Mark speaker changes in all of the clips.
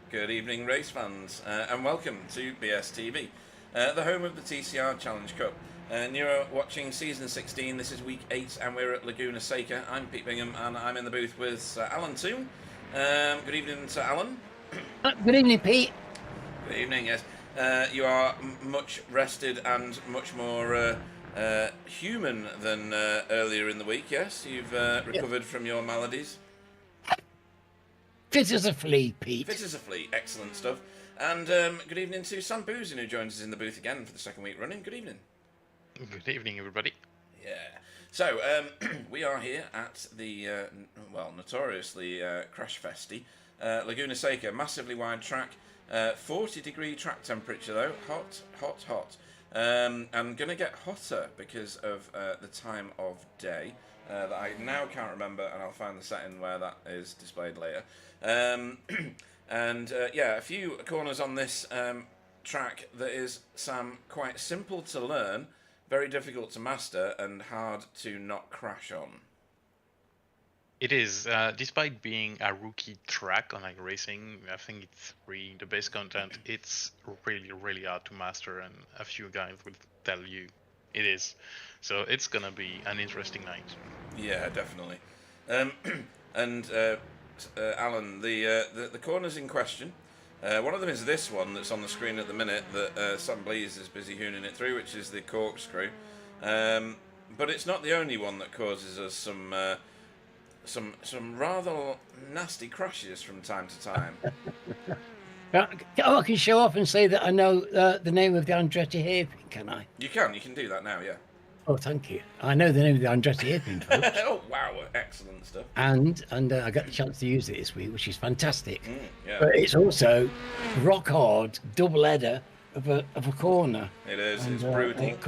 Speaker 1: Good evening, race fans, and welcome to BSTV, the home of the TCR Challenge Cup. You're watching Season 16, this is Week 8, and we're at Laguna Seca. I'm Pete Bingham, and I'm in the booth with Alan too. Good evening to Alan.
Speaker 2: Good evening, Pete.
Speaker 1: Good evening, yes. You are much rested and much more human than earlier in the week, yes? You've recovered from your maladies.
Speaker 2: Fit as a flea, Pete.
Speaker 1: Fit as a flea, excellent stuff. And good evening to Sam Boozin, who joins us in the booth again for the second week running. Good evening.
Speaker 3: Good evening, everybody.
Speaker 1: Yeah. So, we are here at the, notoriously crash-festy Laguna Seca, massively wide track, 40-degree track temperature though, hot, hot, hot. And going to get hotter because of the time of day that I now can't remember, and I'll find the setting where that is displayed later. A few corners on this track that is, Sam, quite simple to learn, very difficult to master, and hard to not crash on.
Speaker 3: It is, despite being a rookie track on racing, I think it's really the base content. It's really, really hard to master, and a few guys will tell you it is. So it's gonna be an interesting night.
Speaker 1: Yeah, definitely. Alan, the corners in question. One of them is this one that's on the screen at the minute that Sam Blease is busy hooning it through, which is the corkscrew. But it's not the only one that causes us some rather nasty crashes from time to time.
Speaker 2: I can show off and say that I know the name of the Andretti hairpin, can I?
Speaker 1: You can do that now, yeah.
Speaker 2: Oh, thank you. I know the name of the Andretti hairpin, folks.
Speaker 1: Oh, wow, excellent stuff.
Speaker 2: And I got the chance to use it this week, which is fantastic.
Speaker 1: Yeah.
Speaker 2: But it's also rock hard, double header of a corner.
Speaker 1: It is.
Speaker 2: And,
Speaker 1: it's brutal.
Speaker 2: It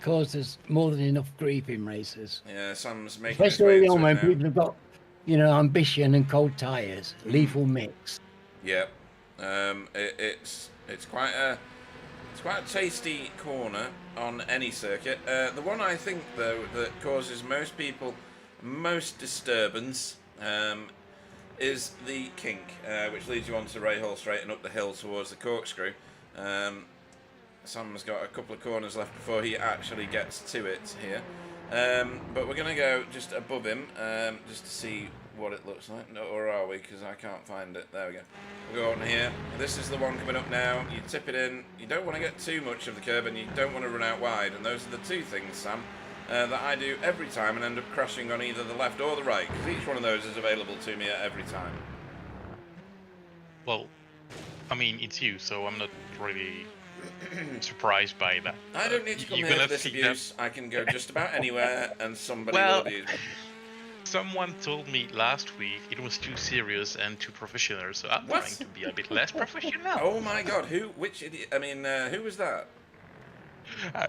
Speaker 2: causes more than enough grief in races.
Speaker 1: Yeah, Sam's making
Speaker 2: especially when people have got, ambition and cold tyres, lethal mix.
Speaker 1: Yeah, it's quite a tasty corner on any circuit. The one I think though that causes most people most disturbance is the kink, which leads you onto Ray Hall Straight and up the hill towards the corkscrew. Sam's got a couple of corners left before he actually gets to it here. But we're going to go just above him just to see what it looks like. No, or are we? Because I can't find it. There we go. We'll go on here. This is the one coming up now. You tip it in. You don't want to get too much of the curb and you don't want to run out wide. And those are the two things, Sam, that I do every time and end up crashing on either the left or the right. Because each one of those is available to me at every time.
Speaker 3: Well, I mean, it's you, so I'm not really surprised by that.
Speaker 1: I don't need to come here for this abuse. I can go just about anywhere and somebody will abuse me.
Speaker 3: Someone told me last week it was too serious and too professional, so I'm trying to be a bit less professional.
Speaker 1: Oh my god, who? Which idiot? I mean, who was that?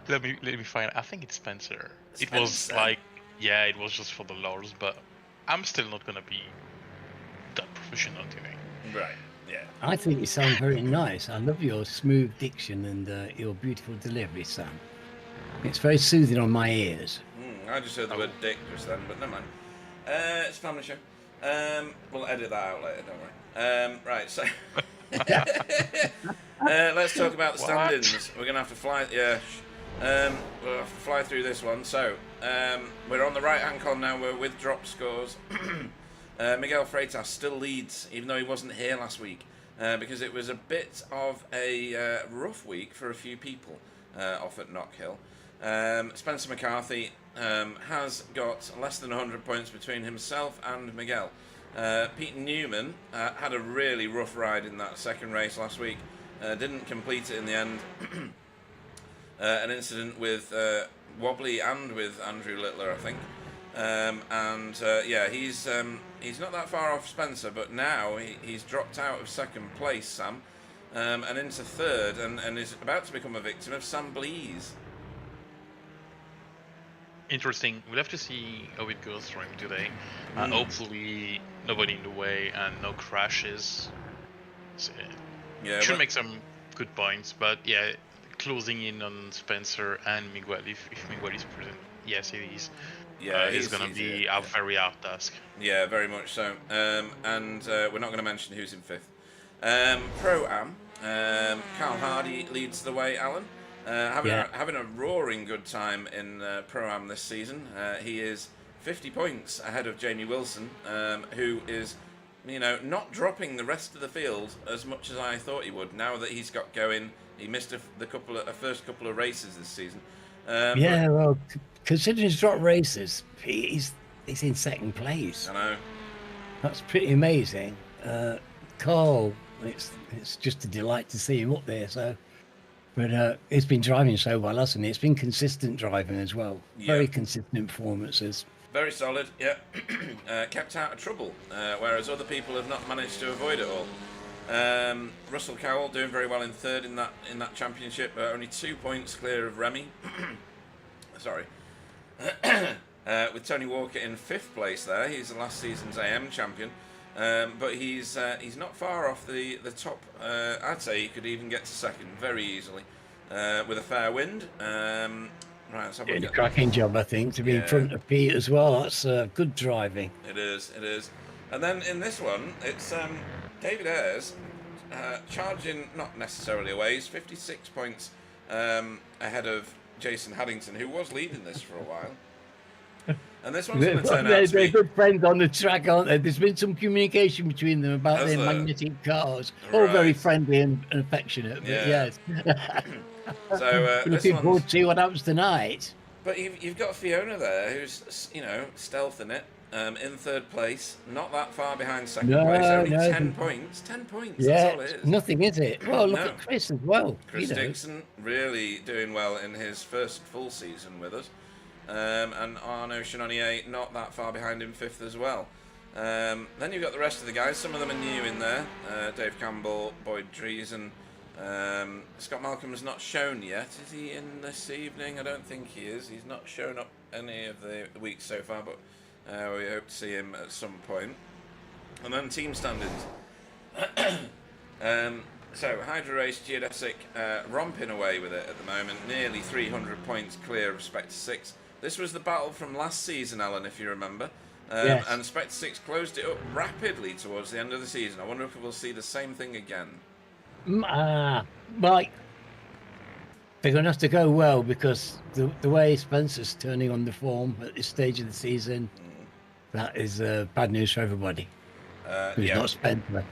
Speaker 3: Let me find. I think it's Spencer. It was like, yeah, it was just for the lulz, but I'm still not gonna be that professional today.
Speaker 1: Right. Yeah.
Speaker 2: I think you sound very nice. I love your smooth diction and your beautiful delivery, Sam. It's very soothing on my ears.
Speaker 1: I just heard the word dick just then, but never mind. It's a family show. We'll edit that out later, don't worry. Right, so let's talk about the standings. We're gonna have to fly. Yeah, we'll have to fly through this one. So we're on the right-hand column now. We're with drop scores. Miguel Freitas still leads, even though he wasn't here last week, because it was a bit of a rough week for a few people off at Knockhill. Spencer McCarthy has got less than 100 points between himself and Miguel. Pete Newman had a really rough ride in that second race last week. Didn't complete it in the end. An incident with Wobbly and with Andrew Littler, I think. He's not that far off Spencer, but now he's dropped out of second place, Sam, and into third, and is about to become a victim of Sam Blease.
Speaker 3: Interesting. We'll have to see how it goes for him today. Hopefully nobody in the way and no crashes. So, should make some good points, but yeah, closing in on Spencer and Miguel if Miguel is present. Yes, it is.
Speaker 1: Yeah,
Speaker 3: it's going to be a very hard task.
Speaker 1: Yeah, very much so. We're not going to mention who's in fifth. Pro-Am, Carl Hardy leads the way, Alan. Having a roaring good time in Pro-Am this season. He is 50 points ahead of Jamie Wilson, who is, not dropping the rest of the field as much as I thought he would. Now that he's got going, he missed a first couple of races this season.
Speaker 2: Well, considering his drop races, he's in second place.
Speaker 1: I know.
Speaker 2: That's pretty amazing. Carl, it's just a delight to see him up there. So, but he's been driving so well, hasn't he? It's been consistent driving as well. Yeah. Very consistent performances.
Speaker 1: Very solid, yeah. Kept out of trouble, whereas other people have not managed to avoid it all. Russell Cowell doing very well in third in that championship, only 2 points clear of Remy. Sorry. With Tony Walker in fifth place there. He's the last season's AM champion. But he's not far off the top. I'd say he could even get to second very easily with a fair wind. Right, let's have a look.
Speaker 2: A cracking job, I think, to be in front of Pete as well. That's good driving.
Speaker 1: It is. And then in this one, it's David Ayres charging not necessarily away. He's 56 points ahead of Jason Haddington, who was leading this for a while. And this one's going to turn out to be...
Speaker 2: They're good friends on the track, aren't they? There's been some communication between them about their magnetic cars. Right. All very friendly and affectionate, but yes.
Speaker 1: So
Speaker 2: looking forward to see what happens tonight.
Speaker 1: But you've got Fiona there, who's stealthing it in third place, not that far behind second place. Only 10 points. 10 points.
Speaker 2: Yeah,
Speaker 1: that's all it is.
Speaker 2: Nothing, is it? Well, look at Chris as well.
Speaker 1: Chris Dixon really doing well in his first full season with us. And Arnaud Chenonnier not that far behind him, fifth as well. Then you've got the rest of the guys. Some of them are new in there. Dave Campbell, Boyd Dreesen. Scott Malcolm's not shown yet. Is he in this evening? I don't think he is. He's not shown up any of the weeks so far, but we hope to see him at some point. And then team standings. So, Hydra Race, Geodesic romping away with it at the moment. Nearly 300 points clear of Spectre 6. This was the battle from last season, Alan, if you remember.
Speaker 2: Yes.
Speaker 1: And Spectre 6 closed it up rapidly towards the end of the season. I wonder if we'll see the same thing again.
Speaker 2: Mike, they're going to have to go well, because the way Spencer's turning on the form at this stage of the season, that is bad news for everybody. Who's not Spencer.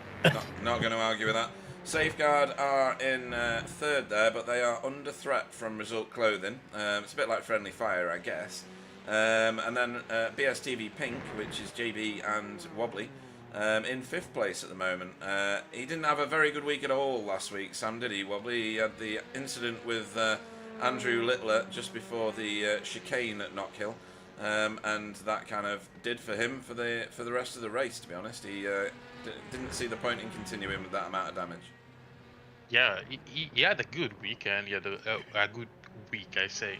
Speaker 1: Not going to argue with that. Safeguard are in third there, but they are under threat from Result Clothing. It's a bit like Friendly Fire, I guess. And then BSTV Pink, which is JB and Wobbly, in fifth place at the moment. He didn't have a very good week at all last week, Sam, did he, Wobbly? He had the incident with Andrew Littler just before the chicane at Knockhill, and that kind of did for him for the rest of the race, to be honest. He didn't see the point in continuing with that amount of damage.
Speaker 3: Yeah, he had a good weekend. He had a good week, I say.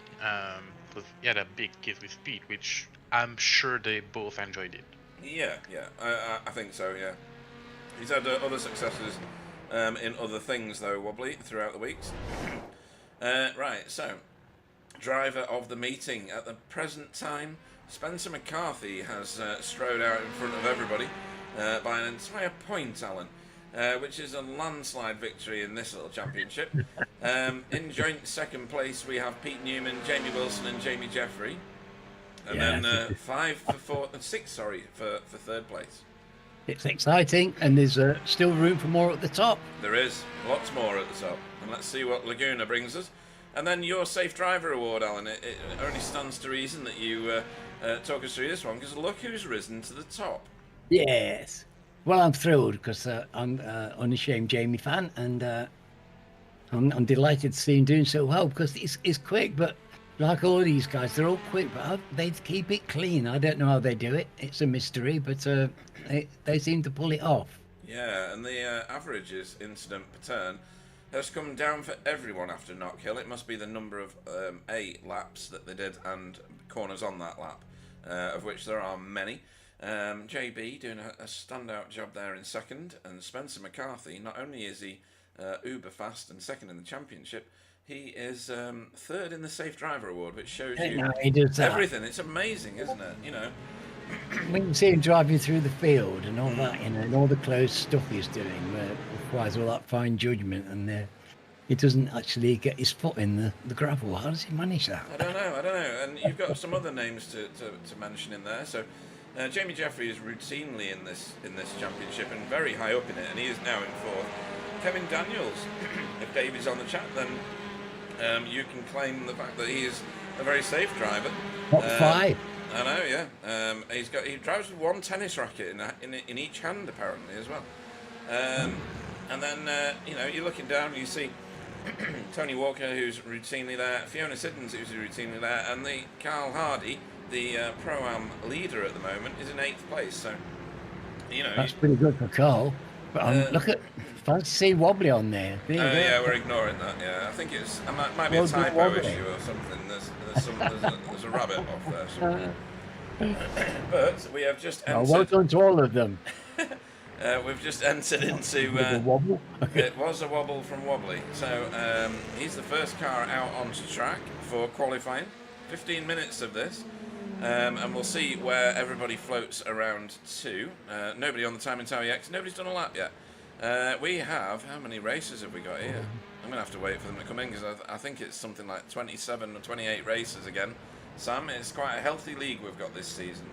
Speaker 3: He had a big kiss with Pete, which I'm sure they both enjoyed it.
Speaker 1: Yeah, I think so, yeah. He's had other successes in other things, though, Wobbly, throughout the weeks. Right, so, driver of the meeting. At the present time, Spencer McCarthy has strode out in front of everybody by an entire point, Alan, which is a landslide victory in this little championship. In joint second place, we have Pete Newman, Jamie Wilson and Jamie Jeffrey. And then 6 for third place.
Speaker 2: It's exciting, and there's still room for more at the top.
Speaker 1: There is lots more at the top, and let's see what Laguna brings us. And then your Safe Driver Award, Alan. It only stands to reason that you talk us through this one, because look who's risen to the top.
Speaker 2: Yes. Well, I'm thrilled, because I'm unashamed Jamie fan, and I'm delighted to see him doing so well, because it's quick, but like all these guys, they're all quick, but they keep it clean. I don't know how they do it. It's a mystery, but they seem to pull it off.
Speaker 1: Yeah, and the average incident per turn has come down for everyone after Knockhill. It must be the number of 8 laps that they did and corners on that lap, of which there are many. JB doing a standout job there in second, and Spencer McCarthy, not only is he uber fast and second in the championship, he is third in the Safe Driver Award, which shows you
Speaker 2: he does that.
Speaker 1: Everything. It's amazing, isn't it?
Speaker 2: when you see him driving through the field and all that, and all the close stuff he's doing, requires all that fine judgment, and he doesn't actually get his foot in the gravel. How does he manage that?
Speaker 1: I don't know. And you've got some other names to mention in there. So Jamie Jeffrey is routinely in this championship and very high up in it, and he is now in fourth. Kevin Daniels, if Davey's on the chat, then you can claim the fact that he is a very safe driver.
Speaker 2: Top 5.
Speaker 1: I know, yeah. He drives with one tennis racket in each hand apparently as well. And then you're looking down and you see Tony Walker, who's routinely there, Fiona Siddons, who's routinely there, and the Carl Hardy, the Pro-Am leader at the moment, is in 8th place. So,
Speaker 2: that's pretty good for Carl. But look at fancy wobbly on there.
Speaker 1: Yeah, we're ignoring that. Yeah, I think it might be a typo issue or something. There's a rabbit off there somewhere. But we have just entered.
Speaker 2: Well done to all of them.
Speaker 1: We've just entered into. It was a wobble from Wobbly. So he's the first car out onto track for qualifying. 15 minutes of this. And we'll see where everybody floats around to. Nobody on the Time and Tower yet, 'cause nobody's done a lap yet. We have, how many races have we got here? I'm going to have to wait for them to come in, because I think it's something like 27 or 28 races again. Sam, it's quite a healthy league we've got this season.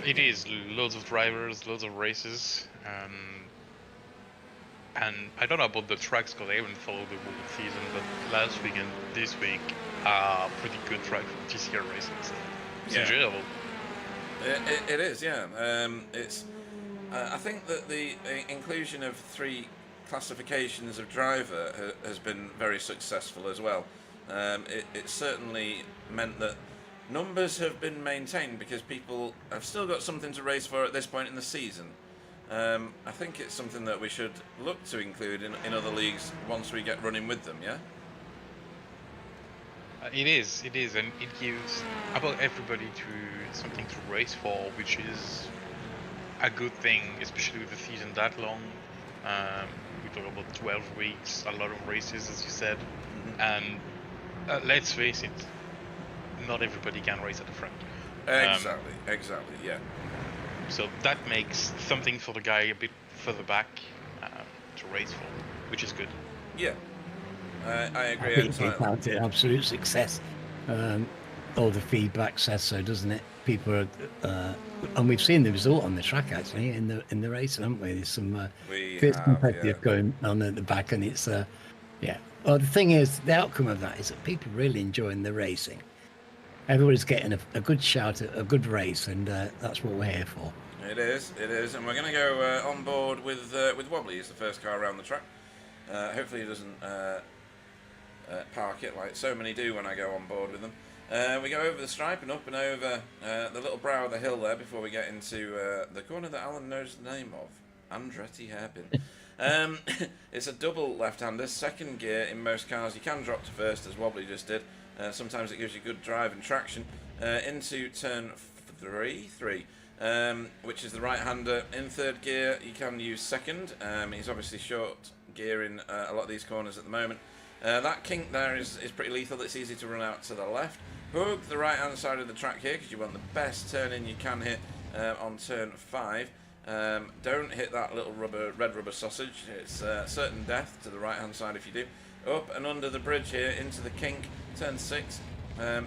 Speaker 3: It is. Loads of drivers, loads of races. And I don't know about the tracks, because I haven't followed the whole season, but last week and this week are pretty good track for TCR racing. So it's enjoyable.
Speaker 1: It is, yeah. I think that the inclusion of 3 classifications of driver has been very successful as well. It certainly meant that numbers have been maintained because people have still got something to race for at this point in the season. I think it's something that we should look to include in other leagues once we get running with them, yeah?
Speaker 3: It is, and it gives about everybody to something to race for, which is a good thing, especially with the season that long. We talk about 12 weeks, a lot of races, as you said, and let's face it, not everybody can race at the front.
Speaker 1: Exactly, yeah.
Speaker 3: So that makes something for the guy a bit further back to race for, which is good.
Speaker 1: Yeah, I agree.
Speaker 2: I think it's found an absolute success. All the feedback says so, doesn't it? People are, and we've seen the result on the track actually in the race, haven't we? There's some fierce competitive going on at the back, and it's yeah. Well, the thing is, the outcome of that is that people really enjoying the racing. Everybody's getting a good shout at a good race, and that's what we're here for.
Speaker 1: It is, and we're going to go on board with Wobbly. He's the first car around the track. Hopefully he doesn't park it like so many do when I go on board with them. We go over the stripe and up and over the little brow of the hill there before we get into the corner that Alan knows the name of, Andretti Hairpin. It's a double left-hander, second gear in most cars. You can drop to first, as Wobbly just did. Sometimes it gives you good drive and traction into turn 3, which is the right-hander. In third gear, you can use second. He's obviously short gear in a lot of these corners at the moment. That kink there is pretty lethal. It's easy to run out to the left. Hook the right-hand side of the track here because you want the best turn-in you can hit on turn 5. Don't hit that little red rubber sausage. It's certain death to the right-hand side if you do. Up and under the bridge here into the kink. Turn 6,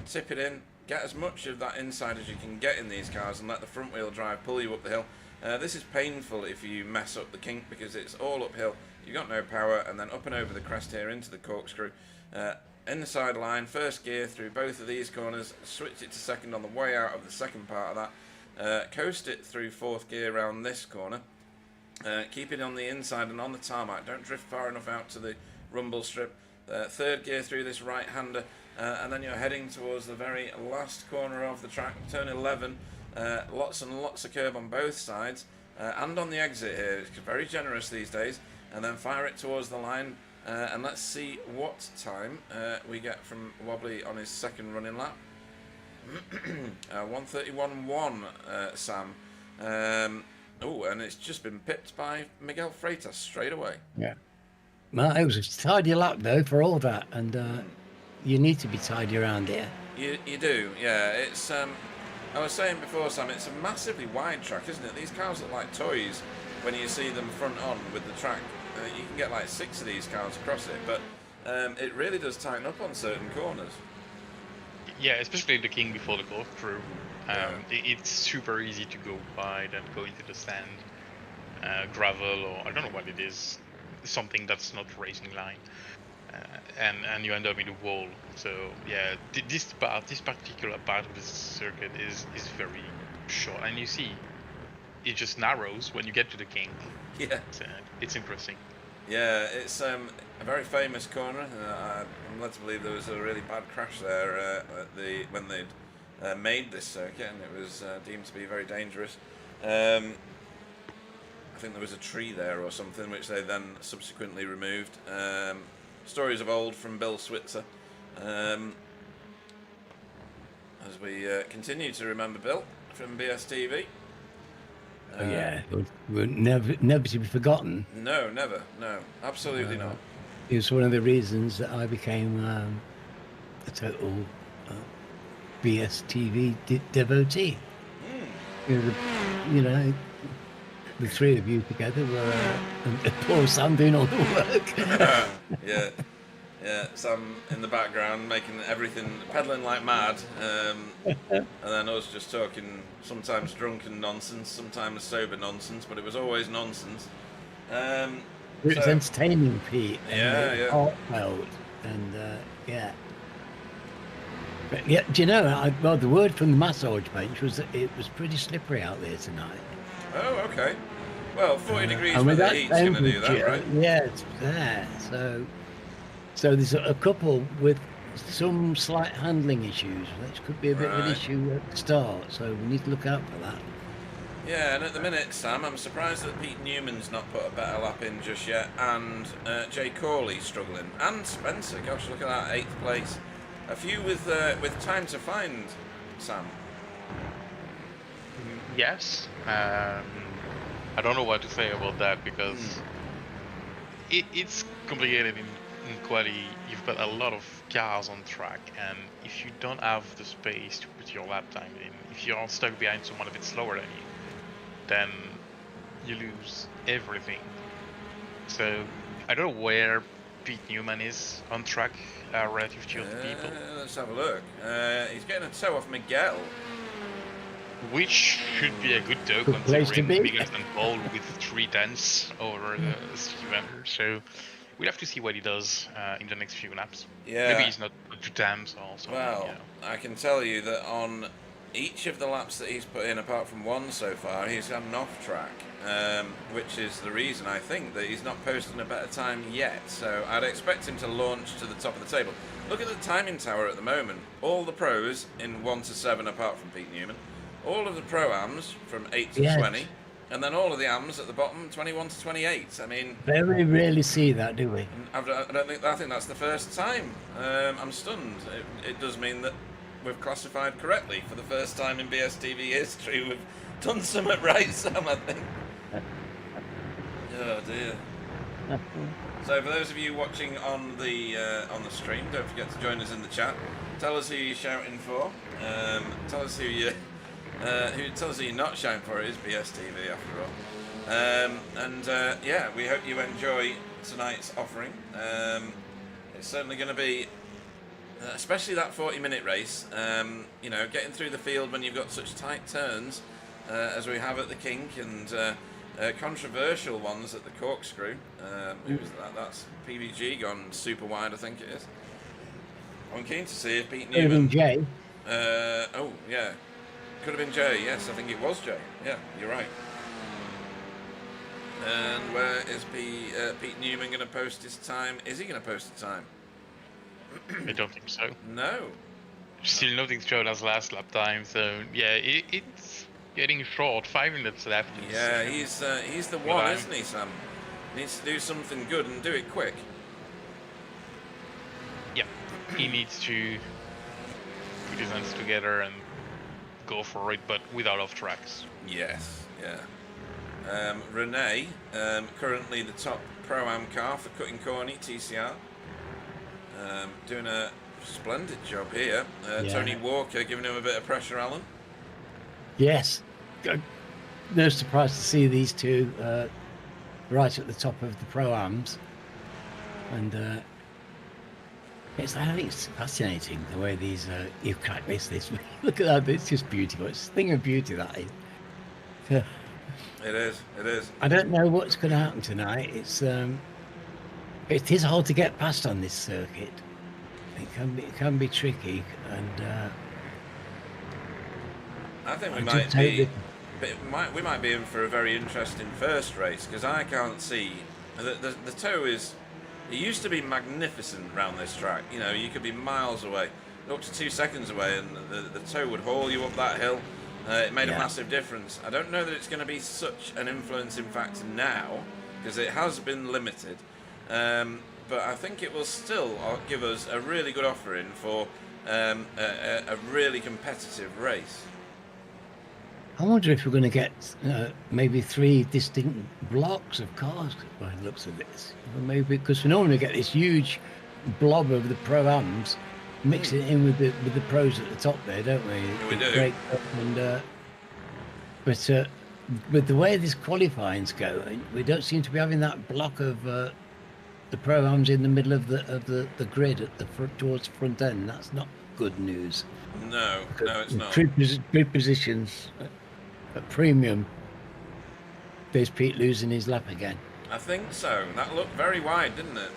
Speaker 1: tip it in, get as much of that inside as you can get in these cars and let the front wheel drive pull you up the hill. This is painful if you mess up the kink because it's all uphill, you've got no power, and then up and over the crest here into the corkscrew. In the side line, first gear through both of these corners, switch it to second on the way out of the second part of that, coast it through fourth gear around this corner, keep it on the inside and on the tarmac, don't drift far enough out to the rumble strip. Third gear through this right-hander, and then you're heading towards the very last corner of the track, turn 11. Lots and lots of curb on both sides, and on the exit here. It's very generous these days. And then fire it towards the line, and let's see what time we get from Wobbly on his second running lap. 1:31.1, Sam. Oh, and it's just been pipped by Miguel Freitas straight away.
Speaker 2: Yeah. Well, it was a tidy lap though for all that, and you need to be tidy around here.
Speaker 1: You do, yeah. It's I was saying before, Sam, it's a massively wide track, isn't it? These cars look like toys when you see them front on with the track. You can get like 6 of these cars across it, but it really does tighten up on certain corners.
Speaker 3: Yeah, especially the King before the corkscrew. It's super easy to go wide and go into the sand, gravel, or I don't know what it is, something that's not racing line, and you end up in a wall. So yeah, this particular part of the circuit is very short, and you see it just narrows when you get to the King.
Speaker 1: Yeah,
Speaker 3: it's interesting.
Speaker 1: Yeah, it's a very famous corner. I'm led to believe there was a really bad crash there when they'd made this circuit, and it was deemed to be very dangerous. I think there was a tree there or something, which they then subsequently removed. Stories of old from Bill Switzer. As we continue to remember Bill from BSTV.
Speaker 2: Oh yeah, it will never to be forgotten.
Speaker 1: No, never. No, absolutely not.
Speaker 2: It was one of the reasons that I became a total BSTV devotee. You know, the three of you together were poor Sam doing all the work.
Speaker 1: Yeah, Sam in the background making everything, peddling like mad, and then us just talking, sometimes drunken nonsense, sometimes sober nonsense, but it was always nonsense.
Speaker 2: It was entertaining, Pete.
Speaker 1: Yeah.
Speaker 2: Heartfelt, and yeah. But yeah, do you know? Well, the word from the massage bench was that it was pretty slippery out there tonight.
Speaker 1: Oh, okay. Well, 40 degrees with the heat's going to do that, right?
Speaker 2: Yeah, it's there. So there's a couple with some slight handling issues, which could be a bit of an issue at the start. So we need to look out for that.
Speaker 1: Yeah, and at the minute, Sam, I'm surprised that Pete Newman's not put a better lap in just yet, and Jay Corley struggling, and Spencer. Gosh, look at that, 8th place. A few with time to find, Sam.
Speaker 3: Yes. I don't know what to say about that because it's complicated in quality. You've got a lot of cars on track, and if you don't have the space to put your lap time in, if you're stuck behind someone a bit slower than you, then you lose everything. So I don't know where Pete Newman is on track relative to other people.
Speaker 1: Let's have a look. He's getting a toe off Miguel.
Speaker 3: Which should be a good toe considering Miguel's done pole with 3 tenths over the Steven. So we'll have to see what he does in the next few laps.
Speaker 1: Yeah.
Speaker 3: Maybe he's not 2 times or something.
Speaker 1: Well, I can tell you that on each of the laps that he's put in, apart from one so far, he's had an off track, which is the reason I think that he's not posting a better time yet. So I'd expect him to launch to the top of the table. Look at the timing tower at the moment. All the pros in 1 to 7, apart from Pete Newman. All of the pro-ams from 8 to 20, and then all of the AMs at the bottom, 21 to 28. I mean,
Speaker 2: very rarely see that, do we?
Speaker 1: I think that's the first time. I'm stunned. It does mean that we've classified correctly for the first time in BSTV history. We've done something right, Sam, I think. Oh dear. So for those of you watching on the stream, don't forget to join us in the chat. Tell us who you're shouting for. Tell us who you're not shouting for. It is BSTV after all. Yeah, we hope you enjoy tonight's offering. It's certainly going to be, especially that 40-minute race. You know, getting through the field when you've got such tight turns as we have at the Kink, and controversial ones at the Corkscrew. Who was that? That's PVG gone super wide, I think it is. I'm keen to see if Pete Newman.
Speaker 2: Jay.
Speaker 1: Oh yeah. Could have been Jay, yes, I think it was Jay. Yeah, you're right. And where is Pete Newman going to post his time? Is he going to post a time?
Speaker 3: I don't think so.
Speaker 1: No.
Speaker 3: Still nothing showed as last lap time, so yeah, it's getting short. 5 minutes left.
Speaker 1: Yeah, he's the one, isn't he, Sam? Needs to do something good and do it quick.
Speaker 3: Yeah, he needs to put his hands together and go for it, but without off tracks.
Speaker 1: Yes, yeah. Renee, currently the top Pro-Am car for Cutting Corny TCR. Doing a splendid job here. Tony Walker giving him a bit of pressure, Alan.
Speaker 2: Yes. No surprise to see these two right at the top of the Pro-Ams. And I think it's fascinating the way these you can't miss this. Look at that, it's just beautiful. It's a thing of beauty, that is.
Speaker 1: It is.
Speaker 2: I don't know what's going to happen tonight. It is hard to get past on this circuit. It can be tricky, and
Speaker 1: I think we might be in for a very interesting first race, because I can't see the toe is. It used to be magnificent around this track. You know, you could be miles away, up to 2 seconds away, and the toe would haul you up that hill. It made a massive difference. I don't know that it's going to be such an influencing factor now, because it has been limited. But I think it will still give us a really good offering for a really competitive race.
Speaker 2: I wonder if we're going to get maybe 3 distinct blocks of cars by the looks of this. Maybe because we normally get this huge blob of the Pro-Ams, mix it in with the pros at the top there, don't we?
Speaker 1: We do.
Speaker 2: But with the way this qualifying's going, we don't seem to be having that block of the Pro-Ams in the middle of the grid at the front, towards the front end. That's not good news.
Speaker 1: No, it's not.
Speaker 2: Three positions at premium. There's Pete losing his lap again.
Speaker 1: I think so. That looked very wide, didn't it?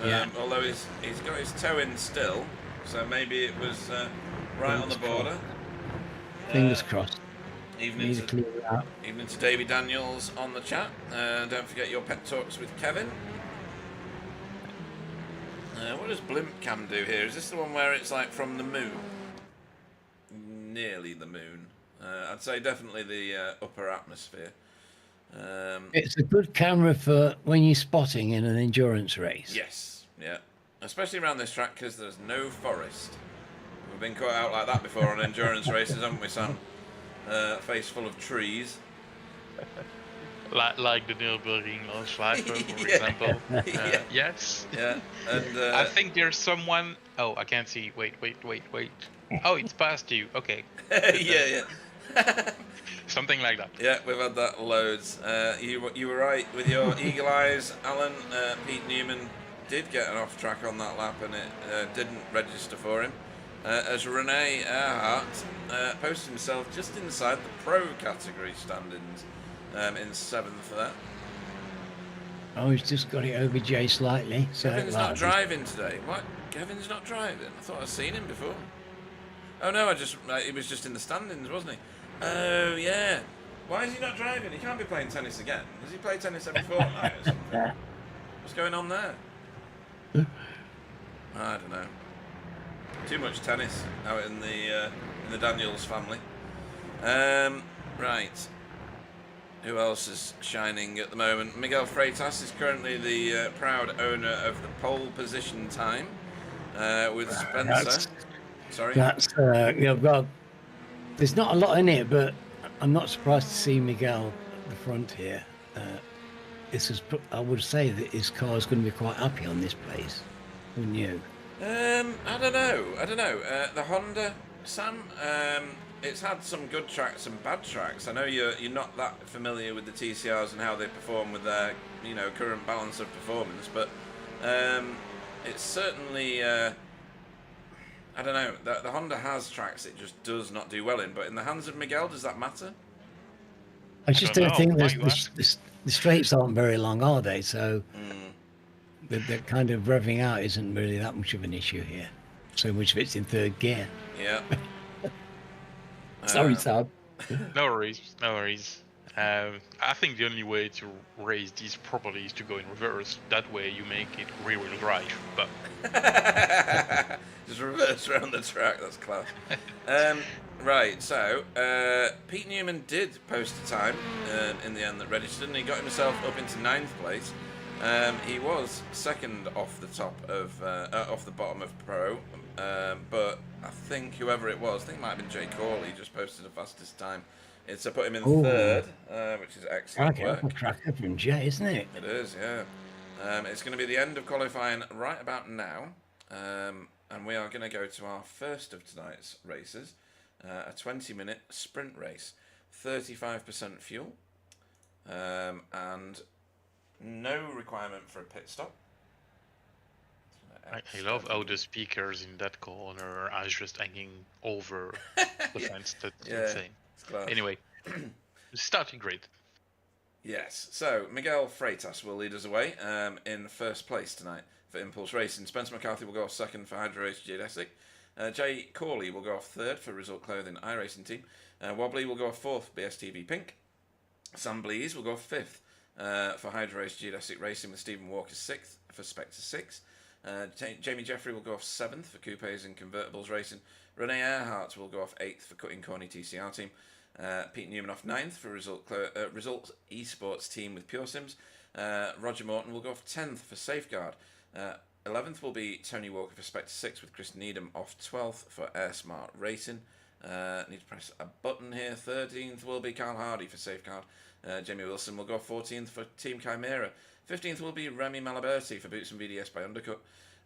Speaker 2: Yeah.
Speaker 1: Although he's got his toe in still, so maybe it was right on the border.
Speaker 2: Fingers crossed.
Speaker 1: Evening to Davey Daniels on the chat. Don't forget your pet talks with Kevin. What does Blimp Cam do here? Is this the one where it's like from the moon? Nearly the moon. I'd say definitely the upper atmosphere.
Speaker 2: It's a good camera for when you're spotting in an endurance race.
Speaker 1: Yes, yeah. Especially around this track because there's no forest. We've been caught out like that before on endurance races, haven't we, Sam? Face full of trees.
Speaker 3: Like the Nürburgring or Schleifer, for example. Yes.
Speaker 1: Yeah. And
Speaker 3: I think there's someone. Oh, I can't see. Wait. Oh, it's past you. Okay.
Speaker 1: yeah.
Speaker 3: Something like that.
Speaker 1: Yeah, we've had that loads. You were right with your eagle eyes, Alan. Pete Newman did get an off track on that lap, and it didn't register for him. As Rene Earhart posted himself just inside the pro category standings in 7th there.
Speaker 2: Oh, he's just got it over Jay slightly. So
Speaker 1: Kevin's not driving today. What? Kevin's not driving? I thought I'd seen him before. Oh no, he was just in the standings, wasn't he? Oh yeah. Why is he not driving? He can't be playing tennis again. Does he play tennis every fortnight or something? What's going on there? I don't know. Too much tennis out in the Daniels family. Right. Who else is shining at the moment? Miguel Freitas is currently the proud owner of the pole position time with Spencer. Sorry.
Speaker 2: Well, there's not a lot in it, but I'm not surprised to see Miguel at the front here. I would say that his car is going to be quite happy on this place, wouldn't you?
Speaker 1: I don't know. The Honda, Sam. It's had some good tracks and bad tracks. I know you're not that familiar with the TCRs and how they perform with their current balance of performance, but it's certainly. I don't know. The Honda has tracks it just does not do well in, but in the hands of Miguel, does that matter?
Speaker 2: I just don't think the straights aren't very long, are they? So the kind of revving out isn't really that much of an issue here. So much of it's in third gear.
Speaker 1: Yeah.
Speaker 2: Sorry, Sam.
Speaker 3: No worries. I think the only way to raise these properly is to go in reverse. That way you make it rear-wheel drive. But
Speaker 1: just reverse around the track. That's class. Right. So Pete Newman did post a time in the end that registered, and he got himself up into 9th place. He was second off the top of off the bottom of pro, but I think whoever it was, I think it might have been Jay Corley, just posted the fastest time. It's put him in 3rd, which is excellent work.
Speaker 2: That's a tracker from Jay, isn't it?
Speaker 1: It is, yeah. It's going to be the end of qualifying right about now, and we are going to go to our first of tonight's races, a 20-minute sprint race. 35% fuel, and no requirement for a pit stop.
Speaker 3: I love how the speakers in that corner are just hanging over the fence. That's insane. Anyway, starting grid.
Speaker 1: Yes, so Miguel Freitas will lead us away in first place tonight for Impulse Racing. Spencer McCarthy will go off second for Hydro Race Geodesic. Jay Corley will go off third for Result Clothing iRacing Team. Wobbly will go off fourth for BSTV Pink. Sam Blees will go off fifth for Hydro Race Geodesic Racing with Stephen Walker sixth for Spectre 6. Jamie Jeffrey will go off seventh for Coupes and Convertibles Racing. Renee Earhart will go off eighth for Cutting Corny TCR Team. Pete Newman off 9th for Result Esports Team with Pure Sims. Roger Morton will go off 10th for Safeguard. 11th will be Tony Walker for Spectre 6 with Chris Needham off 12th for Air Smart Racing. Need to press a button here. 13th will be Carl Hardy for Safeguard. Jamie Wilson will go off 14th for Team Chimera. 15th will be Remy Malaberti for Boots and VDS by Undercut.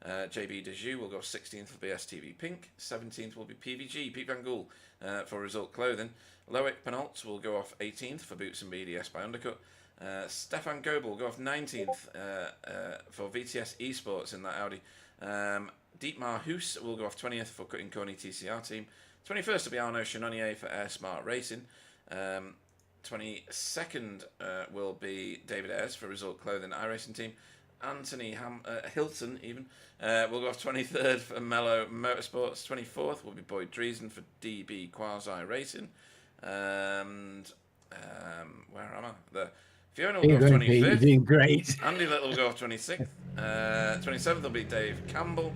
Speaker 1: JB Dejoux will go 16th for BSTV Pink. 17th will be PVG, Pete Van Gool, for Result Clothing. Loic Penalt will go off 18th for Boots and BDS by Undercut. Stefan Goebel will go off 19th for VTS Esports in that Audi. Dietmar Hoos will go off 20th for Cutting Corny TCR Team. 21st will be Arnaud Chenonnier for Air Smart Racing. 22nd will be David Ayres for Result Clothing iRacing Team. Anthony Hilton even will go off 23rd for Mellow Motorsports. 24th will be Boyd Driesen for DB Quasi Racing. And where am I? Fiona will go off 25th.
Speaker 2: You're doing great.
Speaker 1: Andy Little will go off 26th. 27th will be Dave Campbell.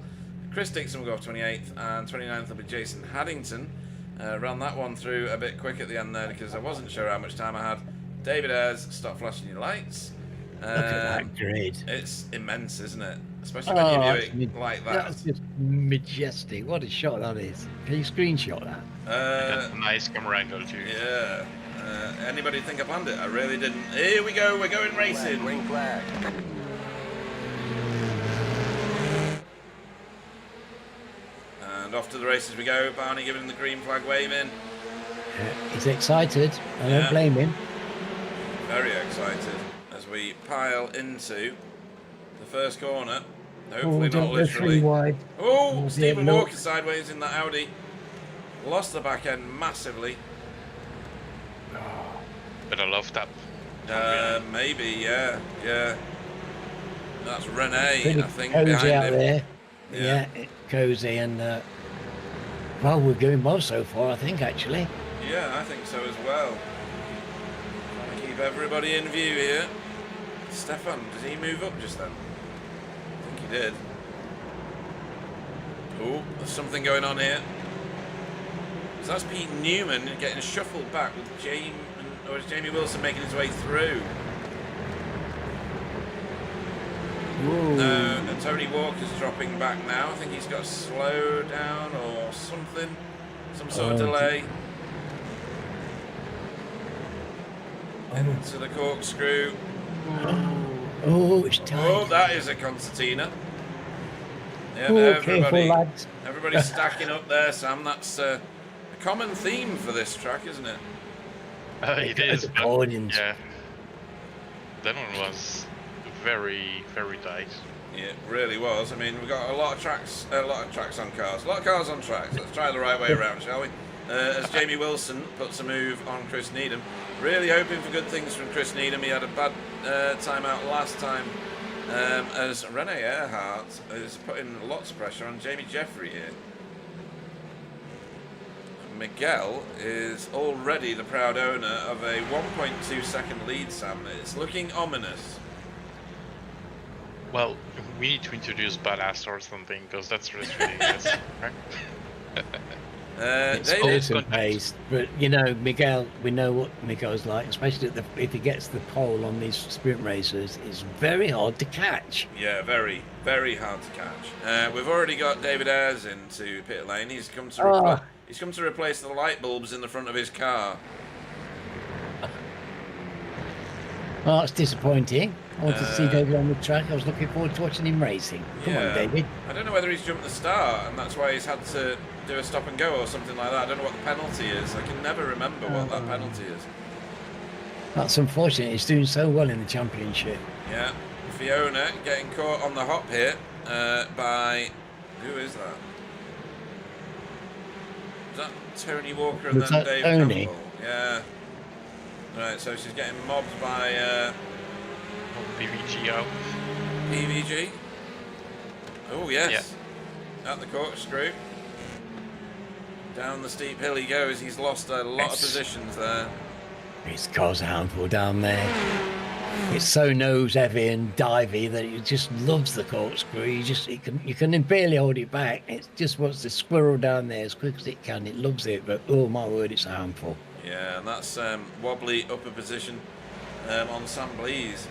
Speaker 1: Chris Dixon will go off 28th. And 29th will be Jason Haddington. Ran that one through a bit quick at the end there because I wasn't sure how much time I had. David Ayres, stop flashing your lights.
Speaker 2: Look at that grid.
Speaker 1: It's immense, isn't it? Especially when you view it like that.
Speaker 2: That's just majestic. What a shot that is. Can you screenshot that?
Speaker 3: That's a nice camera angle too.
Speaker 1: Yeah. Anybody think I planned it? I really didn't. Here we go. We're going racing.
Speaker 4: Green flag.
Speaker 1: And off to the races we go. Barney giving the green flag waving.
Speaker 2: He's excited. I don't blame him.
Speaker 1: Very excited as we pile into the first corner. Hopefully not literally.
Speaker 2: Wide.
Speaker 1: Oh, Stephen Walker sideways in that Audi. Lost the back end massively.
Speaker 3: But I love that.
Speaker 1: Maybe, yeah. That's Renee,
Speaker 2: Pretty
Speaker 1: I think,
Speaker 2: cozy
Speaker 1: behind
Speaker 2: out
Speaker 1: him.
Speaker 2: there. Yeah, cozy and well, we're going well so far, I think, actually.
Speaker 1: Yeah, I think so as well. Trying to keep everybody in view here. Stefan, did he move up just then? I think he did. Oh, there's something going on here. So that's Pete Newman getting shuffled back with or is Jamie Wilson making his way through? No, and Tony Walker's dropping back now. I think he's got a slow down or something. Some sort of delay. Into the corkscrew.
Speaker 2: Oh, it's tight.
Speaker 1: Oh, that is a concertina. Yeah,
Speaker 2: careful, lads.
Speaker 1: everybody's stacking up there, Sam. That's a common theme for this track, isn't it?
Speaker 3: It is.
Speaker 2: Audience.
Speaker 3: Yeah. That one was very, very tight.
Speaker 1: Yeah, it really was. I mean, we've got a lot of tracks on cars. A lot of cars on tracks. Let's try the right way around, shall we? As Jamie Wilson puts a move on Chris Needham. Really hoping for good things from Chris Needham. He had a bad time out last time. As Renee Earhart is putting lots of pressure on Jamie Jeffrey here. Miguel is already the proud owner of a 1.2 second lead, Sam. It's looking ominous.
Speaker 3: Well, we need to introduce Ballast or something, because that's really ridiculous.
Speaker 2: It's based, but you know, Miguel, we know what Miguel's like, especially if he gets the pole on these sprint races. It's very hard to catch.
Speaker 1: Yeah, very, very hard to catch. We've already got David Ayres into pit lane. He's come to replace the light bulbs in the front of his car.
Speaker 2: Well, that's disappointing. I wanted to see David on the track. I was looking forward to watching him racing. Come on, David.
Speaker 1: I don't know whether he's jumped the start and that's why he's had to do a stop and go or something like that. I don't know what the penalty is. I can never remember what that penalty is.
Speaker 2: That's unfortunate. He's doing so well in the championship.
Speaker 1: Yeah. Fiona getting caught on the hop here by... Who is that? Is that Tony Walker and then Dave
Speaker 2: Tony?
Speaker 1: Campbell? Yeah. Right, so she's getting mobbed by...
Speaker 3: PVG out.
Speaker 1: PVG? Oh, yes. Yeah. At the corkscrew. Down the steep hill he goes. He's lost a lot of positions there.
Speaker 2: His car's a handful down there. It's so nose heavy and divey that it just loves the corkscrew. You can barely hold it back. It just wants to squirrel down there as quick as it can. It loves it, but oh my word, it's a handful.
Speaker 1: Yeah, and that's wobbly upper position on Sam Blease.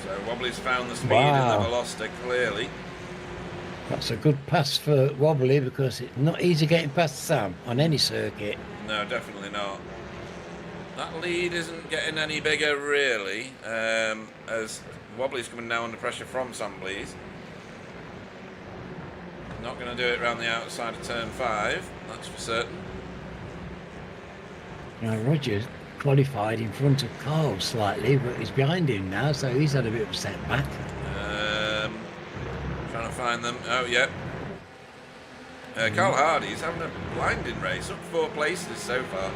Speaker 1: So Wobbly's found the speed and the velocity clearly.
Speaker 2: That's a good pass for Wobbly because it's not easy getting past Sam on any circuit.
Speaker 1: No, definitely not. That lead isn't getting any bigger really, as Wobbly's coming now under pressure from Sam Blease. Not going to do it around the outside of turn 5, that's for certain.
Speaker 2: Now Roger qualified in front of Carl slightly, but he's behind him now, so he's had a bit of a setback.
Speaker 1: Trying to find them. Oh, yeah. Carl Hardy's having a blinding race, up 4 places so far.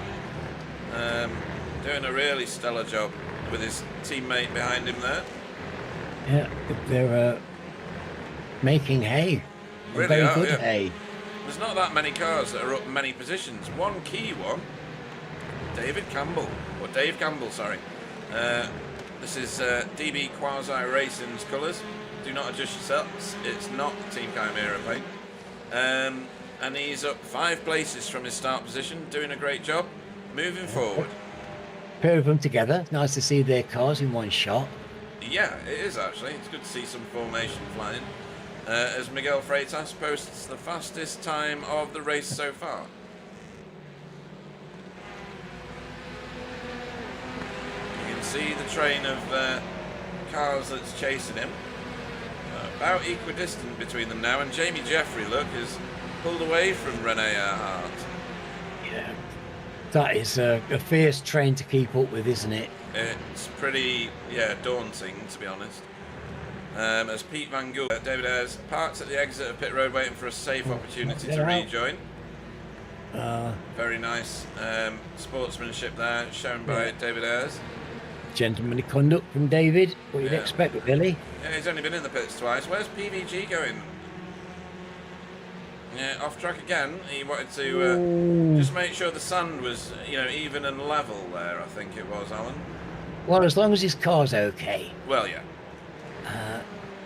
Speaker 1: Doing a really stellar job with his teammate behind him there.
Speaker 2: Yeah, they're making hay.
Speaker 1: Really
Speaker 2: very
Speaker 1: are,
Speaker 2: good
Speaker 1: yeah.
Speaker 2: hay.
Speaker 1: There's not that many cars that are up many positions. One key one, Dave Campbell, sorry. This is DB Quasi Racing's colours. Do not adjust yourselves. It's not Team Chimera paint. And he's up 5 places from his start position, doing a great job, moving forward.
Speaker 2: Pair of them together. Nice to see their cars in one shot.
Speaker 1: Yeah, it is actually. It's good to see some formation flying. As Miguel Freitas posts the fastest time of the race so far. You can see the train of cars that's chasing him. About equidistant between them now, and Jamie Jeffrey, look, is pulled away from Rene Earhart.
Speaker 2: Yeah. That is a fierce train to keep up with, isn't it?
Speaker 1: It's pretty, daunting, to be honest. As Pete Van Gool, David Ayres parks at the exit of pit road waiting for a safe opportunity to rejoin. Very nice sportsmanship there, shown by David Ayres.
Speaker 2: Gentlemanly conduct from David. What you'd expect with Billy.
Speaker 1: Yeah, he's only been in the pits twice. Where's PVG going? Yeah, off track again. He wanted to just make sure the sand was, even and level there, I think it was, Alan.
Speaker 2: Well, as long as his car's okay.
Speaker 1: Well, yeah.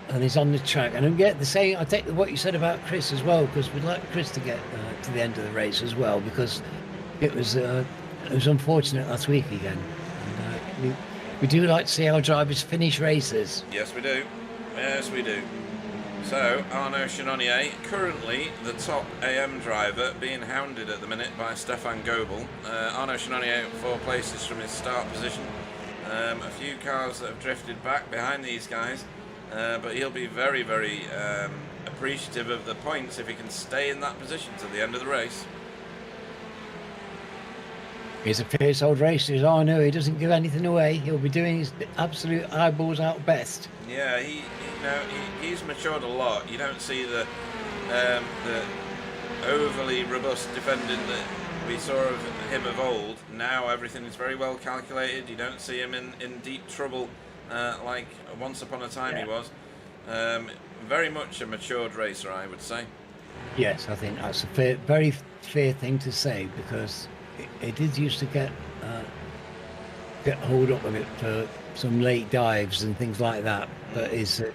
Speaker 2: And he's on the track. And I get the same. I take what you said about Chris as well, because we'd like Chris to get to the end of the race as well, because it was unfortunate last week again. And, we do like to see our drivers finish races.
Speaker 1: Yes, we do. Yes, we do. So, Arnaud Chenonnier, currently the top AM driver, being hounded at the minute by Stefan Goebel. Arnaud Chenonnier 4 places from his start position. A few cars that have drifted back behind these guys, but he'll be very, very appreciative of the points if he can stay in that position to the end of the race.
Speaker 2: He's a fierce old racer, as I know. He doesn't give anything away. He'll be doing his absolute eyeballs out best.
Speaker 1: Yeah, he's matured a lot. You don't see the overly robust defending that we saw of him of old. Now everything is very well calculated. You don't see him in deep trouble like once upon a time he was. Very much a matured racer, I would say.
Speaker 2: Yes, I think that's a very fair thing to say, because it did used to get hold up of it for some late dives and things like that. But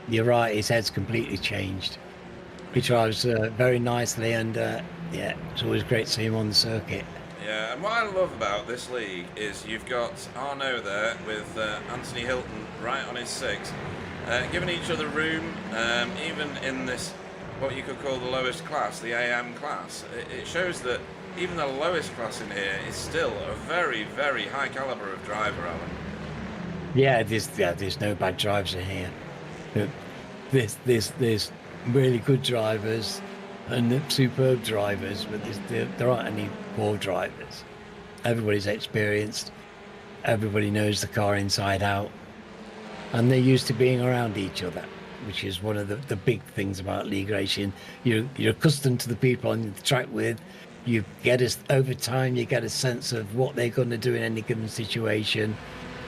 Speaker 2: you're right, his head's completely changed. He drives very nicely, and it's always great to see him on the circuit.
Speaker 1: Yeah, and what I love about this league is you've got Arnaud there with Anthony Hilton right on his 6, giving each other room, even in this, what you could call the lowest class, the AM class. It shows that even the lowest class in here is still a very, very high caliber of driver, Alan.
Speaker 2: Yeah, there's no bad drivers in here. There's really good drivers and superb drivers, but there aren't any poor drivers. Everybody's experienced. Everybody knows the car inside out, and they're used to being around each other, which is one of the big things about league racing. You're accustomed to the people on the track with. You get over time, you get a sense of what they're going to do in any given situation,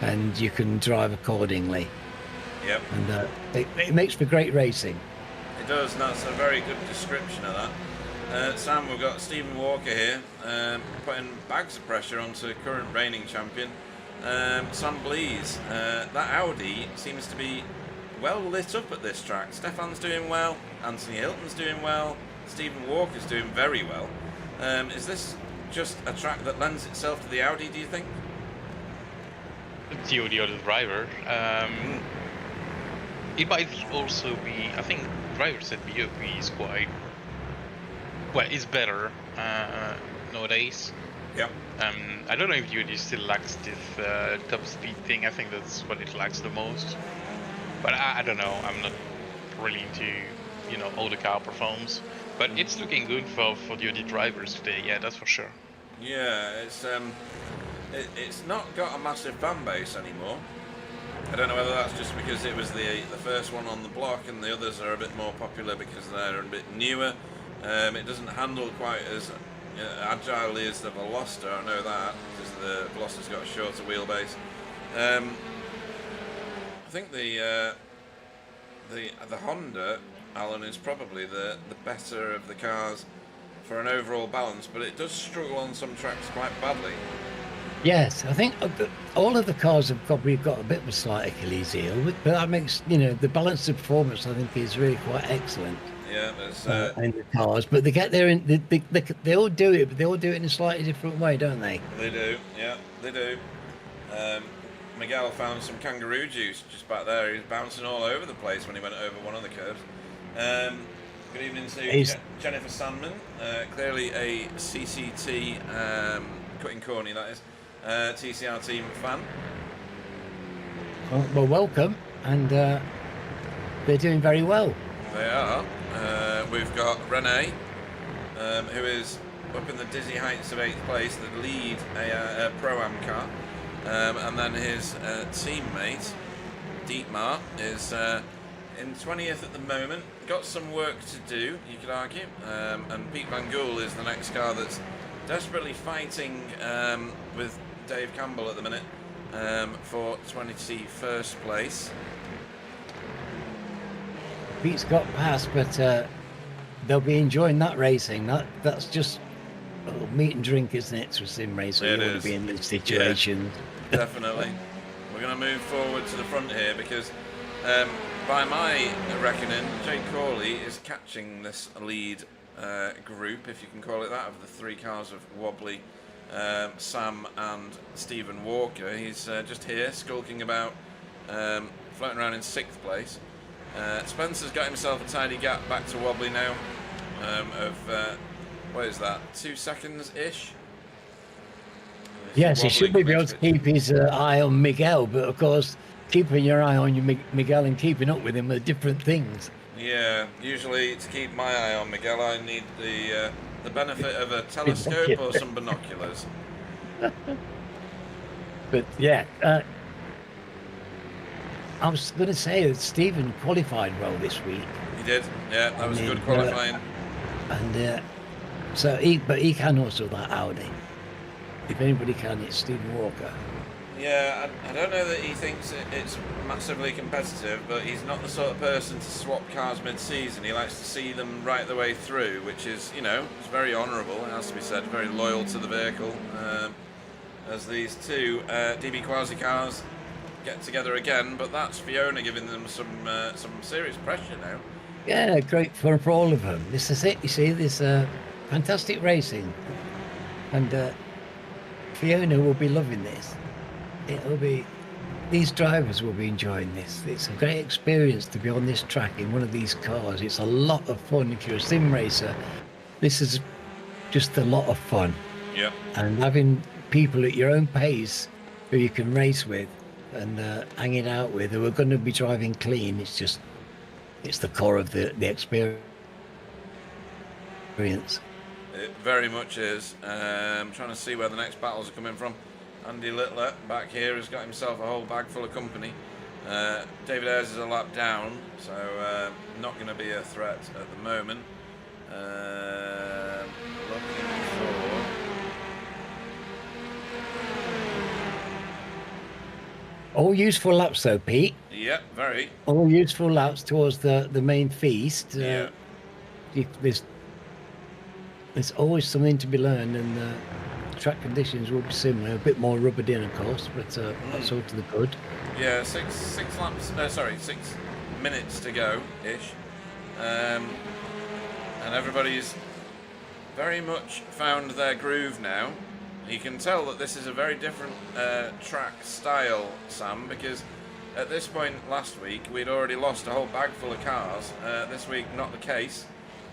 Speaker 2: and you can drive accordingly.
Speaker 1: Yep.
Speaker 2: And it makes for great racing.
Speaker 1: It does, and that's a very good description of that. Sam, we've got Stephen Walker here, putting bags of pressure onto current reigning champion, Sam Blees. That Audi seems to be well lit up at this track. Stefan's doing well, Anthony Hilton's doing well, Stephen Walker's doing very well. Is this just a track that lends itself to the Audi, do you think?
Speaker 3: The Audi or the driver. It might also be, I think driver said BOP is quite, well, it's better nowadays.
Speaker 1: Yep.
Speaker 3: I don't know if the Audi still lacks this top speed thing. I think that's what it lacks the most. But I don't know, I'm not really into, all the car performance. But it's looking good for the Audi drivers today, yeah, that's for sure.
Speaker 1: Yeah, it's not got a massive fan base anymore. I don't know whether that's just because it was the first one on the block and the others are a bit more popular because they're a bit newer. It doesn't handle quite as agilely as the Veloster, I know that, because the Veloster's got a shorter wheelbase. I think the Honda, Alan, is probably the better of the cars for an overall balance, but it does struggle on some tracks quite badly.
Speaker 2: Yes, I think all of the cars have probably got a bit of a slight Achilles heel, but that makes, the balance of performance, I think, is really quite excellent.
Speaker 1: Yeah, there's
Speaker 2: in the cars, but they get there, they all do it, but they all do it in a slightly different way, don't they?
Speaker 1: They do, yeah, they do. Miguel found some kangaroo juice just back there. He was bouncing all over the place when he went over one of the curves. Good evening to Jennifer Sandman, clearly a CCT, Cutting Corny, that is, TCR team fan.
Speaker 2: Well, welcome, and they're doing very well.
Speaker 1: They are. We've got Rene, who is up in the dizzy heights of 8th place, the lead a Pro-Am car. And then his teammate, Dietmar, is in 20th at the moment. Got some work to do, you could argue. And Pete Van Gool is the next car that's desperately fighting with Dave Campbell at the minute for 21st place.
Speaker 2: Pete's got past, but they'll be enjoying that racing. That's just meat and drink, isn't it, to a sim racer? You want to be in this situation.
Speaker 1: Yeah, definitely. We're going to move forward to the front here because, by my reckoning, Jake Corley is catching this lead group, if you can call it that, of the three cars of Wobbly, Sam and Stephen Walker. He's just here, skulking about, floating around in 6th place. Spencer's got himself a tidy gap back to Wobbly now of... what is that? 2 seconds-ish?
Speaker 2: Yes, he should be able to keep his eye on Miguel, but of course, keeping your eye on Miguel and keeping up with him are different things.
Speaker 1: Yeah, usually to keep my eye on Miguel, I need the benefit of a telescope or some binoculars.
Speaker 2: But yeah, I was going to say that Stephen qualified well this week.
Speaker 1: He did, yeah, that was good qualifying.
Speaker 2: So he can also that Audi. If anybody can, it's Stephen Walker.
Speaker 1: Yeah, I don't know that he thinks it's massively competitive, but he's not the sort of person to swap cars mid-season. He likes to see them right the way through, which is, it's very honourable, it has to be said, very loyal to the vehicle. As these two DB Quasi cars get together again, but that's Fiona giving them some serious pressure now.
Speaker 2: Yeah, great fun for all of them. This is it, you see, this fantastic racing. And Fiona will be loving this. These drivers will be enjoying this. It's a great experience to be on this track in one of these cars. It's a lot of fun if you're a sim racer. This is just a lot of fun.
Speaker 1: Yeah.
Speaker 2: And having people at your own pace who you can race with and hanging out with, who are going to be driving clean, it's the core of the experience.
Speaker 1: It very much is. I'm trying to see where the next battles are coming from. Andy Littler back here has got himself a whole bag full of company. David Ayres is a lap down, so not going to be a threat at the moment. Looking for...
Speaker 2: All useful laps though, Pete.
Speaker 1: Yeah, very.
Speaker 2: All useful laps towards the main feast.
Speaker 1: Yeah.
Speaker 2: There's always something to be learned, and track conditions will be similar. A bit more rubbered in, of course, but that's all to the good.
Speaker 1: Yeah, 6 minutes to go ish, and everybody's very much found their groove now. You can tell that this is a very different track style, Sam, because at this point last week we'd already lost a whole bag full of cars. This week not the case,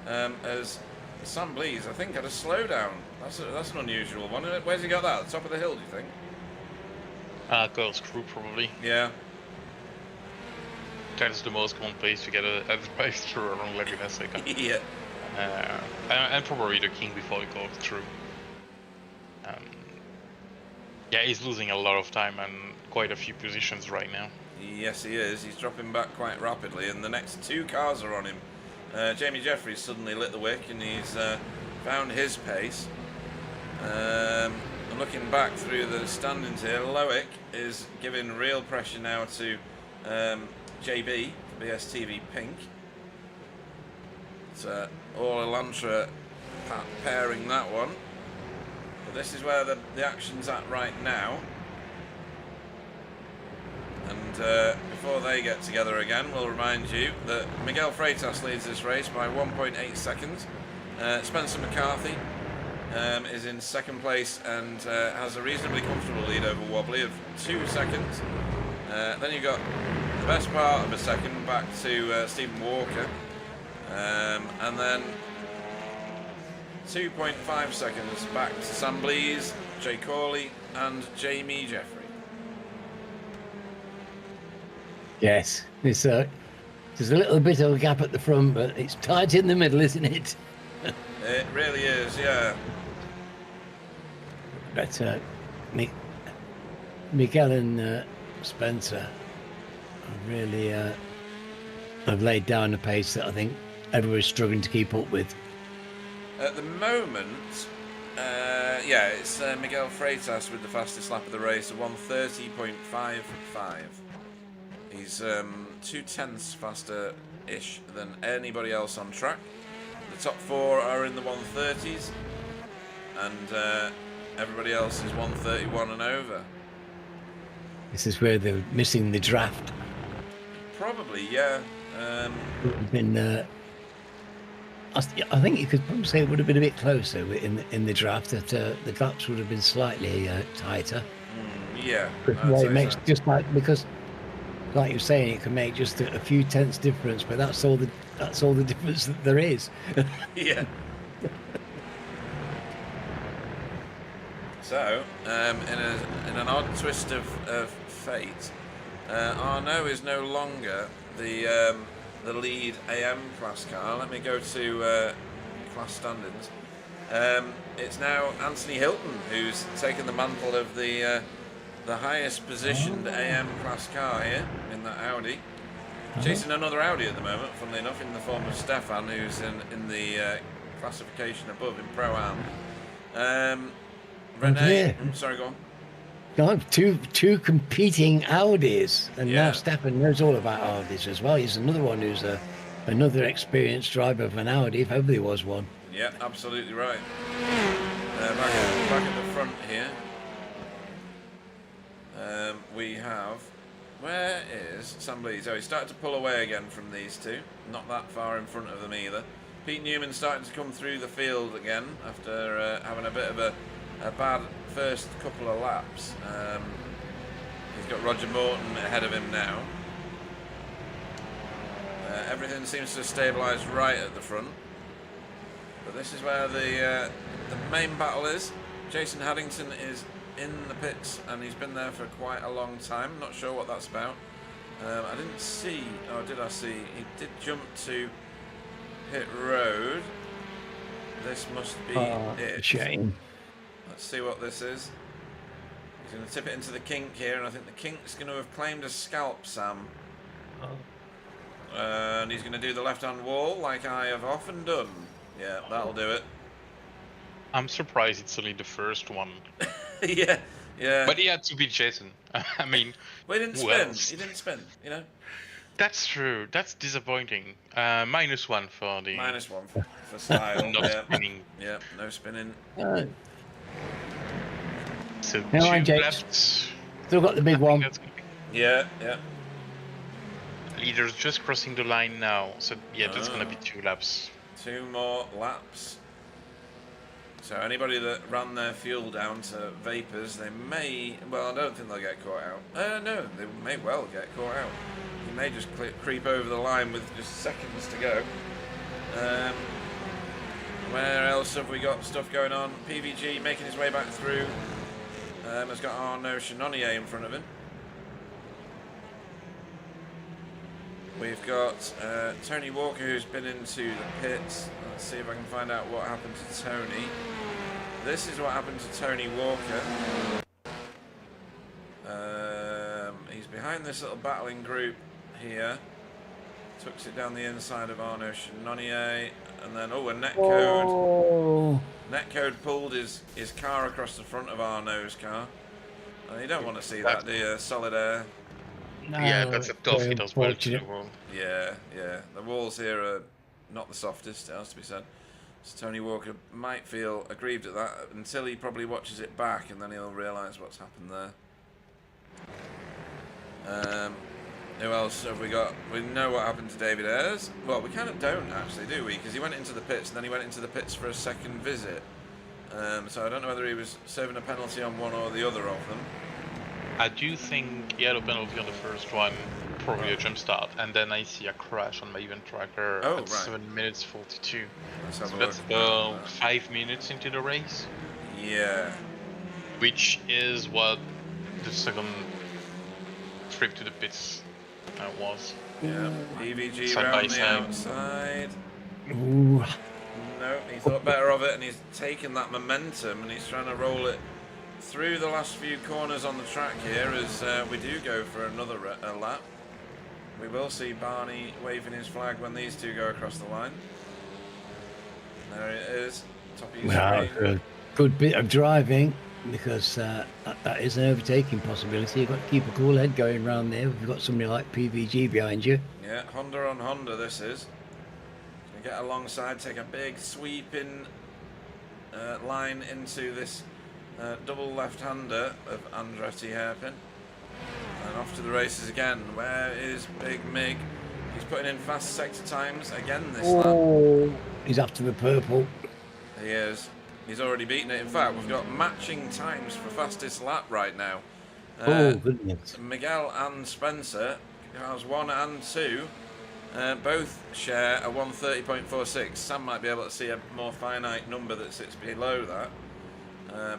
Speaker 1: as Sam Blease I think had a slowdown. That's an unusual one. Where's he got that? At the top of the hill, do you think?
Speaker 3: Girls crew probably.
Speaker 1: Yeah.
Speaker 3: That is the most common place to get a drive through around Laguna Seca.
Speaker 1: Yeah.
Speaker 3: And probably the king before he goes through. Yeah, he's losing a lot of time and quite a few positions right now.
Speaker 1: Yes, he is. He's dropping back quite rapidly, and the next 2 cars are on him. Jamie Jeffries suddenly lit the wick, and he's found his pace. I'm looking back through the standings here. Loic is giving real pressure now to JB for BSTV Pink. It's all Elantra pairing that one. But this is where the action's at right now. And before they get together again, we'll remind you that Miguel Freitas leads this race by 1.8 seconds. Spencer McCarthy is in second place and has a reasonably comfortable lead over Wobbly of 2 seconds. Then you've got the best part of a second back to Stephen Walker. And then 2.5 seconds back to Sam Blease, Jay Corley and Jamie Jeffrey.
Speaker 2: Yes, there's a little bit of a gap at the front, but it's tight in the middle, isn't it?
Speaker 1: It really is, yeah.
Speaker 2: But Miguel and Spencer really have laid down a pace that I think everybody's struggling to keep up with.
Speaker 1: At the moment, yeah, it's Miguel Freitas with the fastest lap of the race, a 1:30.55. He's 0.2 faster-ish than anybody else on track. The top 4 are in the 1:30s, and everybody else is 1:31 and over.
Speaker 2: This is where they're missing the draft.
Speaker 1: Probably, yeah.
Speaker 2: I think you could probably say it would have been a bit closer in the draft. That the laps would have been slightly tighter.
Speaker 1: Yeah,
Speaker 2: it makes just because, like you're saying, it can make just a few tenths difference, but that's all the difference that there is.
Speaker 1: Yeah. So, in an odd twist of fate, Arnaud is no longer the lead AM class car. Let me go to class standings. It's now Anthony Hilton who's taken the mantle of the highest positioned AM class car here in that Audi. Chasing another Audi at the moment, funnily enough, in the form of Stefan, who's in the classification above in Pro-Am. Renee, sorry, go on.
Speaker 2: No, two competing Audis, and
Speaker 1: Yeah.
Speaker 2: now Stefan knows all about Audis as well. He's another one who's another experienced driver of an Audi, if ever there was one.
Speaker 1: Yeah, absolutely right. Back at the front here, we have... Where is Sam Blease? Oh, he started to pull away again from these two. Not that far in front of them either. Pete Newman starting to come through the field again after having a bit of a bad first couple of laps. He's got Roger Morton ahead of him now. Everything seems to have stabilised right at the front. But this is where the main battle is. Jason Haddington is in the pits, and he's been there for quite a long time. Not sure what that's about. I didn't see. Oh, did I see? He did jump to pit road. This must be it.
Speaker 2: Shame.
Speaker 1: Let's see what this is. He's going to tip it into the kink here, and I think the kink's going to have claimed a scalp, Sam. And he's going to do the left-hand wall like I have often done. Yeah, that'll do it.
Speaker 3: I'm surprised it's only the first one.
Speaker 1: Yeah.
Speaker 3: But he had to beat Jason. I mean,
Speaker 1: well, he didn't spin. He didn't spin, you know.
Speaker 3: That's true. That's disappointing. -1 for the...
Speaker 1: -1 for style.
Speaker 3: Not spinning.
Speaker 1: Yeah, no spinning.
Speaker 3: So
Speaker 2: Come on,
Speaker 3: 2
Speaker 2: James.
Speaker 3: left.
Speaker 2: Still got the big one.
Speaker 1: Yeah.
Speaker 3: Leader's just crossing the line now. So, yeah, that's going to be 2 laps.
Speaker 1: 2 more laps. So anybody that ran their fuel down to vapors, they may... Well, I don't think they'll get caught out. No, they may well get caught out. He may just creep over the line with just seconds to go. Where else have we got stuff going on? PVG making his way back through. Has got Arnaud Chenonnier in front of him. We've got Tony Walker, who's been into the pits. Let's see if I can find out what happened to Tony. This is what happened to Tony Walker. He's behind this little battling group here. Tucks it down the inside of Arnaud Chenonnier. And then, a netcode. Netcode pulled his car across the front of Arnaud's car. And you don't want to see that, do you? Solid air.
Speaker 3: No, yeah, that's a tough hit as well to the wall.
Speaker 1: Yeah. The walls here are not the softest, it has to be said. So Tony Walker might feel aggrieved at that until he probably watches it back, and then he'll realise what's happened there. Who else have we got? We know what happened to David Ayres. Well, we kind of don't actually, do we? Because he went into the pits, and then he went into the pits for a second visit. So I don't know whether he was serving a penalty on one or the other of them.
Speaker 3: I do think he had a penalty on the first one, probably a jump start, and then I see a crash on my event tracker at 7 minutes 42.
Speaker 1: So
Speaker 3: that's about 5 minutes into the race.
Speaker 1: Yeah.
Speaker 3: Which is what the second trip to the pits was.
Speaker 1: Yeah. PVG round the outside.
Speaker 2: Ooh.
Speaker 1: No, he thought better of it, and he's taken that momentum, and he's trying to roll it through the last few corners on the track here as we do go for another lap. We will see Barney waving his flag when these two go across the line. There it is, top of your screen.
Speaker 2: A good bit of driving, because that is an overtaking possibility. You've got to keep a cool head going around there. We've got somebody like PVG behind you.
Speaker 1: Yeah, Honda on Honda this is. Gonna get alongside, take a big sweeping line into this double left-hander of Andretti hairpin. And off to the races again. Where is Big Mig? He's putting in fast sector times again this lap.
Speaker 2: He's after the purple.
Speaker 1: He is. He's already beaten it. In fact, we've got matching times for fastest lap right now.
Speaker 2: Goodness.
Speaker 1: Miguel and Spencer, cars 1 and 2, both share a 1:30.46. Sam might be able to see a more finite number that sits below that.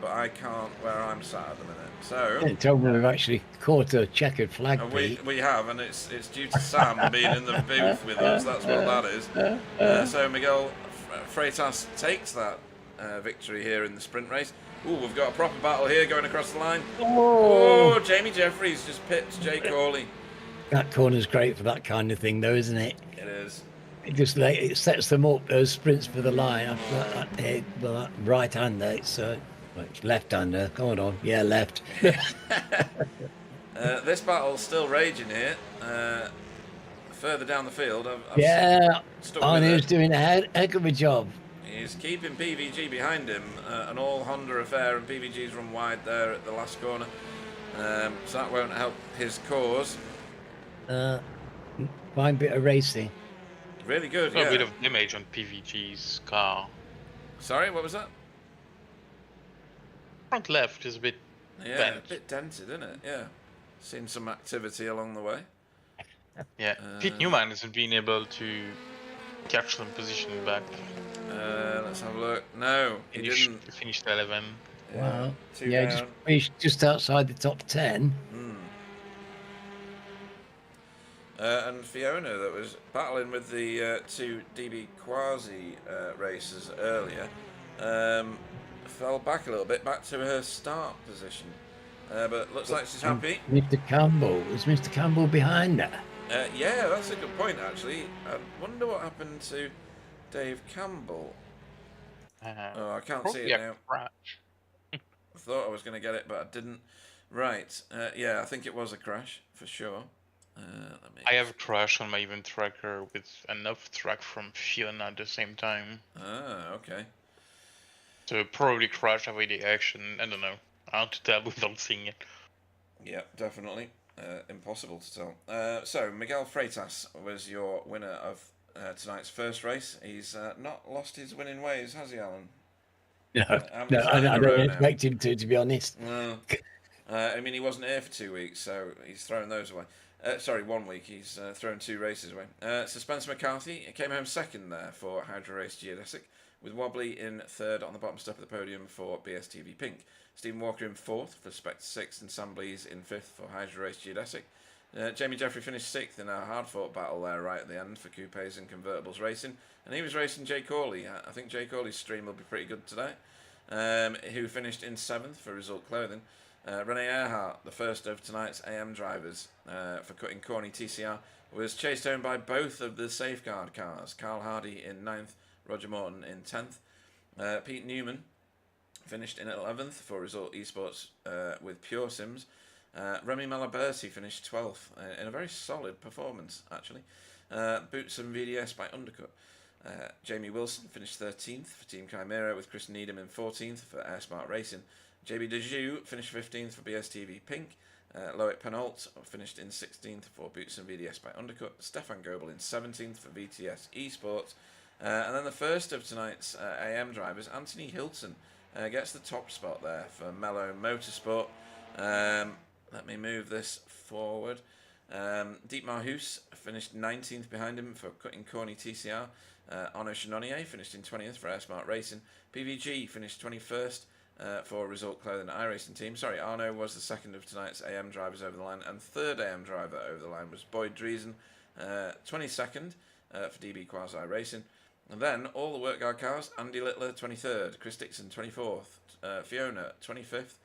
Speaker 1: But I can't where I'm sat at the minute. So
Speaker 2: yeah, tell me we've actually caught a checkered flag.
Speaker 1: We have, and it's due to Sam being in the booth with us. That's what that is. So Miguel Freitas takes that victory here in the sprint race. Ooh, we've got a proper battle here going across the line. Oh, Jamie Jeffries just pipped Jay Corley. That
Speaker 2: corner's great for that kind of thing, though, isn't it?
Speaker 1: It is.
Speaker 2: It sets them up, those sprints for the line. After that right-hander, it's left-hander. Hold on. Yeah, left.
Speaker 1: This battle's still raging here. Further down the field,
Speaker 2: Arnaud's doing a heck of a job.
Speaker 1: He's keeping PVG behind him. An all-Honda affair, and PVG's run wide there at the last corner. So that won't help his cause.
Speaker 2: Fine bit of racing.
Speaker 1: Really good,
Speaker 3: a bit of damage on PVG's car.
Speaker 1: Sorry, what was that?
Speaker 3: Front left is a bit bent.
Speaker 1: A bit dented, isn't it? Yeah. Seen some activity along the way.
Speaker 3: Yeah, Pete Newman hasn't been able to catch some position back.
Speaker 1: Let's have a look. No, he didn't.
Speaker 3: He finished 11.
Speaker 2: Wow.
Speaker 1: Two
Speaker 2: Yeah,
Speaker 1: down.
Speaker 2: just outside the top 10.
Speaker 1: And Fiona, that was battling with the two DB Quasi racers earlier, fell back a little bit, back to her start position. But looks like she's happy.
Speaker 2: Mr. Campbell, is Mr. Campbell behind her?
Speaker 1: Yeah, that's a good point, actually. I wonder what happened to Dave Campbell. Oh, I can't see it now.
Speaker 3: Crash.
Speaker 1: I thought I was going to get it, but I didn't. Right. Yeah, I think it was a crash, for sure.
Speaker 3: I have a crash on my event tracker with enough track from Fiona at the same time.
Speaker 1: Ah, okay.
Speaker 3: So probably crash away the action. I don't know. Hard to tell without seeing it.
Speaker 1: Yeah, definitely. Impossible to tell. So, Miguel Freitas was your winner of tonight's first race. He's not lost his winning ways, has he, Alan?
Speaker 2: No, I don't expect him to be honest.
Speaker 1: Well, I mean, he wasn't here for 2 weeks, so he's thrown those away. Sorry, 1 week. He's thrown 2 races away. So Spencer McCarthy came home second there for Hydro Race Geodesic, with Wobbly in third on the bottom step of the podium for BSTV Pink. Stephen Walker in fourth for Spectre 6th, and Sam Blees in fifth for Hydro Race Geodesic. Jamie Jeffrey finished sixth in a hard-fought battle there right at the end for coupes and convertibles racing, and he was racing Jay Corley. I think Jay Corley's stream will be pretty good today. Who finished in seventh for Result Clothing. Renee Earhart, the first of tonight's AM drivers for Cutting Corny TCR, was chased home by both of the safeguard cars. Carl Hardy in 9th, Roger Morton in 10th. Pete Newman finished in 11th for Result Esports with Pure Sims. Remy Malaberti finished 12th in a very solid performance, actually. Boots and VDS by Undercut. Jamie Wilson finished 13th for Team Chimera with Chris Needham in 14th for Air Smart Racing. JB Dejoux finished 15th for BSTV Pink. Loic Penalt finished in 16th for Boots and VDS by Undercut. Stefan Goebel in 17th for VTS Esports. And then the first of tonight's AM drivers, Anthony Hilton, gets the top spot there for Mellow Motorsport. Let me move this forward. Dietmar Hoos finished 19th behind him for Cutting Corny TCR. Arnaud Chenonnier finished in 20th for Air Smart Racing. PVG finished 21st for Result Clothing iRacing Team. Sorry, Arnaud was the second of tonight's AM drivers over the line, and third AM driver over the line was Boyd Driesen, 22nd for DB Quasi Racing. And then all the work guard cars: Andy Littler 23rd, Chris Dixon 24th, Fiona 25th.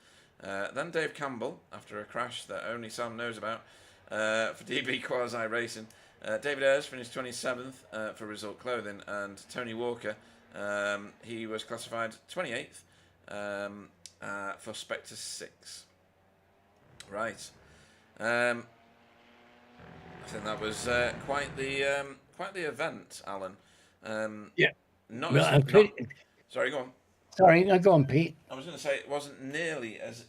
Speaker 1: Then Dave Campbell, after a crash that only Sam knows about, for DB Quasi Racing. David Ayres finished 27th for Result Clothing, and Tony Walker, he was classified 28th for Spectre 6. Right. I think that was quite the event, Alan.
Speaker 2: Yeah.
Speaker 1: Sorry, go on.
Speaker 2: Sorry, no, go on, Pete.
Speaker 1: I was going to say it wasn't nearly as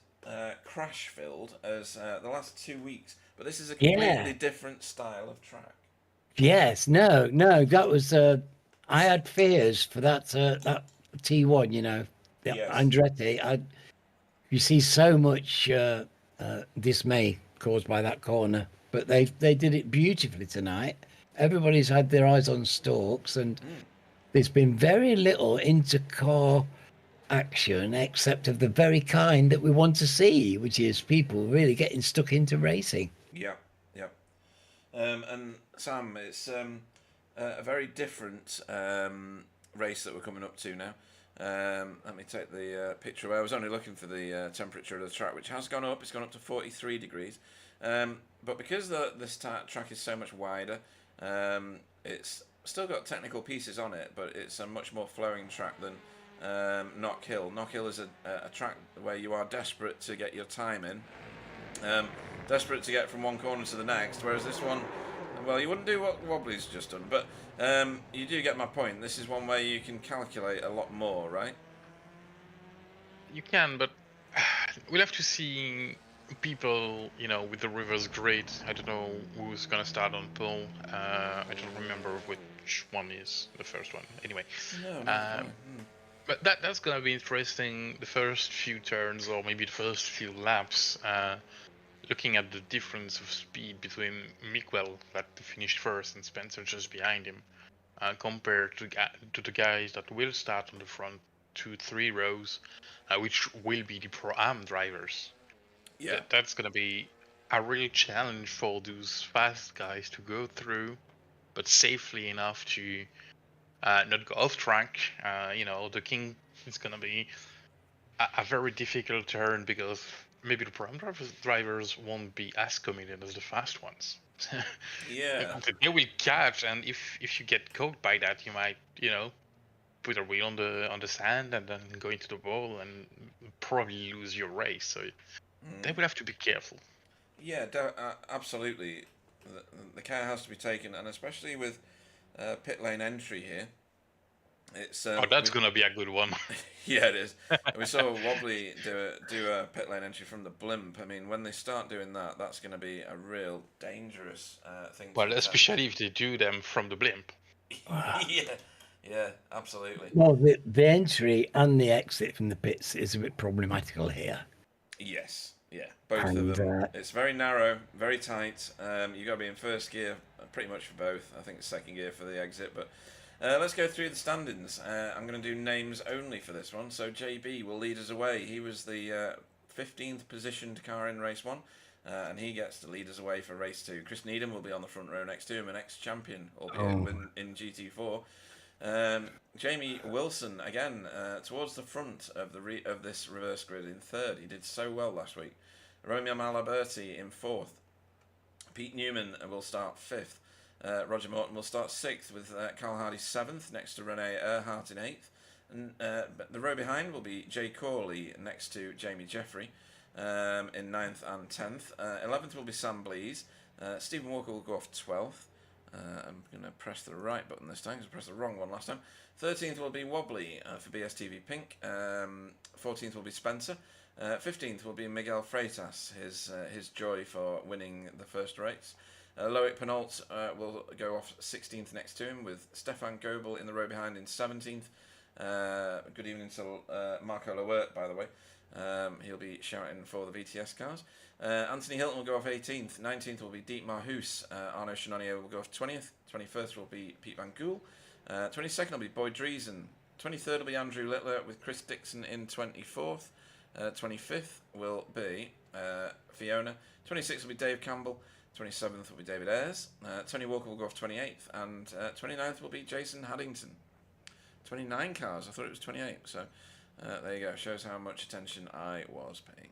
Speaker 1: crash-filled as the last 2 weeks, but this is a completely different style of track.
Speaker 2: Yes, no, that was. I had fears for that T1. You know,
Speaker 1: Yes.
Speaker 2: Andretti. You see so much dismay caused by that corner, but they did it beautifully tonight. Everybody's had their eyes on stalks, and there's been very little inter-car action except of the very kind that we want to see, which is people really getting stuck into racing.
Speaker 1: Yeah. And Sam, it's a very different race that we're coming up to now. Let me take the picture away. I was only looking for the temperature of the track, which has gone up. It's gone up to 43 degrees. But because this track is so much wider, it's still got technical pieces on it, but it's a much more flowing track than Knock Hill. Knock Hill is a track where you are desperate to get your time in. Desperate to get from one corner to the next, whereas this one, well, you wouldn't do what Wobbly's just done, but you do get my point. This is one where you can calculate a lot more, right?
Speaker 3: You can, but we'll have to see people, with the reverse grid. I don't know who's gonna start on pole. I don't remember which one is the first one. Anyway, but that's gonna be interesting. The first few turns, or maybe the first few laps. Looking at the difference of speed between Miguel, that finished first, and Spencer just behind him. compared to the guys that will start on the front 2-3 rows, which will be the Pro-Am drivers.
Speaker 1: Yeah.
Speaker 3: That's going to be a real challenge for those fast guys to go through, but safely enough to not go off track. The King is going to be a very difficult turn because maybe the Pro-Am drivers won't be as committed as the fast ones.
Speaker 1: Yeah.
Speaker 3: They will catch, and if you get caught by that, you might, put a wheel on the sand and then go into the wall and probably lose your race. So they will have to be careful.
Speaker 1: Yeah, absolutely. The care has to be taken, and especially with pit lane entry here. It's
Speaker 3: that's gonna be a good one.
Speaker 1: Yeah, it is. We saw Wobbly do a pit lane entry from the blimp. I mean, when they start doing that, that's going to be a real dangerous thing.
Speaker 3: Well, especially if they do them from the blimp.
Speaker 1: Yeah, absolutely.
Speaker 2: Well, the entry and the exit from the pits is a bit problematical here.
Speaker 1: Yes, yeah, both of them. It's very narrow, very tight. You got to be in first gear pretty much for both. I think it's second gear for the exit, but. Let's go through the standings. I'm going to do names only for this one. So JB will lead us away. He was the 15th positioned car in race 1, and he gets to lead us away for race 2. Chris Needham will be on the front row next to him, an ex-champion, albeit in GT4. Jamie Wilson, again, towards the front of this reverse grid in 3rd. He did so well last week. Romeo Malaberti in 4th. Pete Newman will start 5th. Roger Morton will start 6th with Carl Hardy 7th, next to Rene Earhart in 8th. And the row behind will be Jay Corley next to Jamie Jeffrey in 9th and 10th. 11th will be Sam Blees. Stephen Walker will go off 12th. I'm going to press the right button this time because I pressed the wrong one last time. 13th will be Wobbly for BSTV Pink. 14th will be Spencer. 15th will be Miguel Freitas, his joy for winning the first race. Loic Penalt will go off 16th next to him with Stefan Goebel in the row behind in 17th. Good evening to Marco Lewert, by the way. He'll be shouting for the VTS cars. Anthony Hilton will go off 18th. 19th will be Dietmar Hoos. Arno Chenonier will go off 20th. 21st will be Pete Van Gool. 22nd will be Boyd Driesen. 23rd will be Andrew Littler with Chris Dixon in 24th. 25th will be Fiona. 26th will be Dave Campbell. 27th will be David Ayres. Tony Walker will go off 28th. And 29th will be Jason Haddington. 29 cars. I thought it was 28. So there you go. Shows how much attention I was paying.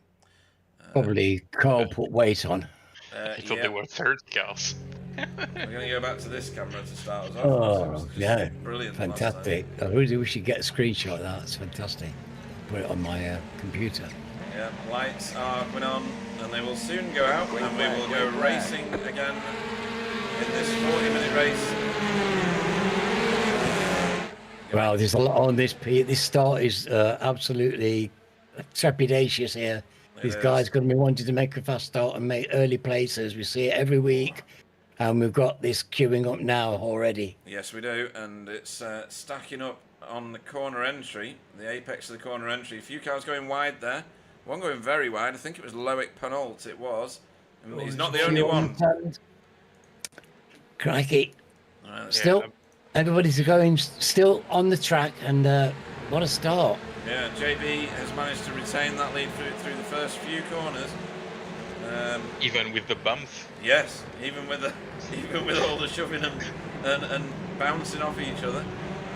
Speaker 2: Probably Carl put weight on.
Speaker 3: I thought they were 30 cars.
Speaker 1: We're going to go back to this camera to start us off.
Speaker 2: Oh, yeah.
Speaker 1: Brilliant.
Speaker 2: Fantastic. I really wish you'd get a screenshot of that. It's fantastic. Put it on my computer.
Speaker 1: Yeah, lights are coming on and they will soon go out and we will go racing again in this 40-minute race.
Speaker 2: Well, there's a lot on this, Pete. This start is absolutely trepidatious here. These guys going to be wanting to make a fast start and make early places. We see it every week. And we've got this queuing up now already.
Speaker 1: Yes, we do. And it's stacking up on the corner entry, the apex of the corner entry. A few cars going wide there. One going very wide. I think it was Loic Penalt. It was. And he's not the only one.
Speaker 2: Crikey. Still, everybody's going still on the track. And what a start.
Speaker 1: Yeah, JB has managed to retain that lead through the first few corners.
Speaker 3: Even with the bumps.
Speaker 1: Yes, even with all the shoving and bouncing off each other.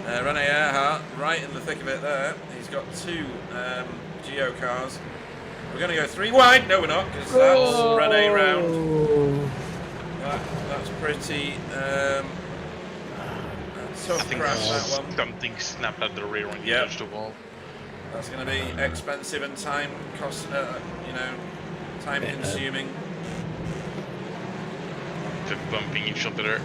Speaker 1: Rene Earhart right in the thick of it there. He's got 2 Geo cars. We're going to go 3 wide. No, we're not, because that's Rene round. That's pretty tough crash, that one.
Speaker 3: Something snapped at the rear when you touched the wall.
Speaker 1: That's going to be expensive and time consuming.
Speaker 3: Just bumping each other.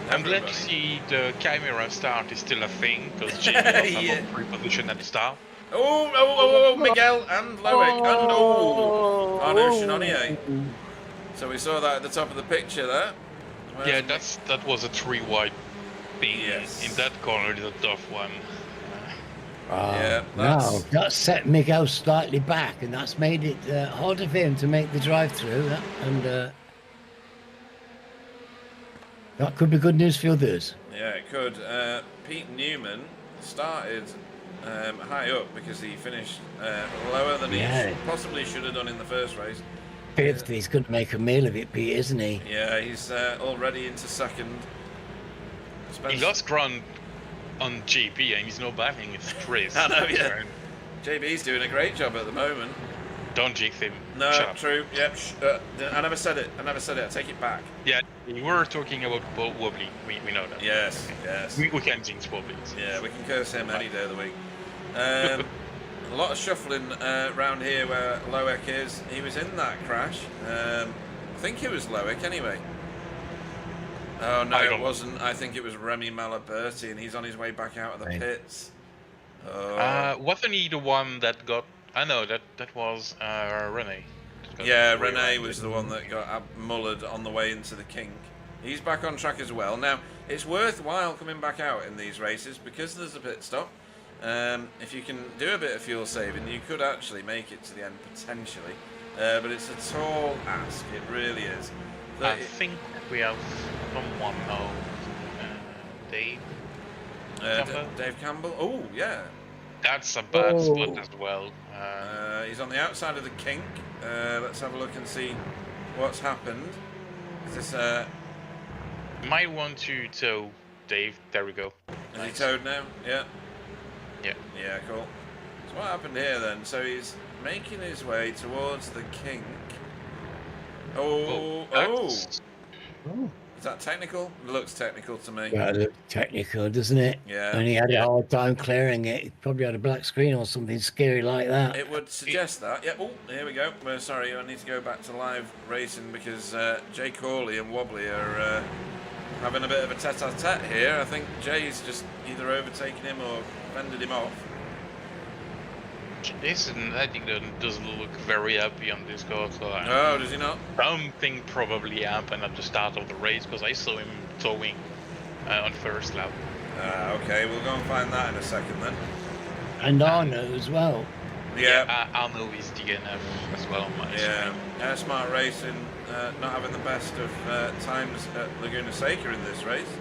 Speaker 3: I'm glad to see the Chimera start is still a thing, because Jamie was on free position at the start.
Speaker 1: Oh, Miguel and Loic and Arno Chenonier. So we saw that at the top of the picture there.
Speaker 3: Yeah, that was a 3 wide thing. Yes. In that corner is a tough one.
Speaker 2: No, that set Miguel slightly back, and that's made it harder for him to make the drive through. That could be good news for others.
Speaker 1: Yeah, it could. Pete Newman started high up because he finished lower than he possibly should have done in the first race.
Speaker 2: Fifth, he's going to make a meal of it, Pete, isn't he?
Speaker 1: Yeah, he's already into second.
Speaker 3: He lost ground on JB and he's not battling with Chris.
Speaker 1: I know, yeah. JB's doing a great job at the moment.
Speaker 3: Don't jinx him.
Speaker 1: No, true. Yep. I never said it. I take it back.
Speaker 3: Yeah, we were talking about Wobbly. We know that.
Speaker 1: Yes.
Speaker 3: We can jinx Wobbly.
Speaker 1: Yeah, we can curse him any day of the week. A lot of shuffling around here where Loic is. He was in that crash. I think it was Loic anyway. Oh, no, it wasn't. I think it was Remy Malaberti, and he's on his way back out of the pits. Oh.
Speaker 3: Wasn't he the one that got... I know, that was Rene.
Speaker 1: Yeah, Rene was the one that got mullered on the way into the kink. He's back on track as well. Now, it's worthwhile coming back out in these races because there's a pit stop. If you can do a bit of fuel saving, you could actually make it to the end potentially. But it's a tall ask, it really is.
Speaker 3: I think we have someone now. Dave Campbell?
Speaker 1: Dave Campbell? Oh, yeah.
Speaker 3: That's a bad spot as well.
Speaker 1: He's on the outside of the kink. Let's have a look and see what's happened. Is this
Speaker 3: might want to tow Dave. There we go.
Speaker 1: Is he towed now? Yeah.
Speaker 3: Yeah.
Speaker 1: Yeah, cool. So what happened here then? So he's making his way towards the kink. Oh. Is that technical? It looks technical to me.
Speaker 2: Yeah, it looks technical, doesn't it?
Speaker 1: Yeah.
Speaker 2: And he had a hard time clearing it. He probably had a black screen or something scary like that.
Speaker 1: It would suggest that. Yeah. Oh, here we go. We're sorry, I need to go back to live racing because Jay Corley and Wobbly are having a bit of a tete-a-tete here. I think Jay's just either overtaken him or fended him off.
Speaker 3: Jason, I think that doesn't look very happy on this car. So
Speaker 1: does he not?
Speaker 3: Something probably happened at the start of the race because I saw him towing on first lap.
Speaker 1: Okay, we'll go and find that in a second then.
Speaker 2: And Arno as well.
Speaker 1: Yeah,
Speaker 3: Arno is DNF as well on my screen.
Speaker 1: Yeah, Smart Racing not having the best of times at Laguna Seca in this race.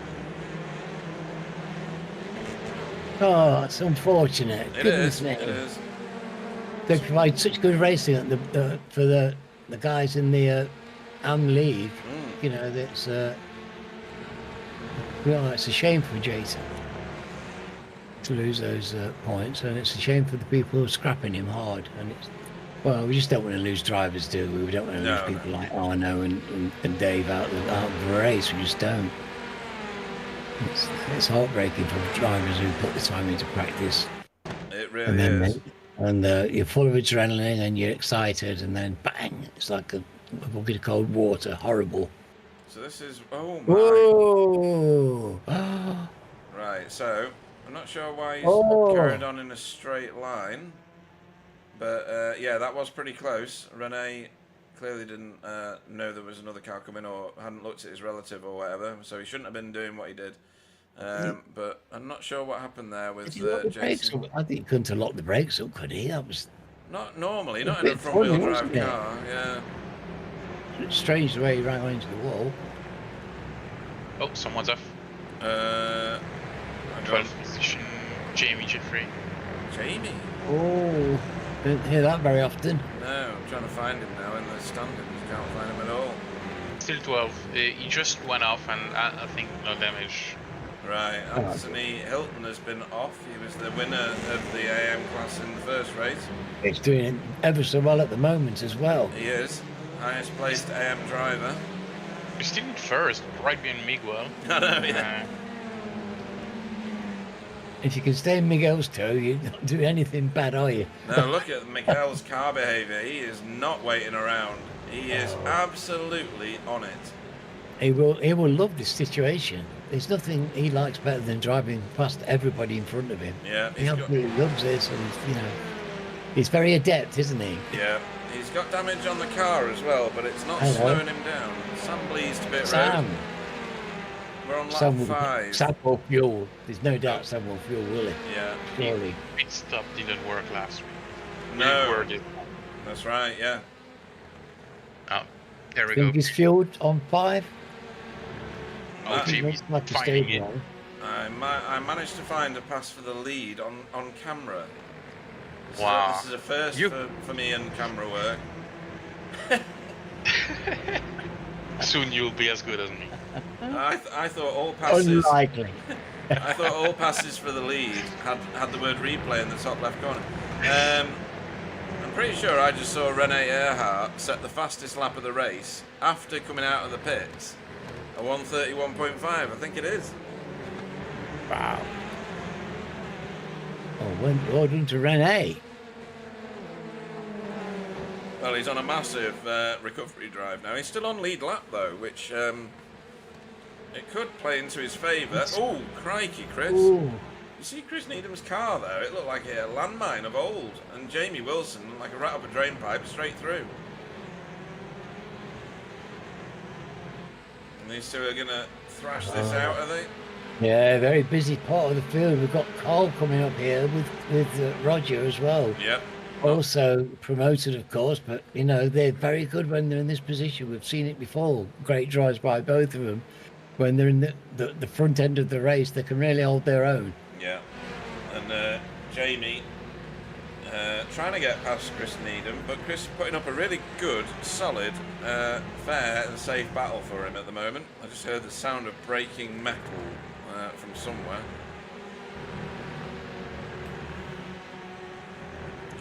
Speaker 2: Oh, it's unfortunate.
Speaker 1: It is.
Speaker 2: They provide such good racing at for the guys in the AM League. You know, that's it's a shame for Jason to lose those points, and it's a shame for the people who are scrapping him hard. And we just don't want to lose drivers, do we? We don't want to lose people like Arno and Dave out of the race. We just don't. It's heartbreaking for the drivers who put the time into practice.
Speaker 1: It really is.
Speaker 2: And you're full of adrenaline and you're excited, and then bang! It's like a bucket of cold water. Horrible.
Speaker 1: So this is Right. So I'm not sure why he's carried on in a straight line, but yeah, that was pretty close. Rene clearly didn't know there was another car coming, or hadn't looked at his relative or whatever, so he shouldn't have been doing what he did. But I'm not sure what happened there with Jason.
Speaker 2: I think he couldn't have locked the brakes up, could he? That was
Speaker 1: not normally, not in a front-wheel drive car. Yeah.
Speaker 2: It's strange the way he ran into the wall.
Speaker 3: Oh, someone's off. 12th position, Jamie Jeffrey.
Speaker 1: Jamie?
Speaker 2: Oh, didn't hear that very often.
Speaker 1: No, I'm trying to find him now in the standings. Can't find him at all.
Speaker 3: Still 12th. He just went off, and I think no damage.
Speaker 1: Right, Anthony Hilton has been off. He was the winner of the AM class in the first race.
Speaker 2: He's doing it ever so well at the moment as well.
Speaker 1: He is. Highest placed AM driver.
Speaker 3: He's still in first, right behind Miguel.
Speaker 1: I know, yeah.
Speaker 2: If you can stay in Miguel's toe, you don't do anything bad, are you?
Speaker 1: No, look at Miguel's car behaviour. He is not waiting around. He is absolutely on it. He
Speaker 2: will love this situation. There's nothing he likes better than driving past everybody in front of him.
Speaker 1: Yeah,
Speaker 2: he absolutely loves this, and he's very adept, isn't he?
Speaker 1: Yeah, he's got damage on the car as well, but it's not slowing him down. Sam Bleased to pit road. We're on lap 5.
Speaker 2: Sam will fuel. There's no doubt Sam will fuel, will he?
Speaker 1: Yeah.
Speaker 3: Surely. Pit stop didn't work last week.
Speaker 1: No. That's right, yeah.
Speaker 3: Oh, there we
Speaker 2: go. Think he's fueled on 5?
Speaker 3: Oh, Jimmy's finding it.
Speaker 1: I managed to find a pass for the lead on camera.
Speaker 3: Wow.
Speaker 1: This is a first for me in camera work.
Speaker 3: Soon you'll be as good as me.
Speaker 1: I thought all passes.
Speaker 2: Unlikely.
Speaker 1: I thought all passes for the lead had the word replay in the top left corner. I'm pretty sure I just saw Rene Earhart set the fastest lap of the race after coming out of the pits. A 1:31.5, I think it is.
Speaker 2: Wow. Oh, well done to Rene.
Speaker 1: Well, he's on a massive recovery drive now. He's still on lead lap though, which it could play into his favour. Oh, crikey, Chris!
Speaker 2: Ooh.
Speaker 1: You see Chris Needham's car though? It looked like a landmine of old, and Jamie Wilson like a rat up a drain pipe straight through. And these two are gonna thrash this out, are they?
Speaker 2: Yeah, very busy part of the field. We've got Carl coming up here with Roger as well.
Speaker 1: Yep.
Speaker 2: Also promoted, of course, but you know they're very good when they're in this position. We've seen it before. Great drives by both of them. When they're in the front end of the race, they can really hold their own.
Speaker 1: Yeah. And Jamie trying to get past Chris Needham, but Chris putting up a really good, solid, fair and safe battle for him at the moment. I just heard the sound of breaking metal from somewhere.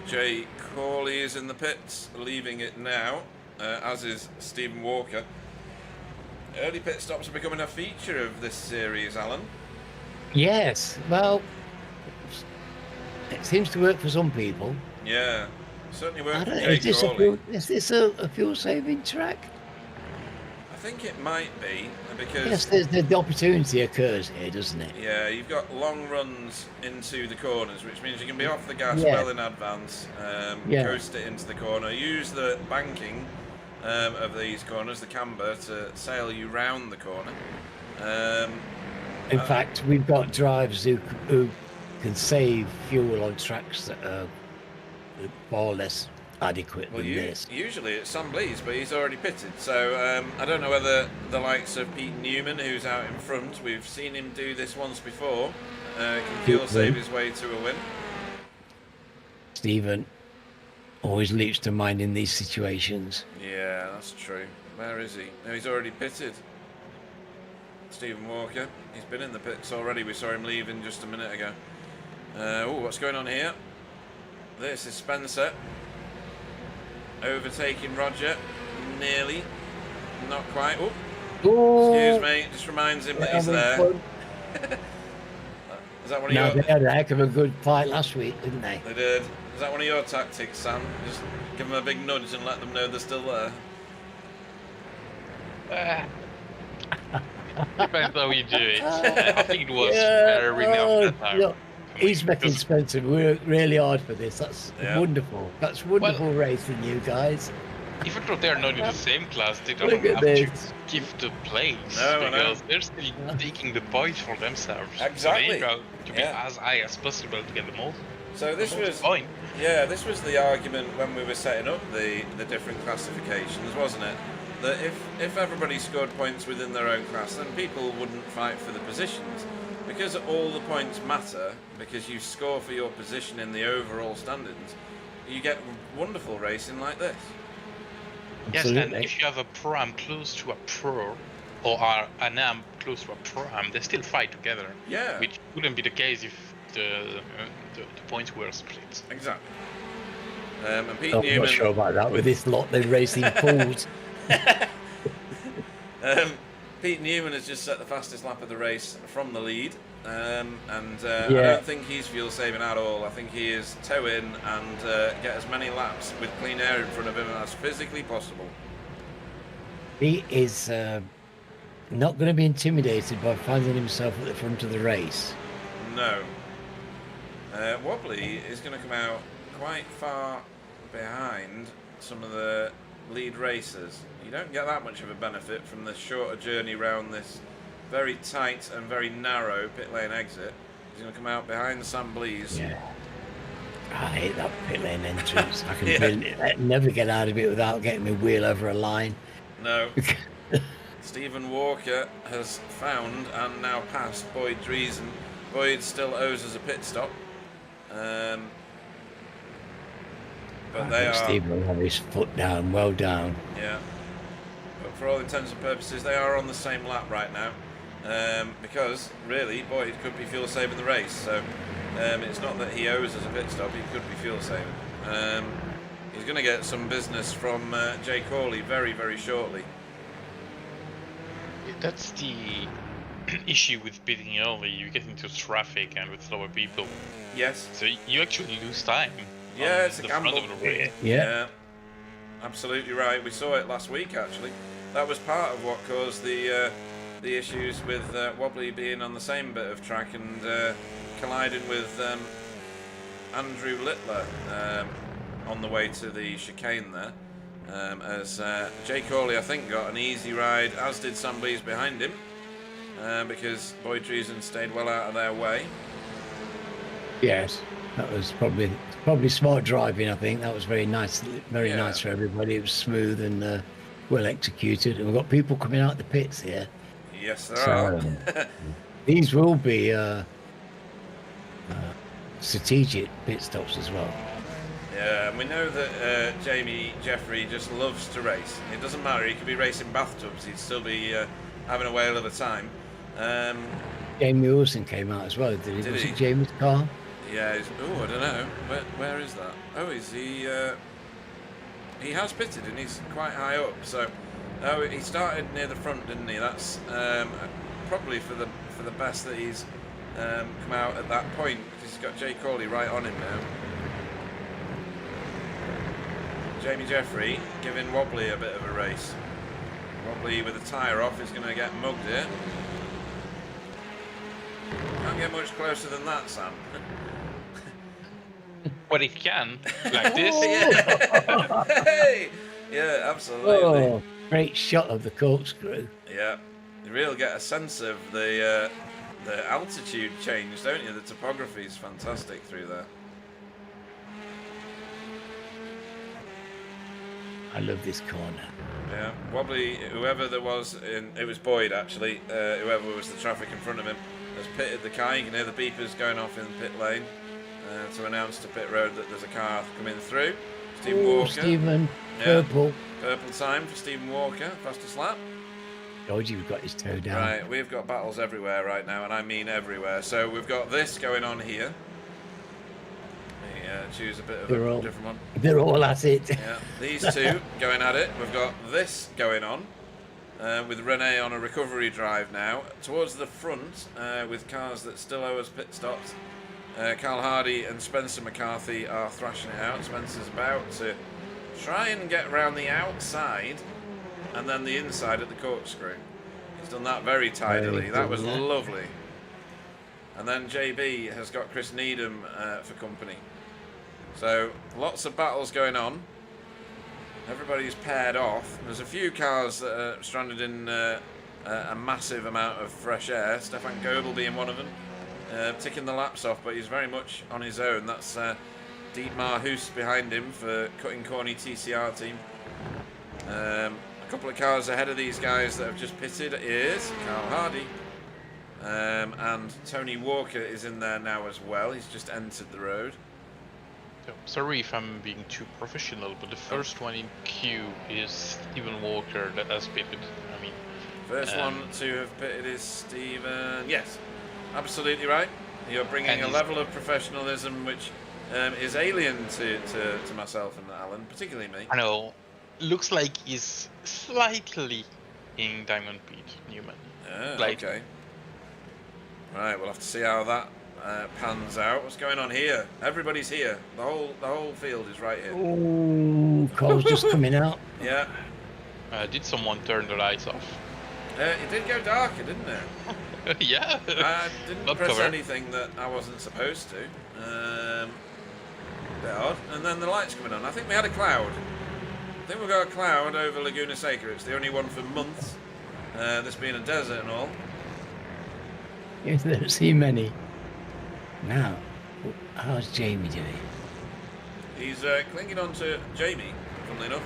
Speaker 1: Jay Corley is in the pits, leaving it now, as is Stephen Walker. Early pit stops are becoming a feature of this series, Alan.
Speaker 2: Yes, well, it seems to work for some people.
Speaker 1: Yeah, certainly worked for
Speaker 2: Is
Speaker 1: Jay
Speaker 2: this,
Speaker 1: Corley.
Speaker 2: is this a fuel-saving track?
Speaker 1: I think it might be, because...
Speaker 2: Yes, the opportunity occurs here, doesn't it?
Speaker 1: Yeah, you've got long runs into the corners, which means you can be off the gas
Speaker 2: Yeah.
Speaker 1: well in advance, coast it into the corner, use the banking of these corners, the camber, to sail you round the corner.
Speaker 2: In fact, we've got drivers who can save fuel on tracks that are far less adequate than this.
Speaker 1: Usually it's Sam Blease, but he's already pitted, so I don't know whether the likes of Pete Newman, who's out in front, we've seen him do this once before, can fuel save his way to a win.
Speaker 2: Stephen always leaps to mind in these situations.
Speaker 1: Yeah, that's true. Where is he? No, he's already pitted. Stephen Walker. He's been in the pits already. We saw him leaving just a minute ago. Oh, what's going on here? This is Spencer. Overtaking Roger. Nearly. Not quite. Oh, excuse me. Just reminds him that he's there. Is that one of your...
Speaker 2: They had a heck of a good fight last week, didn't they?
Speaker 1: They did. Is that one of your tactics, Sam? Just give them a big nudge and let them know they're still there.
Speaker 3: Depends how you do it. I think it was fair enough that time.
Speaker 2: Look, he's making Spencer work really hard for this. That's wonderful. That's wonderful racing, you guys.
Speaker 3: Even though they're not in the same class, they don't
Speaker 2: Look at
Speaker 3: have
Speaker 2: this.
Speaker 3: to give the place
Speaker 1: No,
Speaker 3: because they're still taking the points for themselves.
Speaker 1: Exactly.
Speaker 3: So they try to be as high as possible to get the most.
Speaker 1: So this was
Speaker 3: point.
Speaker 1: Yeah, this was the argument when we were setting up the different classifications, wasn't it? That if everybody scored points within their own class, then people wouldn't fight for the positions. Because all the points matter, because you score for your position in the overall standings, you get wonderful racing like this.
Speaker 3: Yes,
Speaker 2: Absolutely.
Speaker 3: and if you have a pro-am close to a pro, or an am close to a pro-am, they still fight together.
Speaker 1: Yeah.
Speaker 3: Which wouldn't be the case if the points were split.
Speaker 1: Exactly. And Pete
Speaker 2: I'm
Speaker 1: Newman...
Speaker 2: not sure about that with this lot, they're racing pools.
Speaker 1: Pete Newman has just set the fastest lap of the race from the lead, I don't think he's fuel saving at all. I think he is toe in and get as many laps with clean air in front of him as physically possible.
Speaker 2: He is not going to be intimidated by finding himself at the front of the race.
Speaker 1: No. Wobbly is going to come out quite far behind some of the lead racers. You don't get that much of a benefit from the shorter journey round this very tight and very narrow pit lane exit. He's going to come out behind Sam Blease.
Speaker 2: Yeah. I hate that pit lane entrance. I can never get out of it without getting my wheel over a line.
Speaker 1: No. Stephen Walker has found and now passed Boyd Dreesen. Boyd still owes us a pit stop. But they are...
Speaker 2: Stephen will have his foot down, well down.
Speaker 1: Yeah. But for all intents and purposes, they are on the same lap right now. Because, really, Boyd could be fuel saving the race. So, it's not that he owes us a pit stop, he could be fuel saving. He's going to get some business from Jay Corley very, very shortly.
Speaker 3: That's the issue with pitting early. You get into traffic and with slower people.
Speaker 1: Yes.
Speaker 3: So you actually lose time.
Speaker 1: Yeah, it's a gamble.
Speaker 2: Yeah.
Speaker 1: Absolutely right. We saw it last week, actually. That was part of what caused the issues with Wobbly being on the same bit of track and colliding with Andrew Littler on the way to the chicane there. As Jay Corley, I think, got an easy ride, as did Sam Blease behind him, because Boyd Dreesen stayed well out of their way.
Speaker 2: Yes, that was probably smart driving. I think that was very nice, nice for everybody. It was smooth and well executed, and we've got people coming out the pits here.
Speaker 1: Yes, there are.
Speaker 2: These will be strategic pit stops as well.
Speaker 1: Yeah, and we know that Jamie Jeffrey just loves to race. It doesn't matter, he could be racing bathtubs, he'd still be having a whale of a time.
Speaker 2: Jamie Wilson came out as well, did he? Was it Jamie's car?
Speaker 1: Yeah, I don't know. Where is that? Oh, is he... he has pitted and he's quite high up, so... Oh, he started near the front, didn't he? That's probably for the best that he's come out at that point, because he's got Jay Corley right on him now. Jamie Jeffrey giving Wobbly a bit of a race. Wobbly with a tyre off is going to get mugged here. Can't get much closer than that, Sam.
Speaker 3: But it can, like this.
Speaker 1: Hey! Yeah, absolutely.
Speaker 2: Oh, great shot of the corkscrew.
Speaker 1: Yeah, you really get a sense of the altitude change, don't you? The topography is fantastic through there.
Speaker 2: I love this corner.
Speaker 1: Yeah, Wobbly, whoever there was, it was Boyd actually, whoever was the traffic in front of him, has pitted the car. You can hear the beepers going off in the pit lane to announce to pit road that there's a car coming through. Stephen Walker.
Speaker 2: Stephen, purple.
Speaker 1: Purple time for Stephen Walker, fastest lap.
Speaker 2: Georgie, we've got his toe down.
Speaker 1: Right, we've got battles everywhere right now, and I mean everywhere. So we've got this going on here. Choose a bit of a different one.
Speaker 2: They're all at it.
Speaker 1: Yeah, these two going at it. We've got this going on with Rene on a recovery drive now. Towards the front with cars that still owe us pit stops. Carl Hardy and Spencer McCarthy are thrashing it out. Spencer's about to try and get around the outside and then the inside at the corkscrew. He's done that very tidily. That was lovely. And then JB has got Chris Needham for company. So lots of battles going on. Everybody's paired off. There's a few cars that are stranded in a massive amount of fresh air. Stefan Goebel being one of them, ticking the laps off, but he's very much on his own. That's Dietmar Hoos behind him for Cutting Corny TCR team. A couple of cars ahead of these guys that have just pitted is Carl Hardy. And Tony Walker is in there now as well. He's just entered the road.
Speaker 3: Sorry if I'm being too professional, but the first one in queue is Stephen Walker that has pitted. I mean,
Speaker 1: first one to have pitted is Stephen. Yes, absolutely right. You're bringing a level of professionalism which is alien to myself and Alan, particularly me.
Speaker 3: I know. Looks like he's slightly in Diamond Pete Newman.
Speaker 1: Okay. Right, we'll have to see how that pans out. What's going on here? Everybody's here. The whole field is right here.
Speaker 2: Oh, Cole's just coming out.
Speaker 1: Yeah.
Speaker 3: Did someone turn the lights off?
Speaker 1: It did go darker, didn't it?
Speaker 3: Yeah.
Speaker 1: I didn't press anything that I wasn't supposed to. Bit odd. And then the lights coming on. I think we had a cloud. I think we've got a cloud over Laguna Seca. It's the only one for months. This being a desert and all.
Speaker 2: Yes, I don't see many. Now, how's Jamie doing?
Speaker 1: He's clinging on to Jamie, funnily enough.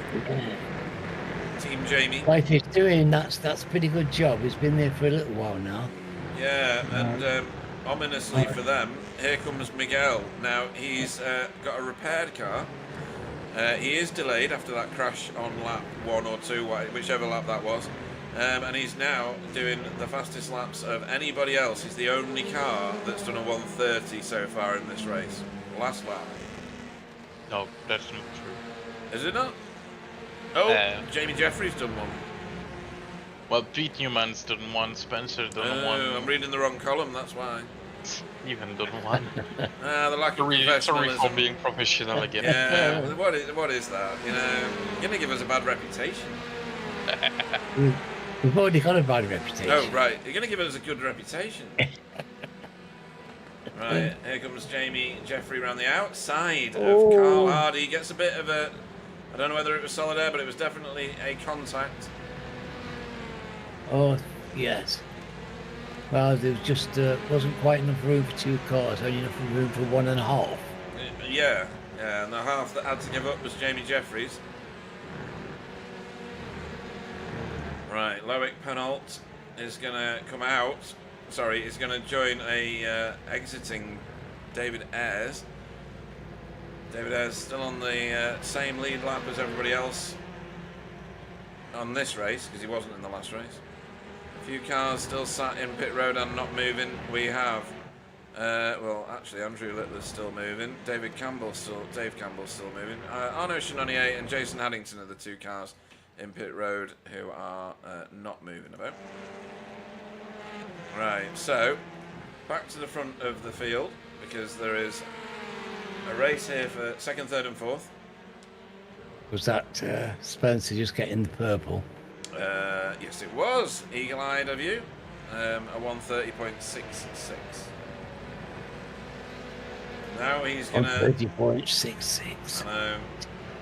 Speaker 1: Team Jamie.
Speaker 2: Like he's doing, that's a pretty good job. He's been there for a little while now.
Speaker 1: Yeah, and ominously for them, here comes Miguel. Now, he's got a repaired car. He is delayed after that crash on lap 1 or 2, whichever lap that was. And he's now doing the fastest laps of anybody else. He's the only car that's done a 1:30 so far in this race. Last lap.
Speaker 3: No, that's not true.
Speaker 1: Is it not? Oh, Jamie Jeffries done one.
Speaker 3: Well, Pete Newman's done one, Spencer done one.
Speaker 1: I'm reading the wrong column, that's why.
Speaker 3: Even done one.
Speaker 1: The lack of
Speaker 3: Sorry
Speaker 1: professionalism.
Speaker 3: for being professional again.
Speaker 1: Yeah, what is that? You know, you're going to give us a bad reputation.
Speaker 2: We've already got a bad reputation.
Speaker 1: Oh, right. You're going to give us a good reputation. Right, here comes Jamie Jeffrey around the outside of Carl Hardy. Gets a bit of a... I don't know whether it was solid air, but it was definitely a contact.
Speaker 2: Oh, yes. Well, there was just wasn't quite enough room for 2 cars, only enough room for 1.5.
Speaker 1: Yeah, and the half that had to give up was Jamie Jeffries. Right, Loic Penalt is going to come out. Sorry, he's going to join a exiting David Ayres. David Ayres still on the same lead lap as everybody else on this race, because he wasn't in the last race. A few cars still sat in pit road and not moving. We have, well, actually, Andrew Littler's still moving. Dave Campbell's still moving. Arnaud Chenonnier and Jason Haddington are the 2 cars in pit road who are not moving about. Right, so back to the front of the field, because there is a race here for 2nd, 3rd and 4th.
Speaker 2: Was that Spencer just getting the purple?
Speaker 1: Yes, it was. Eagle-eyed of you. A 1:30.66. Now he's going to...
Speaker 2: 1:30.66.
Speaker 1: I know.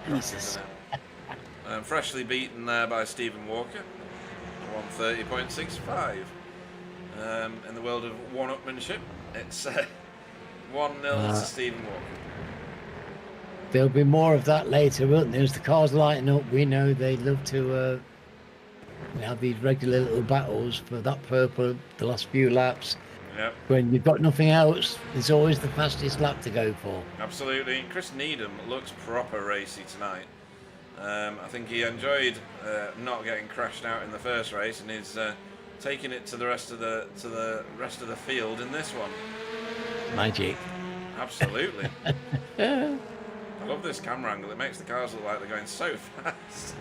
Speaker 2: Jesus.
Speaker 1: Freshly beaten there by Stephen Walker. 1:30.65. In the world of one-upmanship, it's 1-0 to Stephen Walker.
Speaker 2: There'll be more of that later, won't there? As the cars lighten up, we know they love to have these regular little battles for that purple the last few laps.
Speaker 1: Yep.
Speaker 2: When you've got nothing else, there's always the fastest lap to go for.
Speaker 1: Absolutely. Chris Needham looks proper racy tonight. I think he enjoyed not getting crashed out in the first race, and is taking it to the rest of the field in this one.
Speaker 2: Magic.
Speaker 1: Absolutely. I love this camera angle. It makes the cars look like they're going so fast.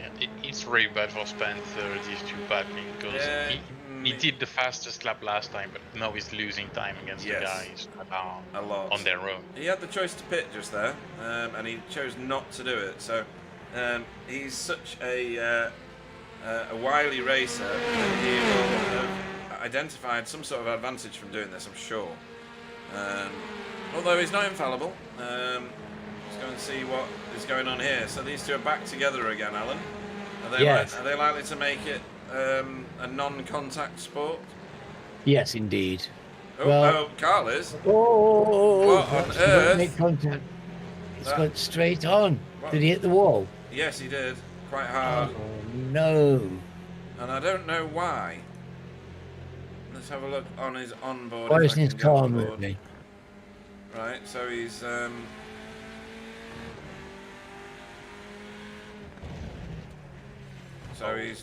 Speaker 3: Yeah, it's really bad for Spencer, these 2 battling, because he did the fastest lap last time, but now he's losing time against the guys that are
Speaker 1: a lot
Speaker 3: on their own.
Speaker 1: He had the choice to pit just there, and he chose not to do it. So he's such a wily racer that he will have identified some sort of advantage from doing this, I'm sure. Although he's not infallible. Let's go and see what is going on here. So these 2 are back together again, Alan. Are they likely to make it a non-contact sport?
Speaker 2: Yes, indeed.
Speaker 1: Carl is.
Speaker 2: What
Speaker 1: on earth?
Speaker 2: Make contact. It's got straight on.
Speaker 1: What?
Speaker 2: Did he hit the wall?
Speaker 1: Yes, he did. Quite hard.
Speaker 2: Oh, no.
Speaker 1: And I don't know why. Let's have a look on his onboard.
Speaker 2: Why isn't his car moving?
Speaker 1: Right, so he's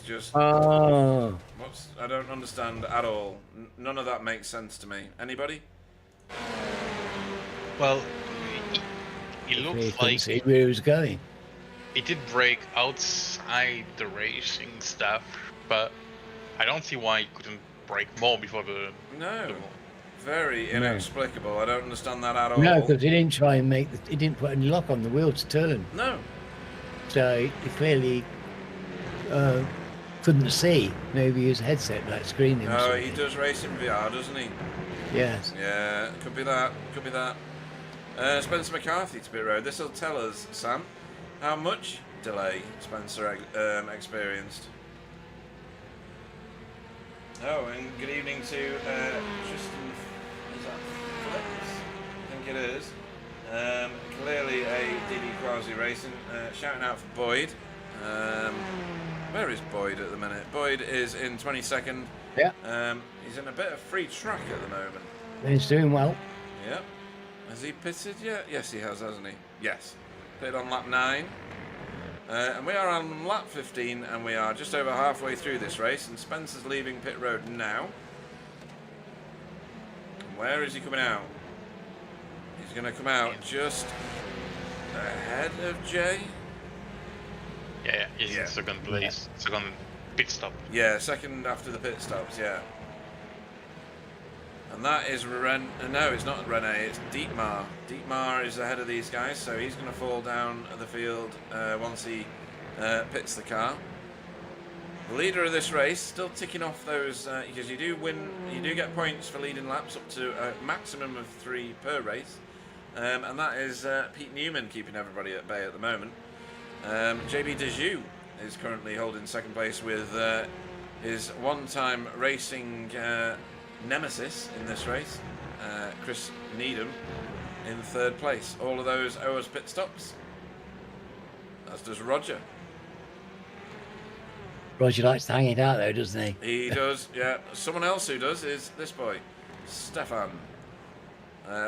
Speaker 1: just...
Speaker 2: Oh.
Speaker 1: I don't understand at all. None of that makes sense to me. Anybody?
Speaker 3: Well, he looks like...
Speaker 2: see where he was going.
Speaker 3: He did break outside the racing stuff, but I don't see why he couldn't break more before the...
Speaker 1: No. Very inexplicable. I don't understand that at all.
Speaker 2: No, because he didn't try and he didn't put any lock on the wheel to turn.
Speaker 1: No.
Speaker 2: So he clearly couldn't see. Maybe his headset like screened him.
Speaker 1: Oh, he does race in VR, doesn't he?
Speaker 2: Yes.
Speaker 1: Yeah, could be that. Could be that. Spencer McCarthy to pit road. This will tell us, Sam, how much delay Spencer experienced. Oh, and good evening to Tristan. Is that Phillips? I think it is. Clearly a DD Quasi Racing. Shouting out for Boyd. Where is Boyd at the minute? Boyd is in 22nd.
Speaker 2: Yeah.
Speaker 1: He's in a bit of free track at the moment.
Speaker 2: He's doing well.
Speaker 1: Yep. Has he pitted yet? Yes, he has, hasn't he? Yes. Pitted on lap 9. And we are on lap 15, and we are just over halfway through this race, and Spencer's leaving pit road now. And where is he coming out? He's going to come out just ahead of Jay.
Speaker 3: Yeah, he's in second place. Second pit stop.
Speaker 1: Yeah, second after the pit stops, yeah. And that is no, it's not Rene, it's Dietmar. Dietmar is ahead of these guys, so he's going to fall down the field once he pits the car. The leader of this race, still ticking off those, because you do get points for leading laps up to a maximum of 3 per race. And that is Pete Newman keeping everybody at bay at the moment. JB Dejoux is currently holding second place with his one-time racing nemesis in this race, Chris Needham, in third place. All of those owe us pit stops, as does Roger.
Speaker 2: Roger likes to hang it out though, doesn't he?
Speaker 1: He does, yeah. Someone else who does is this boy, Stefan.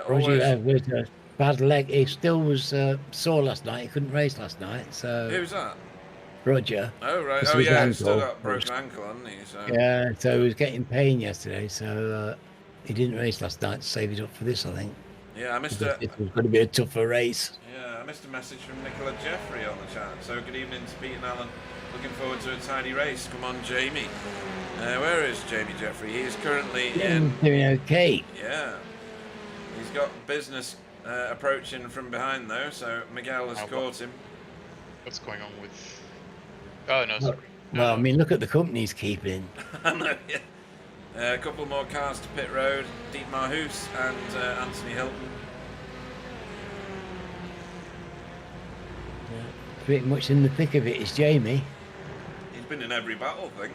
Speaker 2: Roger with a bad leg. He still was sore last night. He couldn't race last night. So
Speaker 1: who's that?
Speaker 2: Roger.
Speaker 1: Oh right. Oh yeah, he's still got a broken ankle, hasn't he? So.
Speaker 2: Yeah. So he was getting pain yesterday. So he didn't race last night to save it up for this, I think.
Speaker 1: Yeah, I missed
Speaker 2: it. It was going to be a tougher race.
Speaker 1: Yeah, I missed a message from Nicola Jeffrey on the chat. So good evening to Pete and Alan. Looking forward to a tidy race. Come on, Jamie. Where is Jamie Jeffrey? He is currently
Speaker 2: doing okay.
Speaker 1: Yeah. He's got business approaching from behind though, so Miguel has caught him.
Speaker 3: What's going on with... Oh, no, sorry.
Speaker 2: Well, I mean, look at the company he's keeping.
Speaker 1: Yeah. A couple more cars to pit road. Dietmar Hoos and Anthony Hilton.
Speaker 2: Pretty much in the thick of it is Jamie.
Speaker 1: He's been in every battle, I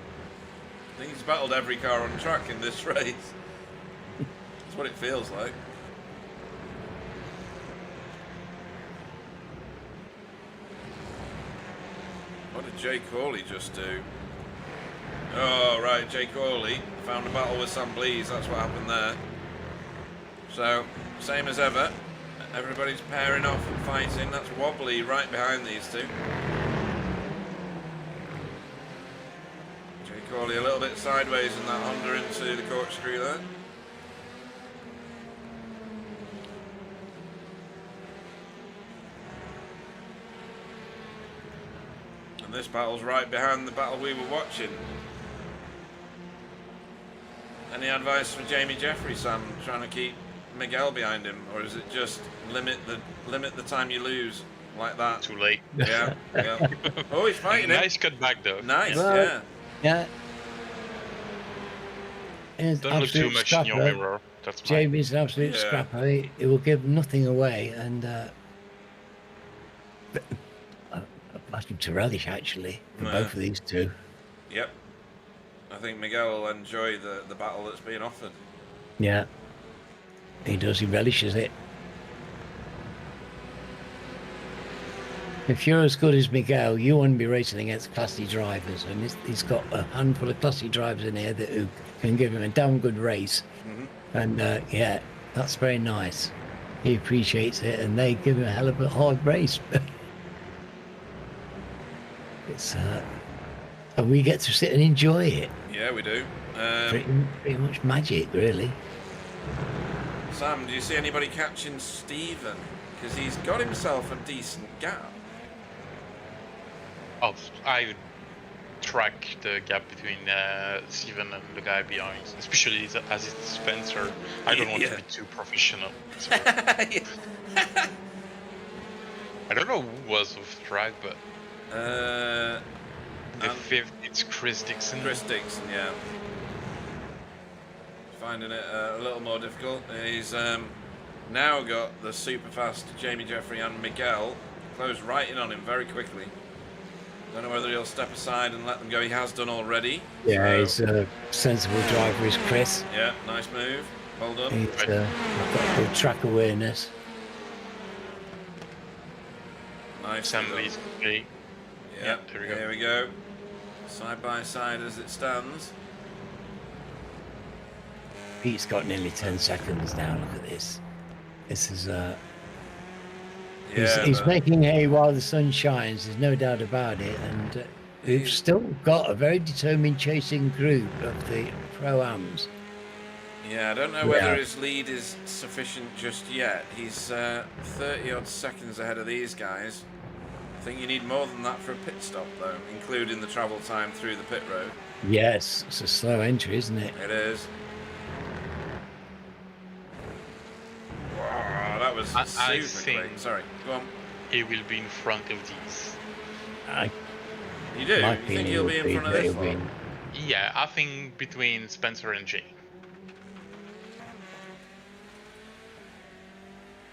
Speaker 1: think he's battled every car on track in this race. That's what it feels like. What did Jay Corley just do? Oh, right, Jay Corley found a battle with Sam Blees. That's what happened there. So, same as ever. Everybody's pairing off and fighting. That's Wobbly right behind these two. Jay Corley a little bit sideways in that Honda into the corkscrew there. And this battle's right behind the battle we were watching. Any advice for Jamie Jeffrey, Sam, trying to keep Miguel behind him, or is it just limit the time you lose like that?
Speaker 3: Too late.
Speaker 1: Yeah. Yeah. Oh, he's fighting him.
Speaker 3: Nice cut back though.
Speaker 1: Nice,
Speaker 2: well,
Speaker 1: yeah.
Speaker 2: Yeah.
Speaker 3: Don't look too much in your mirror. That's
Speaker 2: Jamie's an absolute scrapper. He will give nothing away, and I think to relish actually for both of these two.
Speaker 1: Yep. I think Miguel will enjoy the battle that's being offered.
Speaker 2: Yeah. He does, he relishes it. If you're as good as Miguel, you want to be racing against classy drivers, and he's got a handful of classy drivers in here who can give him a damn good race. Mm-hmm. And yeah, that's very nice. He appreciates it, and they give him a hell of a hard race. It's and we get to sit and enjoy it.
Speaker 1: Yeah, we do.
Speaker 2: Pretty much magic, really.
Speaker 1: Sam, do you see anybody catching Stephen? Because he's got himself a decent gap.
Speaker 3: Oh, I would track the gap between Stephen and the guy behind, especially as it's Spencer. I don't want to be too professional. So. I don't know who was off track, but the fifth, it's Chris Dixon.
Speaker 1: Chris Dixon, yeah. Finding it a little more difficult. He's now got the super fast Jamie Jeffrey and Miguel close right in on him very quickly. Don't know whether he'll step aside and let them go. He has done already.
Speaker 2: Yeah, he's a sensible driver, is Chris.
Speaker 1: Yeah, nice move. Well done.
Speaker 2: He's got good track awareness.
Speaker 3: Assembly's okay.
Speaker 1: Yeah,
Speaker 3: there we go.
Speaker 1: Here we go. Side by side as it stands.
Speaker 2: Pete's got nearly 10 seconds now. Look at this. This is he's making hay while the sun shines. There's no doubt about it. And we've still got a very determined chasing group of the Pro-Ams.
Speaker 1: Yeah, I don't know whether his lead is sufficient just yet. He's 30 odd seconds ahead of these guys. I think you need more than that for a pit stop, though, including the travel time through the pit road.
Speaker 2: Yes, it's a slow entry, isn't it?
Speaker 1: It is. Wow, that was super quick. Sorry, go on.
Speaker 3: He will be in front of these.
Speaker 1: You do? You think he'll be in front of this one?
Speaker 3: Yeah, I think between Spencer and Jay.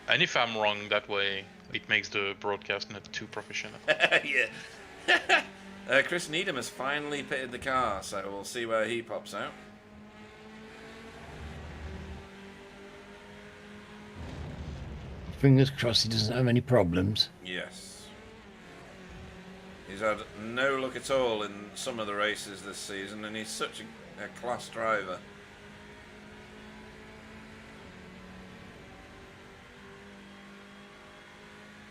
Speaker 3: And if I'm wrong, that way it makes the broadcast not too professional.
Speaker 1: Yeah. Chris Needham has finally pitted the car, so we'll see where he pops out.
Speaker 2: Fingers crossed he doesn't have any problems.
Speaker 1: Yes. He's had no luck at all in some of the races this season, and he's such a class driver.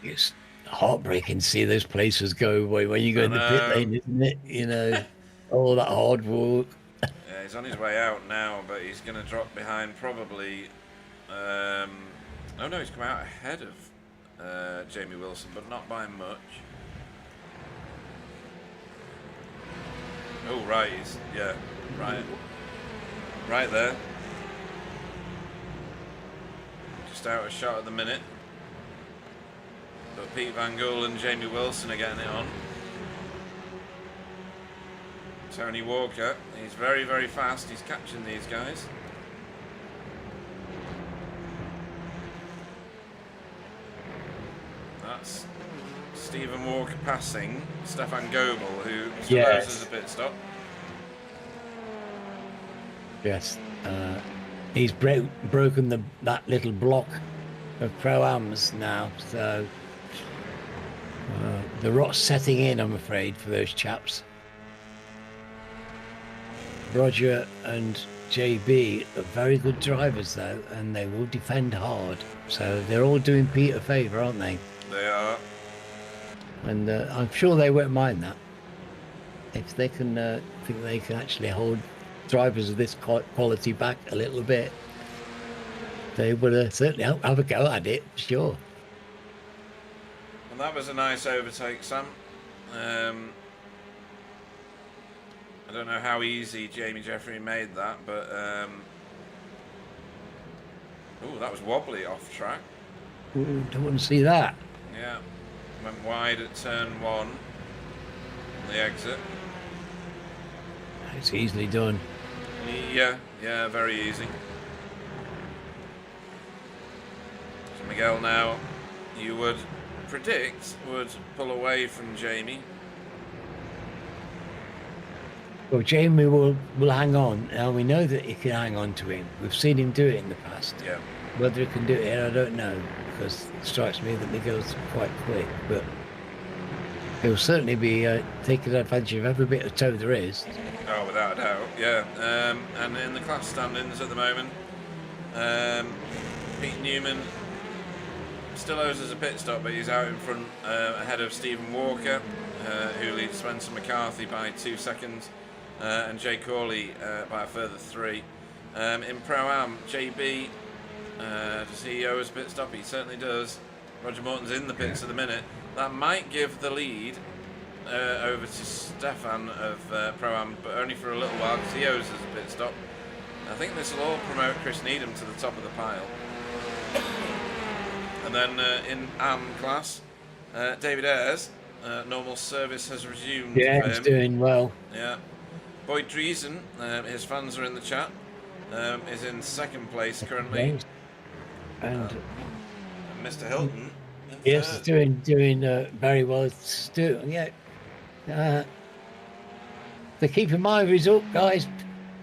Speaker 2: It's heartbreaking to see those places go away when you go in the pit lane, isn't it? You know, all that hard work.
Speaker 1: Yeah, he's on his way out now, but he's going to drop behind probably. Oh no, he's come out ahead of Jamie Wilson, but not by much. Oh right, right there. Just out of shot at the minute. But Pete Van Gool and Jamie Wilson are getting it on. Tony Walker, he's very, very fast. He's catching these guys. That's Stephen Walker passing Stefan Goebel, who supposes a pit stop.
Speaker 2: Yes. He's broken that little block of Pro-Ams now, so the rot's setting in, I'm afraid, for those chaps. Roger and JB are very good drivers, though, and they will defend hard. So they're all doing Pete a favour, aren't they?
Speaker 1: They are.
Speaker 2: And I'm sure they won't mind that. If they can think they can actually hold drivers of this quality back a little bit, they would certainly have a go at it, sure.
Speaker 1: And that was a nice overtake, Sam. I don't know how easy Jamie Jeffrey made that, but oh, that was wobbly off track.
Speaker 2: Ooh, don't want to see that.
Speaker 1: Yeah, went wide at turn 1 on the exit.
Speaker 2: It's easily done.
Speaker 1: Yeah, very easy. So Miguel now, you would predict, would pull away from Jamie.
Speaker 2: Well, Jamie will hang on. Now, we know that he can hang on to him. We've seen him do it in the past.
Speaker 1: Yeah.
Speaker 2: Whether he can do it here, I don't know, because it strikes me that Miguel's quite quick, but he'll certainly be taking advantage of every bit of tow there is.
Speaker 1: Oh, without a doubt, yeah. And in the class standings at the moment, Pete Newman still owes us a pit stop, but he's out in front ahead of Stephen Walker, who leads Spencer McCarthy by 2 seconds, and Jay Corley by a further 3. In Pro-Am, JB, does he owe us a pit stop? He certainly does. Roger Morton's in the pits at the minute. That might give the lead over to Stefan of Pro-Am, but only for a little while, because he owes us a pit stop. I think this will all promote Chris Needham to the top of the pile. And then in AM class, David Ayres, normal service has resumed.
Speaker 2: Yeah,
Speaker 1: for
Speaker 2: he's
Speaker 1: him.
Speaker 2: doing well.
Speaker 1: Yeah. Boyd Dreesen, his fans are in the chat, is in 2nd place currently.
Speaker 2: And
Speaker 1: Mr. Hilton.
Speaker 2: yes, he's doing very well. Still, yeah. They're keeping my result, guys,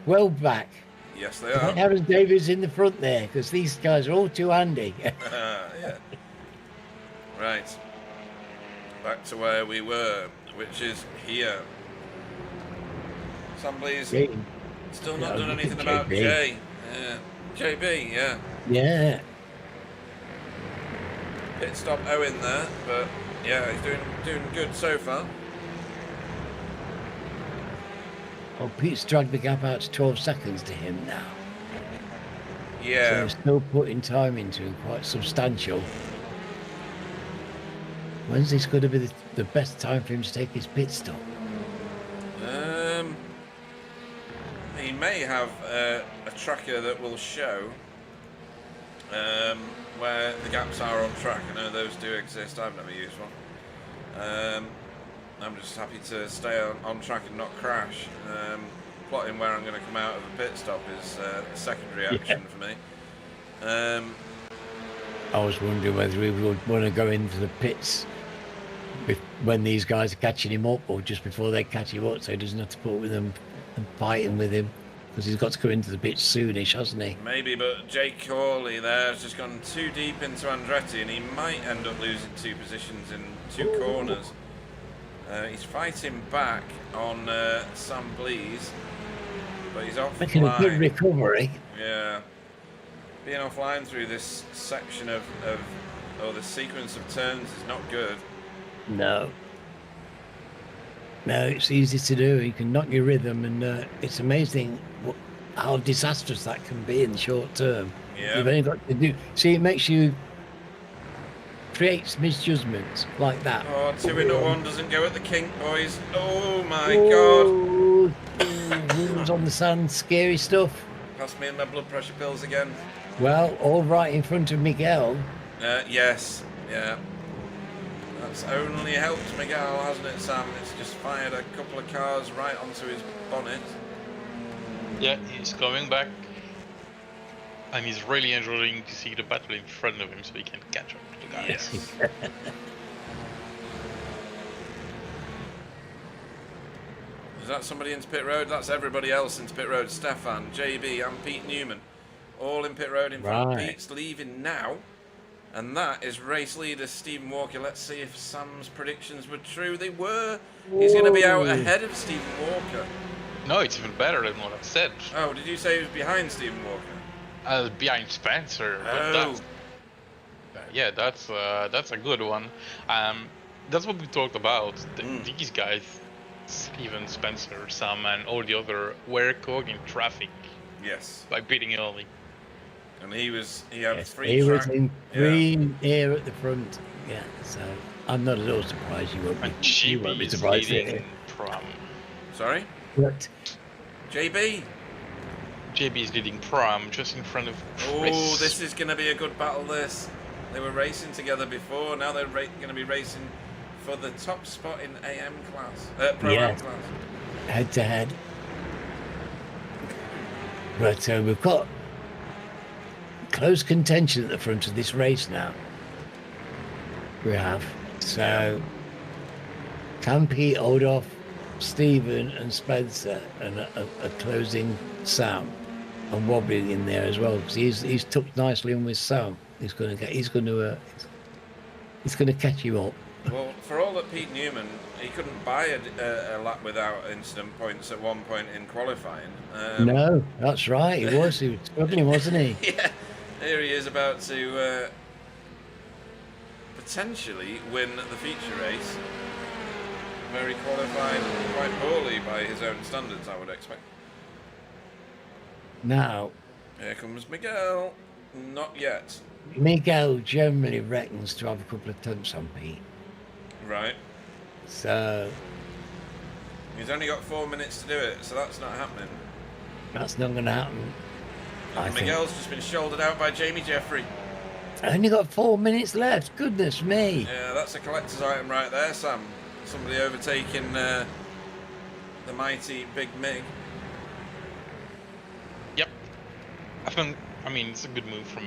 Speaker 2: well back.
Speaker 1: Yes, they are.
Speaker 2: Aaron Davies in the front there, because these guys are all too handy.
Speaker 1: Yeah. Right. back to where we were, which is here. Sam, please. Still not done anything about Jay. JB, yeah.
Speaker 2: Yeah.
Speaker 1: Pit stop Owen there, but yeah, he's doing good so far.
Speaker 2: Oh, Pete's dragged the gap out to 12 seconds to him now.
Speaker 1: Yeah.
Speaker 2: So he's still putting time into it, quite substantial. When's this going to be the best time for him to take his pit stop?
Speaker 1: He may have a tracker that will show where the gaps are on track. I know those do exist. I've never used one. I'm just happy to stay on track and not crash. Plotting where I'm going to come out of a pit stop is a secondary action for me.
Speaker 2: I was wondering whether we would want to go into the pits when these guys are catching him up, or just before they catch him up, so he doesn't have to put with them and fighting with him, because he's got to go into the pits soonish, hasn't he?
Speaker 1: Maybe, but Jake Corley there has just gone too deep into Andretti, and he might end up losing 2 positions in 2 corners. He's fighting back on Sam Blease, but he's offline.
Speaker 2: Making a good recovery.
Speaker 1: Yeah. Being offline through this section of this sequence of turns is not good.
Speaker 2: No, it's easy to do. You can knock your rhythm, and it's amazing how disastrous that can be in the short term.
Speaker 1: Yeah.
Speaker 2: You've only got to do. See, it makes you creates misjudgments like that.
Speaker 1: Oh, 2 into 1 doesn't go at the kink, boys. Oh my God.
Speaker 2: Wheels on the sand, scary stuff.
Speaker 1: Pass me and my blood pressure pills again.
Speaker 2: Well, all right in front of Miguel.
Speaker 1: Yes, yeah. That's only helped Miguel, hasn't it, Sam? It's just fired a couple of cars right onto his bonnet.
Speaker 3: Yeah, he's coming back. And he's really enjoying to see the battle in front of him so he can catch up to the guys.
Speaker 1: Yes. Is that somebody into pit road? That's everybody else into pit road. Stefan, JB and Pete Newman. All in pit road in front. Pete's leaving now. And that is race leader Stephen Walker. Let's see if Sam's predictions were true. They were. He's going to be out ahead of Stephen Walker.
Speaker 3: No, it's even better than what I said.
Speaker 1: Oh, did you say he was behind Stephen Walker?
Speaker 3: Behind Spencer.
Speaker 1: Oh.
Speaker 3: That's a good one. That's what we talked about. These guys, Steven, Spencer, Sam, and all the other were caught in traffic.
Speaker 1: Yes.
Speaker 3: By pitting early.
Speaker 1: And he had 3
Speaker 2: He was in green here at the front. Yeah, so I'm not at all surprised. You won't be surprised.
Speaker 3: Prom.
Speaker 1: Sorry?
Speaker 2: What?
Speaker 1: JB
Speaker 3: is leading Prom just in front of Chris.
Speaker 1: Oh, this is going to be a good battle, this. They were racing together before, now they're going to be racing for the top spot in AM class, Pro-Am class.
Speaker 2: Head to head. But we've got close contention at the front of this race now. We have. So, Campy, Odoff, Stephen and Spencer and a closing Sam and wobbling in there as well, because he's tucked nicely in with Sam. He's going to catch you up.
Speaker 1: Well, for all that Pete Newman, he couldn't buy a lap without incident points at one point in qualifying.
Speaker 2: No, that's right. He was struggling, wasn't he?
Speaker 1: Yeah. Here he is about to potentially win the feature race, where he qualified quite poorly by his own standards, I would expect.
Speaker 2: Now,
Speaker 1: here comes Miguel. Not yet.
Speaker 2: Miguel generally reckons to have a couple of tenths on Pete.
Speaker 1: Right.
Speaker 2: So
Speaker 1: he's only got 4 minutes to do it, so that's not happening.
Speaker 2: That's not going to happen.
Speaker 1: Miguel's just been shouldered out by Jamie Jeffrey.
Speaker 2: Only got 4 minutes left. Goodness me.
Speaker 1: Yeah, that's a collector's item right there, Sam. Somebody overtaking the mighty Big Mig.
Speaker 3: Yep. I mean, it's a good move from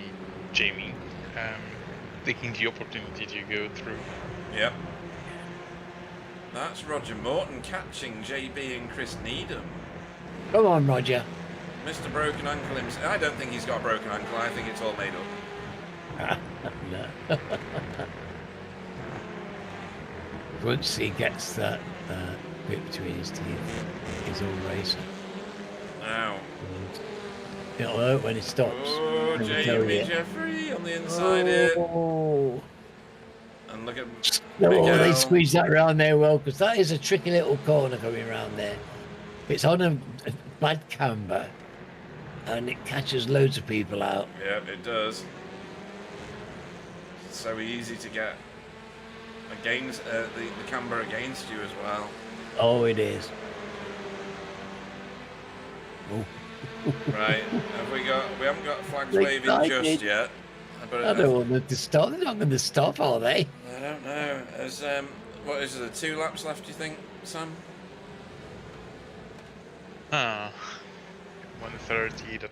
Speaker 3: Jamie, taking the opportunity to go through.
Speaker 1: Yep. That's Roger Morton catching JB and Chris Needham.
Speaker 2: Come on, Roger.
Speaker 1: Mr. Broken Ankle himself. I don't think he's got a broken ankle. I think it's all made up.
Speaker 2: No. once he gets that bit between his teeth, he's all racing.
Speaker 1: Now.
Speaker 2: It'll hurt when it stops.
Speaker 1: Oh, Jamie Jeffrey on the inside here. And look at Miguel.
Speaker 2: They squeeze that around there well, because that is a tricky little corner coming around there. It's on a bad camber, and it catches loads of people out.
Speaker 1: Yeah, it does. It's so easy to get against the camber against you as well.
Speaker 2: Oh, it is. Oh.
Speaker 1: Right, we haven't got flags waving just yet.
Speaker 2: I don't want them to stop. They're not going to stop, are they?
Speaker 1: I don't know. There's what is there? 2 laps left? Do you think, Sam?
Speaker 3: 1:30.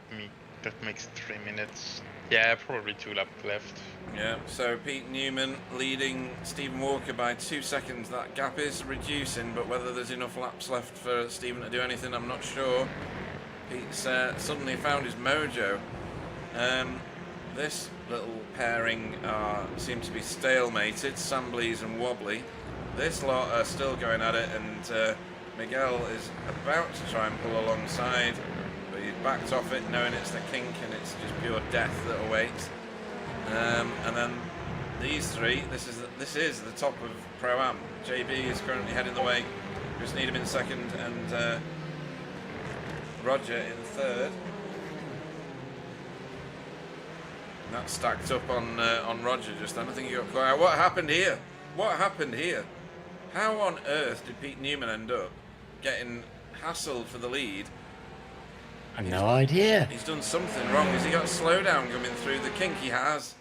Speaker 3: That makes 3 minutes. Yeah, probably 2 laps left.
Speaker 1: Yeah. So Pete Newman leading Stephen Walker by 2 seconds. That gap is reducing, but whether there's enough laps left for Stephen to do anything, I'm not sure. Pete's suddenly found his mojo. This little pairing seem to be stalemated, Sambleys and Wobbly. This lot are still going at it, and Miguel is about to try and pull alongside, but he's backed off it, knowing it's the kink and it's just pure death that awaits. And then these three, this is the top of Pro-Am. JB is currently heading the way. Chris Needham in second, and Roger in third. That stacked up on Roger just then. I think he got quiet. What happened here? What happened here? How on earth did Pete Newman end up getting hassled for the lead?
Speaker 2: I've no idea.
Speaker 1: He's done something wrong. Has he got slowdown coming through the kink? He has.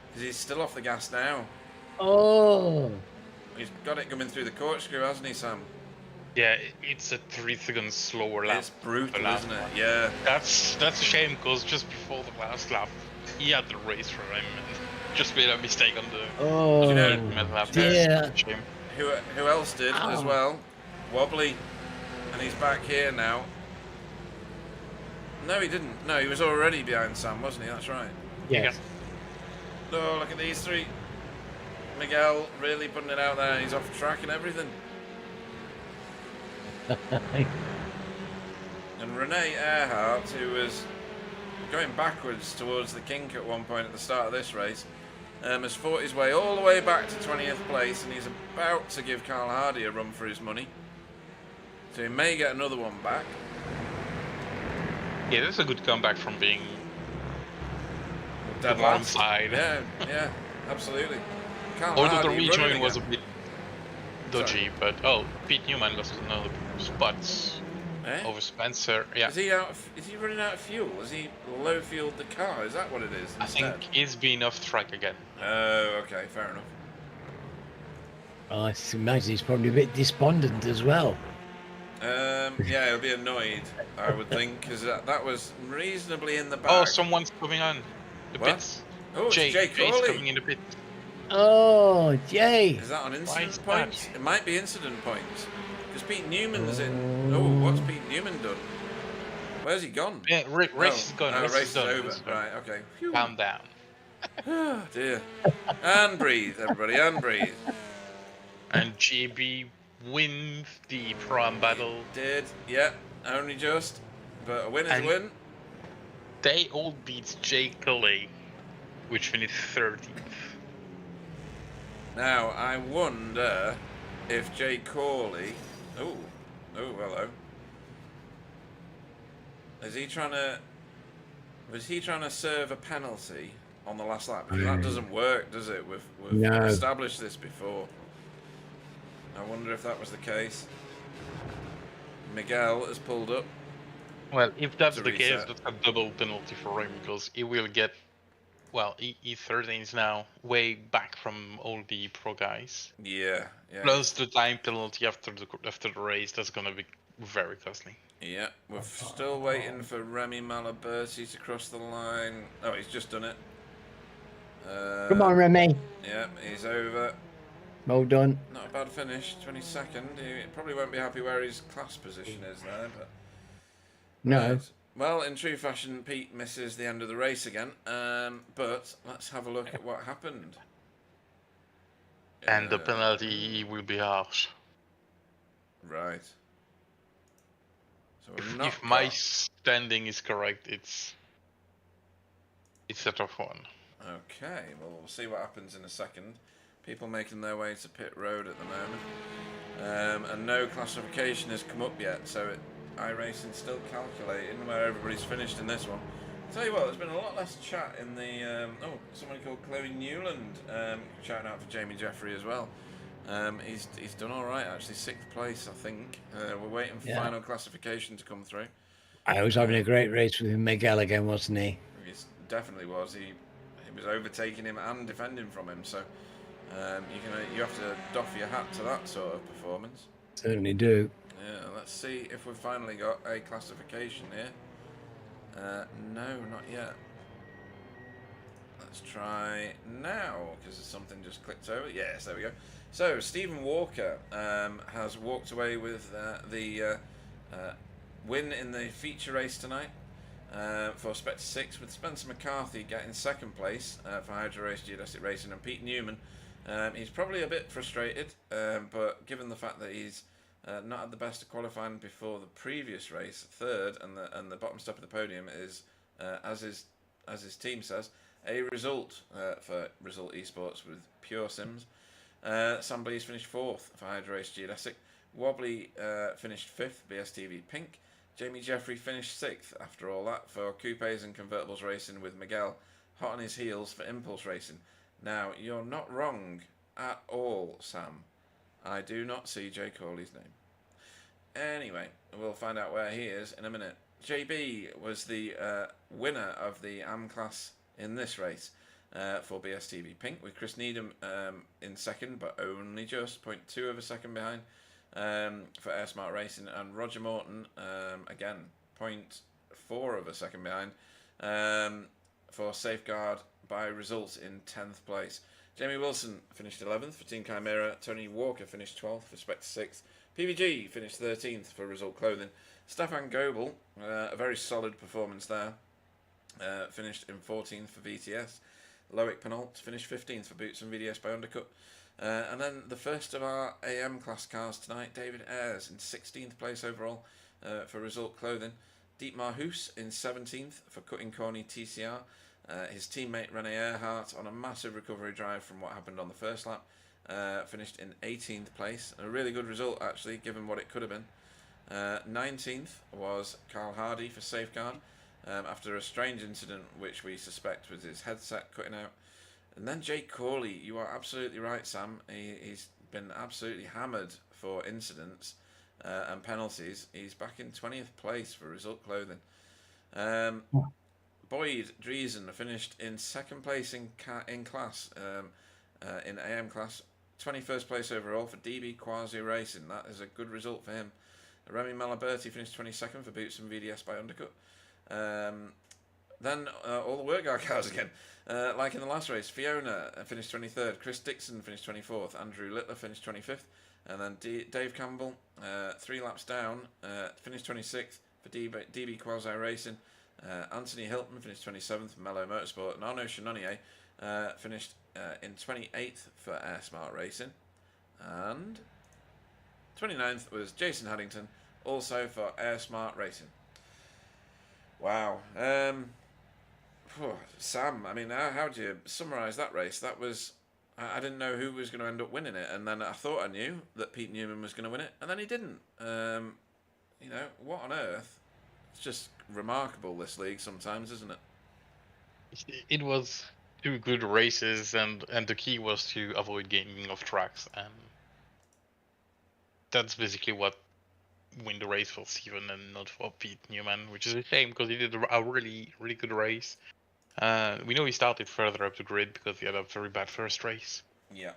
Speaker 1: Because he's still off the gas now.
Speaker 2: Oh.
Speaker 1: He's got it coming through the corkscrew, hasn't he, Sam?
Speaker 3: Yeah, it's a 3 seconds slower lap.
Speaker 1: It's brutal, isn't it? Yeah.
Speaker 3: That's a shame, because just before the last lap, he had the race for him and just made a mistake on the lap.
Speaker 2: Yeah.
Speaker 3: Shame.
Speaker 1: Who else did as well? Wobbly. And he's back here now. No, he didn't. No, he was already behind Sam, wasn't he? That's right.
Speaker 2: Yes.
Speaker 1: Oh, look at these three. Miguel really putting it out there. He's off track and everything. And Renee Earhart, who was going backwards towards the kink at one point at the start of this race, has fought his way all the way back to 20th place, and he's about to give Carl Hardy a run for his money. So he may get another one back.
Speaker 3: Yeah, that's a good comeback from being
Speaker 1: dead
Speaker 3: last. Side.
Speaker 1: Yeah, absolutely. Carl
Speaker 3: Although
Speaker 1: Hardy
Speaker 3: the rejoin was a
Speaker 1: again.
Speaker 3: bit dodgy, but Pete Newman lost another spots over Spencer. Yeah.
Speaker 1: Is he running out of fuel? Is he low fueled the car? Is that what it is?
Speaker 3: I think he's been off track again.
Speaker 1: Oh, okay, fair enough.
Speaker 2: I imagine he's probably a bit despondent as well.
Speaker 1: Yeah, he'll be annoyed, I would think, because that was reasonably in the back.
Speaker 3: Oh, someone's coming on the
Speaker 1: What?
Speaker 3: pits.
Speaker 1: Oh,
Speaker 3: Jay,
Speaker 1: it's Jay
Speaker 3: Jay's
Speaker 1: Crawley.
Speaker 3: coming in the pit.
Speaker 2: Oh, Jay.
Speaker 1: Is that on
Speaker 3: Why is
Speaker 1: incident
Speaker 3: that?
Speaker 1: points? It might be incident points. Because Pete Newman's in. Oh, what's Pete Newman done? Where's he gone?
Speaker 3: Yeah, race is gone.
Speaker 1: Oh,
Speaker 3: race
Speaker 1: race
Speaker 3: is
Speaker 1: is
Speaker 3: done.
Speaker 1: over.
Speaker 3: Race is done.
Speaker 1: Right, okay. Phew.
Speaker 3: Calm down.
Speaker 1: Oh, dear. And breathe, everybody, and breathe.
Speaker 3: And JB wins the Pro-Am battle.
Speaker 1: Did, yeah, only just. But a win is a win.
Speaker 3: They all beat Jay Crawley, which finished 13th.
Speaker 1: Now, I wonder if Jay Cawley... Oh, hello. Was he trying to serve a penalty on the last lap? Because that doesn't work, does it? We've established this before. I wonder if that was the case. Miguel has pulled up.
Speaker 3: Well, if that's the
Speaker 1: reset.
Speaker 3: case, that's a double penalty for him, because he will get... Well, he's 13th now, way back from all the pro guys.
Speaker 1: Yeah.
Speaker 3: Plus the time penalty after the race, that's gonna be very costly.
Speaker 1: Yeah, we're still waiting for Remy Malaberti to cross the line. Oh, he's just done it.
Speaker 2: Come on, Remy.
Speaker 1: Yeah, he's over.
Speaker 2: Well done.
Speaker 1: Not a bad finish, 22nd. He probably won't be happy where his class position is there, but...
Speaker 2: No.
Speaker 1: Right. Well, in true fashion, Pete misses the end of the race again. But let's have a look at what happened.
Speaker 3: And the penalty will be harsh.
Speaker 1: Right. So
Speaker 3: If my standing is correct, it's a tough one.
Speaker 1: Okay, well, we'll see what happens in a second. People making their way to pit road at the moment. And no classification has come up yet, so iRacing's still calculating where everybody's finished in this one. I'll tell you what, there's been a lot less chat in the... someone called Chloe Newland shouting out for Jamie Jeffrey as well. He's done all right, actually. 6th place, I think. We're waiting for final classification to come through.
Speaker 2: I was having a great race with Miguel again, wasn't he?
Speaker 1: He definitely was. He was overtaking him and defending from him, so you have to doff your hat to that sort of performance.
Speaker 2: Certainly do.
Speaker 1: Yeah, let's see if we've finally got a classification here. No, not yet. Let's try now, because something just clicked over. Yes, there we go. So, Stephen Walker has walked away with the win in the feature race tonight for Spectre 6, with Spencer McCarthy getting 2nd place for Hydro Race Geodesic Racing, and Pete Newman. He's probably a bit frustrated, but given the fact that he's not had the best of qualifying before the previous race, 3rd, and the bottom step of the podium is, as his team says, a result for Result Esports with Pure Sims. Sam Blease finished 4th for Hydro Race Geodesic. Wobbly finished 5th, BSTV Pink. Jamie Jeffrey finished 6th after all that for Coupes and Convertibles Racing, with Miguel hot on his heels for Impulse Racing. Now, you're not wrong at all, Sam. I do not see Jay Corley's name. Anyway, we'll find out where he is in a minute. JB was the winner of the AM class in this race for BSTV Pink, with Chris Needham in 2nd, but only just 0.2 of a second behind for Air Smart Racing, and Roger Morton, again, 0.4 of a second behind for Safeguard by Results in 10th place. Jamie Wilson finished 11th for Team Chimera. Tony Walker finished 12th for Spectre 6. PVG finished 13th for Result Clothing. Stefan Goebel, a very solid performance there, finished in 14th for VTS. Loic Penault finished 15th for Boots and VDS by Undercut. And then the first of our AM class cars tonight, David Ayres in 16th place overall for Result Clothing. Dietmar Hoos in 17th for Cutting Corny TCR. His teammate Rene Earhart, on a massive recovery drive from what happened on the first lap, finished in 18th place. A really good result, actually, given what it could have been. 19th was Carl Hardy for Safeguard, after a strange incident which we suspect was his headset cutting out. And then Jake Corley, you are absolutely right, Sam. He's been absolutely hammered for incidents and penalties. He's back in 20th place for Result Clothing. Boyd Driesen finished in 2nd place in class, in AM class. 21st place overall for DB Quasi Racing. That is a good result for him. Remy Malaberti finished 22nd for Boots and VDS by Undercut. Then all the work cars again. Like in the last race, Fiona finished 23rd. Chris Dixon finished 24th. Andrew Littler finished 25th. And then Dave Campbell, 3 laps down, finished 26th for DB Quasi Racing. Anthony Hilton finished 27th for Mellow Motorsport. And Arnaud Chanonier finished in 28th for Air Smart Racing. And 29th was Jason Haddington, also for Air Smart Racing. Wow. Sam, I mean, how do you summarise that race? That was... I didn't know who was going to end up winning it, and then I thought I knew that Pete Newman was going to win it, and then he didn't. What on earth? It's just remarkable, this league, sometimes, isn't it?
Speaker 3: It was 2 good races, and the key was to avoid gaining off tracks, and that's basically what win the race for Steven and not for Pete Newman, which is a shame because he did a really, really good race. We know he started further up the grid because he had a very bad first race.
Speaker 1: Yeah,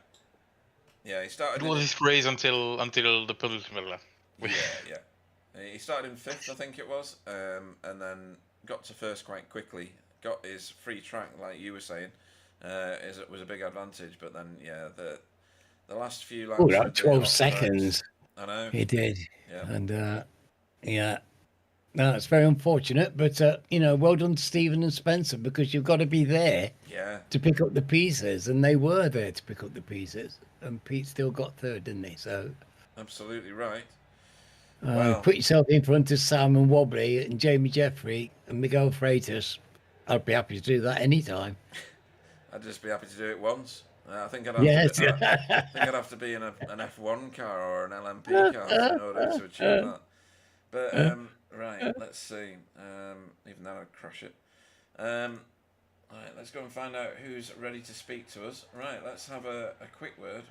Speaker 1: he started...
Speaker 3: It was his race until the penultimate lap.
Speaker 1: Yeah. He started in 5th, I think it was, and then got to first quite quickly. Got his free track, like you were saying, it was a big advantage. But then, the last few laps...
Speaker 2: Oh, that 12 seconds.
Speaker 1: I know.
Speaker 2: He did.
Speaker 1: Yeah.
Speaker 2: And, yeah. No, it's very unfortunate, but well done to Stephen and Spencer, because you've got to be there to pick up the pieces, and they were there to pick up the pieces, and Pete still got third, didn't he? So
Speaker 1: absolutely right.
Speaker 2: put yourself in front of Simon Wobbly and Jamie Jeffrey and Miguel Freitas. I'd be happy to do that anytime.
Speaker 1: I'd just be happy to do it once. I think I'd have to be in an F1 car or an LMP car in order to achieve that. But right, let's see. Even then, I'd crush it. Right, let's go and find out who's ready to speak to us. Right, let's have a quick word.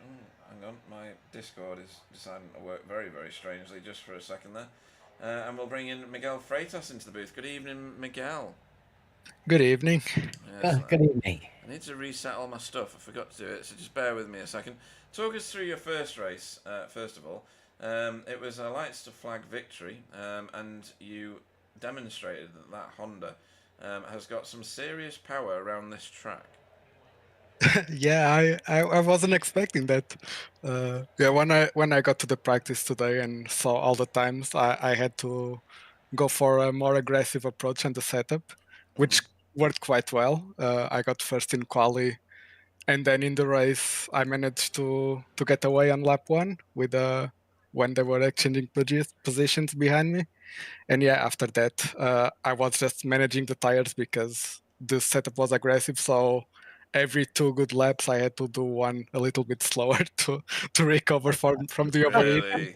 Speaker 1: Hang on, my Discord is deciding to work very, very strangely just for a second there. And we'll bring in Miguel Freitas into the booth. Good evening, Miguel.
Speaker 4: Good evening.
Speaker 1: Yes,
Speaker 2: Good evening.
Speaker 1: I need to reset all my stuff. I forgot to do it, so just bear with me a second. Talk us through your first race, first of all. It was a lights to flag victory, and you demonstrated that Honda has got some serious power around this track.
Speaker 4: Yeah, I wasn't expecting that. Yeah, when I got to the practice today and saw all the times, I had to go for a more aggressive approach on the setup, which worked quite well. I got first in quali, and then in the race I managed to get away on lap one with when they were exchanging positions behind me. And yeah, after that, I was just managing the tires because the setup was aggressive. So every 2 good laps, I had to do one a little bit slower to recover from the overheating.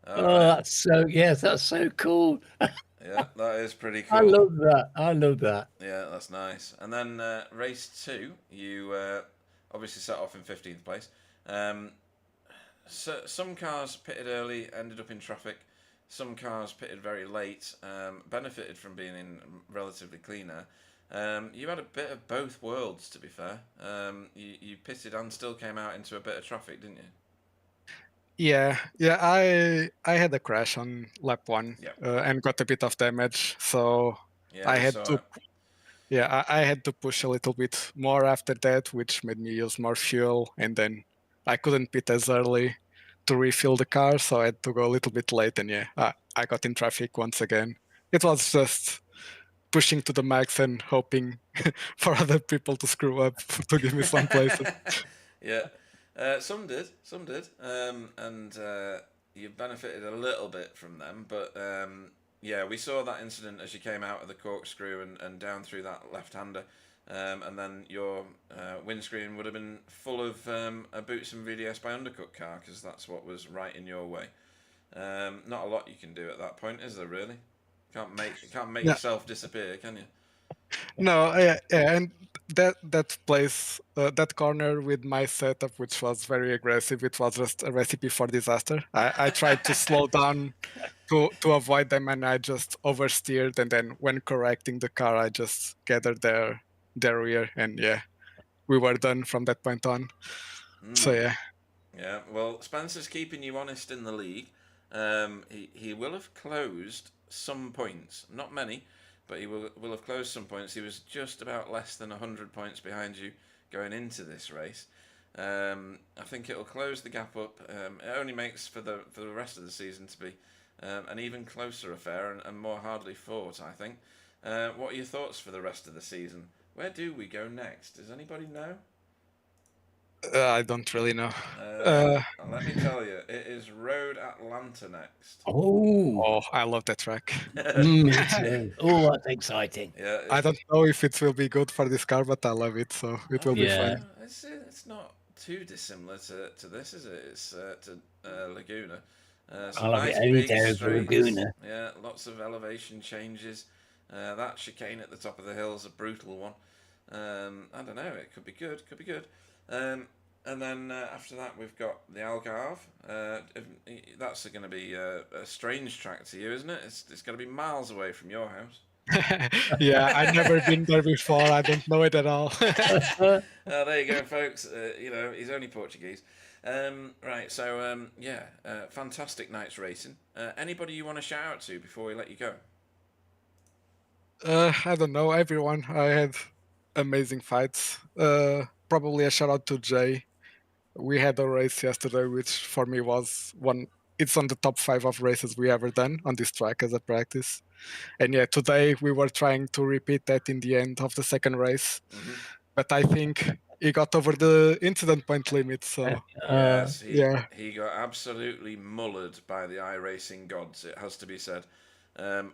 Speaker 2: That's so cool.
Speaker 1: Yeah, that is pretty cool.
Speaker 2: I love that.
Speaker 1: Yeah, that's nice. And then race 2, you obviously set off in 15th place. So some cars pitted early, ended up in traffic. Some cars pitted very late, benefited from being in relatively clean air. You had a bit of both worlds, to be fair. You pitted and still came out into a bit of traffic, didn't you?
Speaker 4: Yeah, I had a crash on lap 1 and got a bit of damage, so I had to. Yeah, I had to push a little bit more after that, which made me use more fuel, and then I couldn't pit as early to refill the car, so I had to go a little bit late, and yeah, I got in traffic once again. It was just pushing to the max and hoping for other people to screw up to give me some places.
Speaker 1: Yeah, some did, and you benefited a little bit from them, but yeah, we saw that incident as you came out of the corkscrew and down through that left-hander, and then your windscreen would have been full of a Boots and VDS by Undercut car, because that's what was right in your way. Not a lot you can do at that point, is there really? Can't make yourself disappear, can you?
Speaker 4: No, yeah, and that place, that corner with my setup, which was very aggressive, it was just a recipe for disaster. I tried to slow down to avoid them, and I just oversteered, and then when correcting the car, I just gathered their rear, and yeah, we were done from that point on. So yeah.
Speaker 1: Yeah, well, Spencer's keeping you honest in the league. He will have closed some points, not many, but he will have closed some points. He was just about less than 100 points behind you going into this race. I think it'll close the gap up. It only makes for the rest of the season to be an even closer affair and more hardly fought, I think. What are your thoughts for the rest of the season? Where do we go next? Does anybody know?
Speaker 4: I don't really know.
Speaker 1: Let me tell you, it is Road Atlanta next.
Speaker 4: Oh, I love that track.
Speaker 2: Me too. Oh, that's exciting.
Speaker 1: Yeah,
Speaker 4: I don't know if it will be good for this car, but I love it, so it will be fun.
Speaker 1: It's not too dissimilar to this, is it? It's to Laguna.
Speaker 2: I love it any day over Laguna.
Speaker 1: Yeah, lots of elevation changes. That chicane at the top of the hill is a brutal one. I don't know, it could be good, and then after that we've got the Algarve. That's going to be a strange track to you, isn't it? It's going to be miles away from your house.
Speaker 4: Yeah, I've never been there before. I don't know it at all.
Speaker 1: There you go, folks. He's only Portuguese. Right, so fantastic night's racing. Anybody you want to shout out to before we let you go?
Speaker 4: I don't know, everyone. I had amazing fights. Probably a shout out to Jay. We had a race yesterday, which for me was it's on the top 5 of races we ever done on this track as a practice. And yeah, today we were trying to repeat that in the end of the second race, but I think he got over the incident point limit. So
Speaker 1: yes, he got absolutely mullered by the iRacing gods. It has to be said.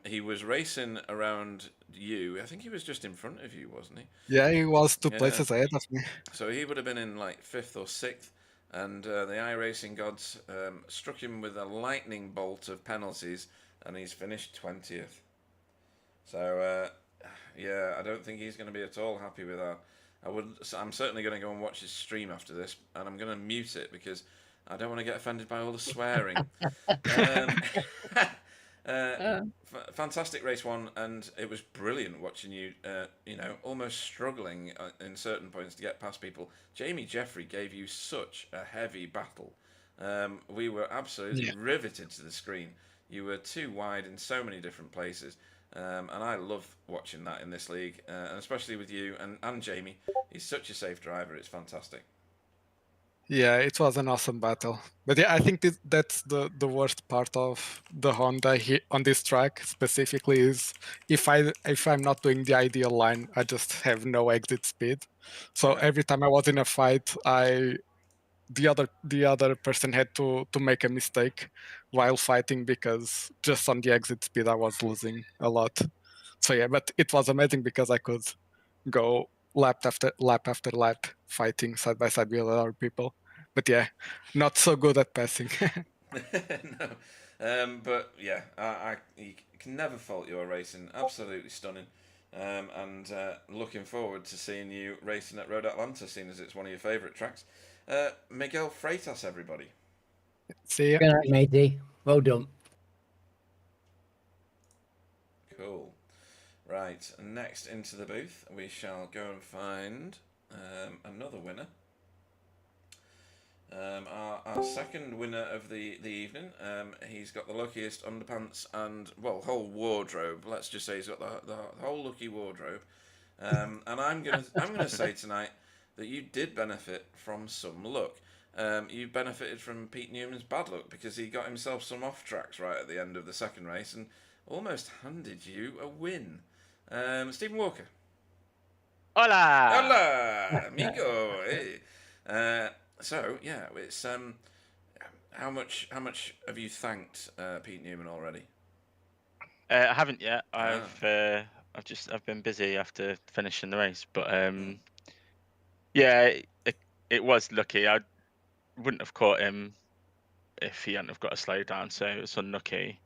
Speaker 1: He was racing around you. I think he was just in front of you, wasn't he?
Speaker 4: Yeah, he was 2 places ahead of me.
Speaker 1: So he would have been in like 5th or 6th, and the iRacing gods struck him with a lightning bolt of penalties, and he's finished 20th. So yeah, I don't think he's going to be at all happy with that. I'm certainly going to go and watch his stream after this, and I'm going to mute it because I don't want to get offended by all the swearing. Fantastic race one, and it was brilliant watching you, almost struggling in certain points to get past people. Jamie Jeffrey gave you such a heavy battle. We were absolutely riveted to the screen. You were too wide in so many different places. And I love watching that in this league, and especially with you and Jamie. He's such a safe driver, it's fantastic.
Speaker 4: Yeah, it was an awesome battle. But yeah, I think that's the worst part of the Honda on this track specifically is if I'm not doing the ideal line, I just have no exit speed. So every time I was in a fight, the other person had to make a mistake while fighting because just on the exit speed I was losing a lot. So yeah, but it was amazing because I could go lap after lap fighting side by side with other people. But yeah, not so good at passing.
Speaker 1: No, but yeah, you can never fault your racing. Absolutely stunning. And looking forward to seeing you racing at Road Atlanta, seeing as it's one of your favourite tracks. Miguel Freitas, everybody.
Speaker 4: See ya.
Speaker 2: Good night, matey. Well done.
Speaker 1: Cool. Right, next into the booth, we shall go and find another winner. Our second winner of the evening. He's got the luckiest underpants and whole wardrobe. Let's just say he's got the whole lucky wardrobe. And I'm gonna say tonight that you did benefit from some luck. You benefited from Pete Newman's bad luck because he got himself some off tracks right at the end of the second race and almost handed you a win. Stephen Walker.
Speaker 5: Hola!
Speaker 1: Hola, amigo. Hey. So yeah, it's how much have you thanked Pete Newman already?
Speaker 5: I haven't yet. I've been busy after finishing the race, but yeah, it was lucky. I wouldn't have caught him if he hadn't have got a slow down, so it was unlucky.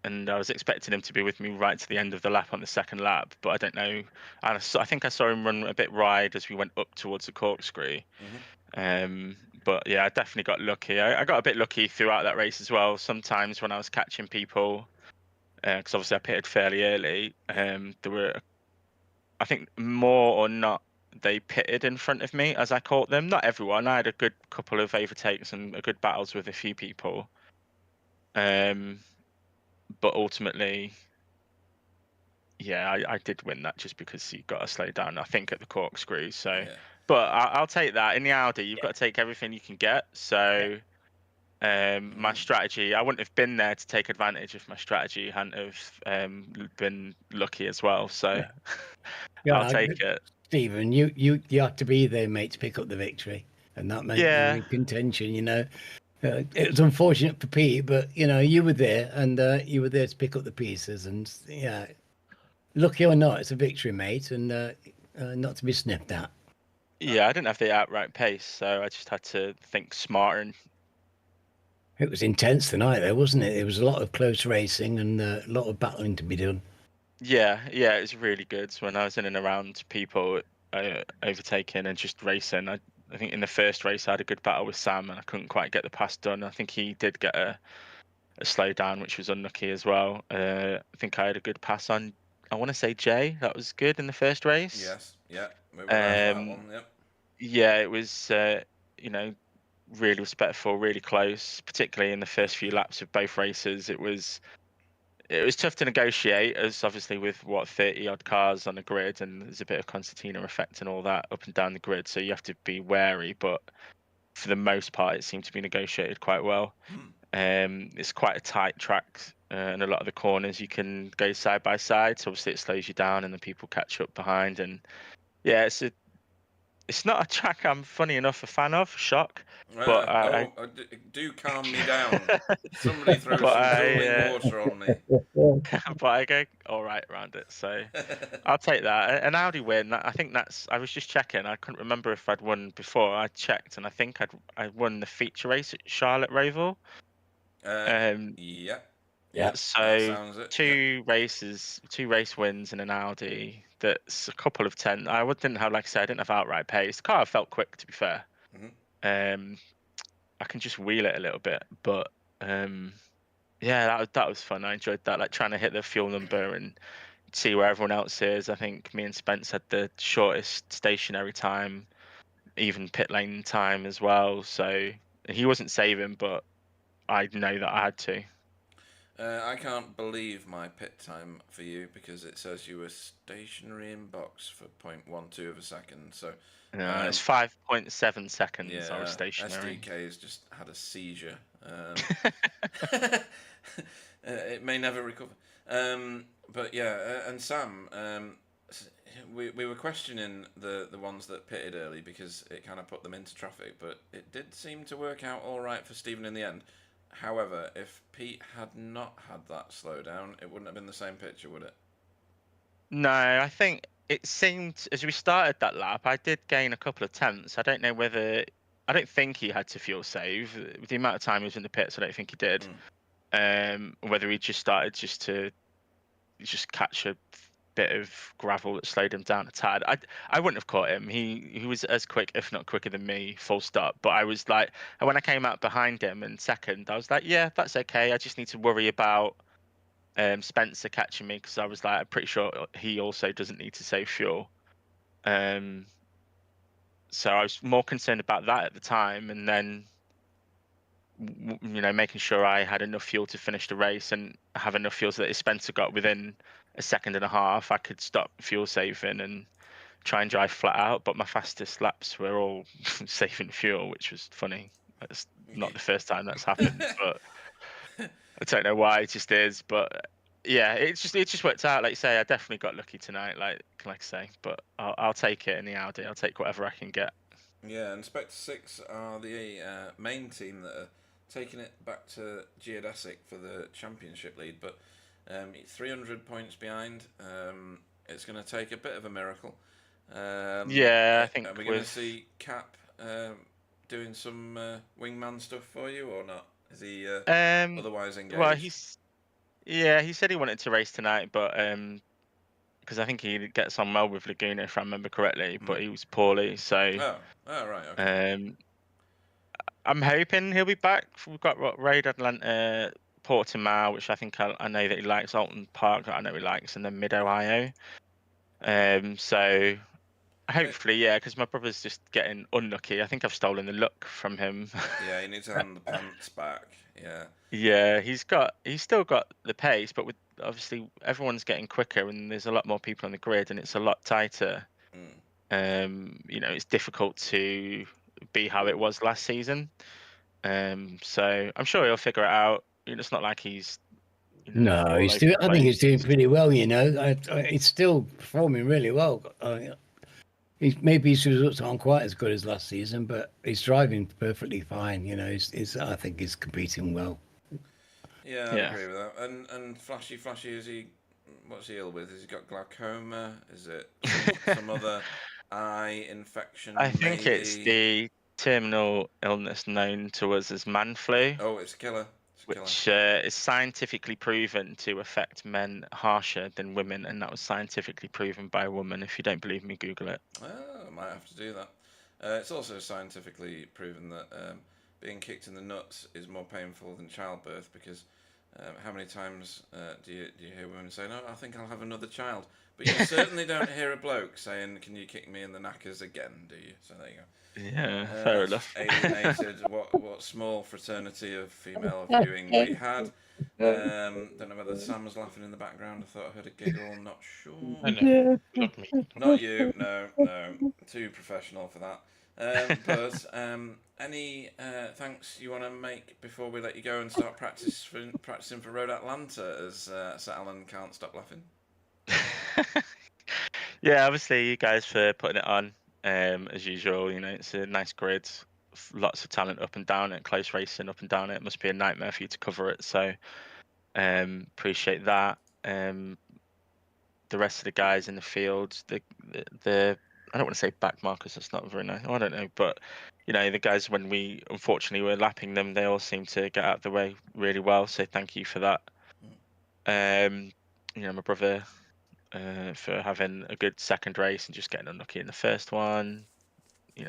Speaker 5: And I was expecting him to be with me right to the end of the lap on the second lap, but I don't know. I think I saw him run a bit wide as we went up towards the corkscrew. But yeah, I definitely got lucky. I got a bit lucky throughout that race as well. Sometimes when I was catching people, because obviously I pitted fairly early, there were, I think more or not, they pitted in front of me as I caught them. Not everyone. I had a good couple of overtakes and good battles with a few people. But ultimately, yeah, I did win that just because he got a slow down, I think, at the corkscrew. So, but I'll take that. In the Audi, you've got to take everything you can get. So, my strategy, I wouldn't have been there to take advantage if my strategy hadn't have been lucky as well. So, I'll take it.
Speaker 2: Stephen, you have to be there, mate, to pick up the victory, and that meant you were in contention. You know, it was unfortunate for Pete, but you were there, and you were there to pick up the pieces. And yeah, lucky or not, it's a victory, mate, and not to be sniffed at.
Speaker 5: Yeah, I didn't have the outright pace, so I just had to think smarter. And
Speaker 2: it was intense tonight, though, wasn't it? There was a lot of close racing and a lot of battling to be done.
Speaker 5: Yeah, it was really good when I was in and around people overtaking and just racing. I think in the first race I had a good battle with Sam and I couldn't quite get the pass done. I think he did get a slow down, which was unlucky as well. I think I had a good pass on, I want to say Jay. That was good in the first race.
Speaker 1: Yes, yeah. We were that one, yep.
Speaker 5: Yeah, it was really respectful, really close, particularly in the first few laps of both races. It was tough to negotiate, as obviously with 30 odd cars on the grid, and there's a bit of concertina effect and all that up and down the grid, so you have to be wary. But for the most part, it seemed to be negotiated quite well. It's quite a tight track, and a lot of the corners you can go side by side. So obviously it slows you down, and the people catch up behind. And yeah, it's not a track I'm, funny enough, a fan of. Shock, but
Speaker 1: do calm me down. Somebody throw
Speaker 5: but
Speaker 1: some cooling water on me.
Speaker 5: but I go all right around it, so I'll take that. An Audi win. I think that's. I was just checking. I couldn't remember if I'd won before. I checked, and I think I won the feature race at Charlotte Roval.
Speaker 1: Yeah.
Speaker 5: So two race wins in an Audi. That's a couple of 10. I didn't have, like I said, I didn't have outright pace. The car felt quick, to be fair. I can just wheel it a little bit, but yeah, that was fun. I enjoyed that, like trying to hit the fuel number and see where everyone else is. I think me and Spence had the shortest stationary time, even pit lane time as well. So he wasn't saving, but I know that I had to.
Speaker 1: I can't believe my pit time for you because it says you were stationary in box for 0.12 of a second. So
Speaker 5: it's 5.7 seconds.
Speaker 1: Yeah,
Speaker 5: I was stationary.
Speaker 1: SDK's just had a seizure. It may never recover. But yeah, and Sam, we were questioning the ones that pitted early because it kind of put them into traffic, but it did seem to work out all right for Stephen in the end. However, if Pete had not had that slowdown, it wouldn't have been the same picture, would it?
Speaker 5: No, I think it seemed as we started that lap, I did gain a couple of tenths. I don't know whether I don't think he had to fuel save with the amount of time he was in the pits. I don't think he did. Whether he just started to catch a bit of gravel that slowed him down a tad. I wouldn't have caught him. He was as quick, if not quicker than me, full stop. But I was like, when I came out behind him in second, I was like, yeah, that's okay. I just need to worry about Spencer catching me because I was like, I'm pretty sure he also doesn't need to save fuel. So I was more concerned about that at the time, and then making sure I had enough fuel to finish the race and have enough fuel so that if Spencer got within a second and a half, I could stop fuel saving and try and drive flat out. But my fastest laps were all saving fuel, which was funny. It's not the first time that's happened, but I don't know why. It just is. But yeah, it just worked out. Like you say, I definitely got lucky tonight. Like I say, but I'll take it in the Audi. I'll take whatever I can get.
Speaker 1: Yeah, and Spectre 6 are the main team that are taking it back to Geodesic for the championship lead, but 300 points behind. It's going to take a bit of a miracle.
Speaker 5: I think
Speaker 1: are we going to see Cap doing some wingman stuff for you or not? Is he otherwise engaged?
Speaker 5: Well, he said he wanted to race tonight, but because I think he gets on well with Laguna, if I remember correctly, but he was poorly. So
Speaker 1: right. Okay.
Speaker 5: I'm hoping he'll be back. We've got Raid Atlanta, Portimao, which I think I know that he likes. Alton Park, that I know he likes, and then Mid Ohio. So hopefully, yeah, because my brother's just getting unlucky. I think I've stolen the luck from him.
Speaker 1: Yeah, he needs to hand the pants back. Yeah.
Speaker 5: Yeah, he's still got the pace, but with obviously everyone's getting quicker and there's a lot more people on the grid and it's a lot tighter. It's difficult to be how it was last season. So I'm sure he'll figure it out. It's not like he's.
Speaker 2: No, he's doing. I think he's doing pretty well. He's still performing really well. Maybe his results aren't quite as good as last season, but he's driving perfectly fine. I think he's competing well.
Speaker 1: Yeah, I agree with that. And Flashy, is he? What's he ill with? Has he got glaucoma? Is it some other eye infection?
Speaker 5: I think it's the terminal illness known to us as man flu.
Speaker 1: Oh, it's a killer.
Speaker 5: Which is scientifically proven to affect men harsher than women, and that was scientifically proven by a woman. If you don't believe me, Google it.
Speaker 1: I might have to do that. It's also scientifically proven that being kicked in the nuts is more painful than childbirth because how many times do you hear women say, "No, I think I'll have another child," but you certainly don't hear a bloke saying, "Can you kick me in the knackers again?" Do you? So there you go.
Speaker 5: Yeah, fair enough.
Speaker 1: Alienated what small fraternity of female viewing we had. Don't know whether Sam was laughing in the background. I thought I heard a giggle. Not sure.
Speaker 3: No, not me.
Speaker 1: Not you. No. Too professional for that. But any thanks you want to make before we let you go and start practicing for Road Atlanta as Sir Alan can't stop laughing?
Speaker 5: Yeah, obviously you guys for putting it on. As usual, it's a nice grid, lots of talent up and down it, close racing up and down it. It must be a nightmare for you to cover it. So appreciate that. The rest of the guys in the field, the I don't want to say back markers, that's not very nice. I don't know, but the guys, when we unfortunately were lapping them, they all seem to get out of the way really well. So thank you for that. My brother for having a good second race and just getting unlucky in the first one.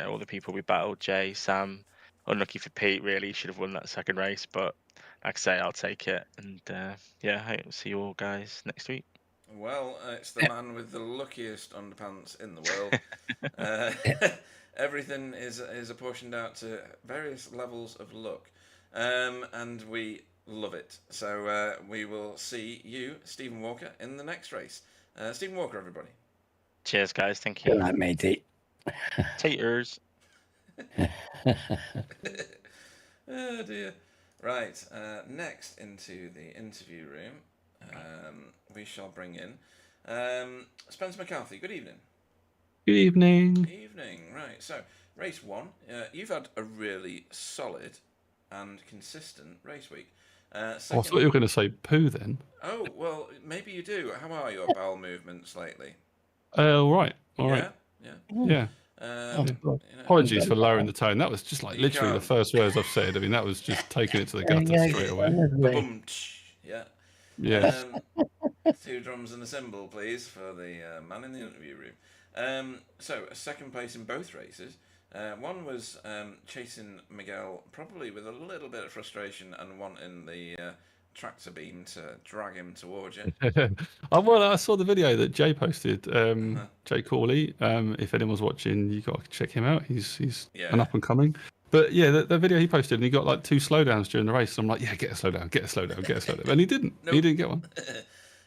Speaker 5: All the people we battled, Jay, Sam, unlucky for Pete. Really, should have won that second race, but like I say, I'll take it. And I hope to see you all guys next week.
Speaker 1: Well, it's the man with the luckiest underpants in the world. Everything is apportioned out to various levels of luck, and we love it. So we will see you, Stephen Walker, in the next race. Stephen Walker, everybody.
Speaker 5: Cheers, guys. Thank you.
Speaker 2: Good night, matey.
Speaker 5: Taters.
Speaker 1: Oh dear. Right. Next into the interview room. We shall bring in Spencer McCarthy. Good evening.
Speaker 6: Good evening.
Speaker 1: Evening. Right. So, race 1. You've had a really solid and consistent race week.
Speaker 6: I thought you were going to say poo then.
Speaker 1: Oh, well, maybe you do. How are your bowel movements lately?
Speaker 6: All right. Yeah. Apologies for lowering the tone. That was just like literally the first words I've said. I mean, that was just taking it to the gutter straight away.
Speaker 1: Yeah.
Speaker 6: Yes.
Speaker 1: 2 drums and a cymbal, please, for the man in the interview room. So, a second place in both races. One was chasing Miguel, probably with a little bit of frustration and wanting the tractor beam to drag him towards you.
Speaker 6: Well, I saw the video that Jay posted. Jay Corley. If anyone's watching, you got to check him out. He's an up and coming. But yeah, the video he posted, and he got like 2 slowdowns during the race. So I'm like, yeah, get a slowdown, and he didn't. Nope. He didn't get one.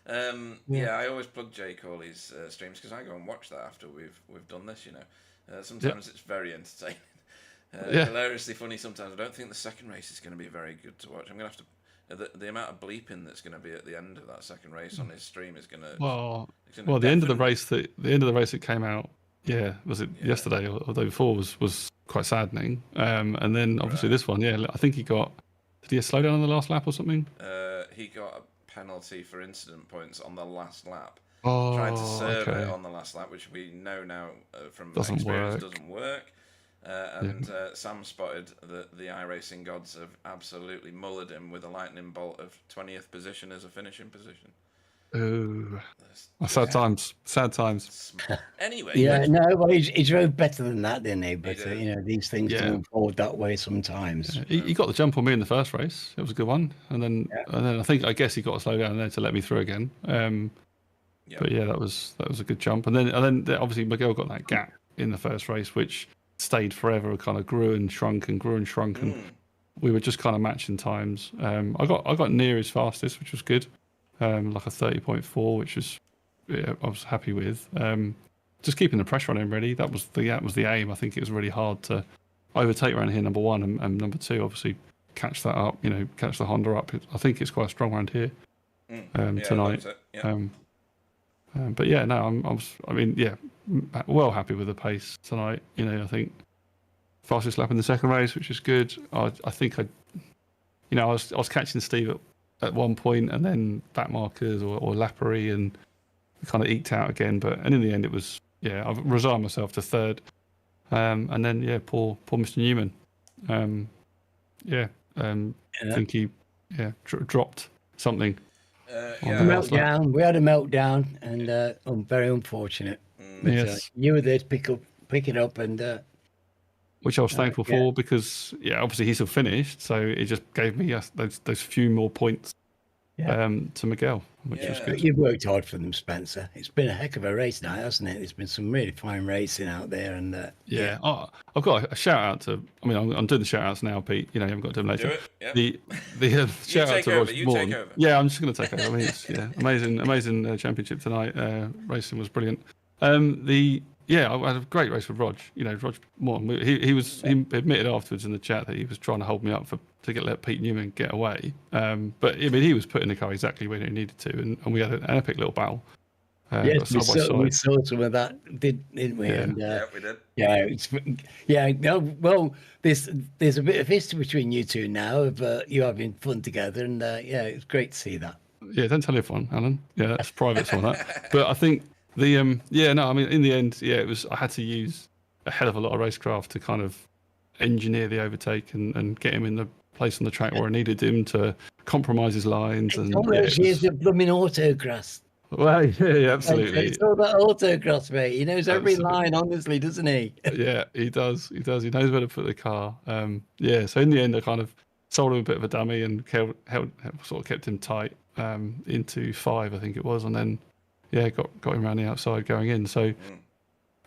Speaker 1: I always plug Jay Corley's streams because I go and watch that after we've done this. Sometimes it's very entertaining, hilariously funny. Sometimes I don't think the second race is going to be very good to watch. I'm going to have to. The amount of bleeping that's going to be at the end of that second race on his stream is going to.
Speaker 6: Well, the end of the race that came out. Yeah, was it yesterday or the day before? Was quite saddening. And then obviously this one, I think did he slow down on the last lap or something?
Speaker 1: He got a penalty for incident points on the last lap.
Speaker 6: Oh,
Speaker 1: trying to serve it on the last lap, which we know now from experience doesn't work. Sam spotted that the iRacing gods have absolutely mullered him with a lightning bolt of 20th position as a finishing position.
Speaker 6: Oh, sad times.
Speaker 1: Anyway.
Speaker 2: Well, he drove better than that, didn't he? But these things do unfold that way sometimes.
Speaker 6: He got the jump on me in the first race. It was a good one, and then I guess he got to slow down there to let me through again. But yeah, that was a good jump, and then obviously Miguel got that gap in the first race, which stayed forever. It kind of grew and shrunk, and we were just kind of matching times. I got near his fastest, which was good. Like a 30.4, which was I was happy with. Just keeping the pressure on him, really. That was the aim. I think it was really hard to overtake around here, number 1, and number 2, obviously catch that up. Catch the Honda up. I think it's quite strong around here tonight. But yeah, no, well happy with the pace tonight. I think fastest lap in the second race, which is good. I think I was catching Steve at one point, and then back markers or lappery, and we kind of eked out again. And in the end, it was I've resigned myself to third, and then poor Mr. Newman. I think he dropped something.
Speaker 2: Meltdown. We had a meltdown, and very unfortunate. But, you were there to pick it up, and
Speaker 6: which I was thankful for, because obviously he's still finished, so it just gave me those few more points to Miguel, which was good.
Speaker 2: You've worked hard for them, Spencer. It's been a heck of a race now, hasn't it? There's been some really fine racing out there, and
Speaker 6: I've got a shout out to. I mean, I'm doing the shout outs now, Pete. You haven't got to do them later.
Speaker 1: Do it.
Speaker 6: The shout out to Roger Morn.
Speaker 1: Take over.
Speaker 6: Yeah, I'm just going to take over. I mean, it's amazing championship tonight. Racing was brilliant. The Yeah, I had a great race with Rog. You know, Rog Morton. He admitted afterwards in the chat that he was trying to hold me up to let Pete Newman get away. But I mean, he was putting the car exactly where he needed to, and we had an epic little battle.
Speaker 2: Yes, we
Speaker 6: side by
Speaker 2: saw
Speaker 6: side.
Speaker 2: some of that, didn't we?
Speaker 6: Yeah.
Speaker 2: And
Speaker 1: we did.
Speaker 2: No, well, there's a bit of history between you two now of you having fun together, and it's great to see that.
Speaker 6: Yeah, don't tell everyone, Alan. Yeah, that's private, some of that. But I think I mean, in the end, it was. I had to use a hell of a lot of racecraft to kind of engineer the overtake and get him in the place on the track where I needed him to compromise his lines. And
Speaker 2: all those years of blooming autocross.
Speaker 6: Well, yeah, absolutely.
Speaker 2: It's all that autocross, mate. He knows every line, honestly, doesn't he?
Speaker 6: Yeah, he does. He does. He knows where to put the car. So in the end, I kind of sold him a bit of a dummy and sort of kept him tight into 5, I think it was, and then got him around the outside going in. So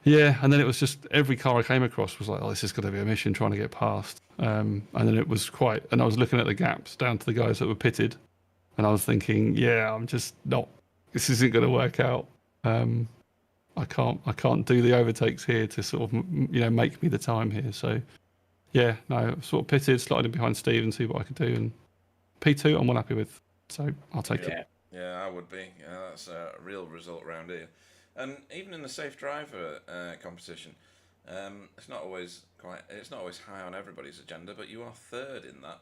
Speaker 6: and then it was just every car I came across was like, oh, this is going to be a mission trying to get past. And then it was and I was looking at the gaps down to the guys that were pitted, and I was thinking, I'm just not. This isn't going to work out. I can't do the overtakes here to sort of make me the time here. So sort of pitted, slotted in behind Steve and see what I could do, and P2 I'm well happy with. So I'll take it.
Speaker 1: Yeah, I would be. That's a real result round here. And even in the safe driver competition, it's not always high on everybody's agenda, but you are 3rd in that.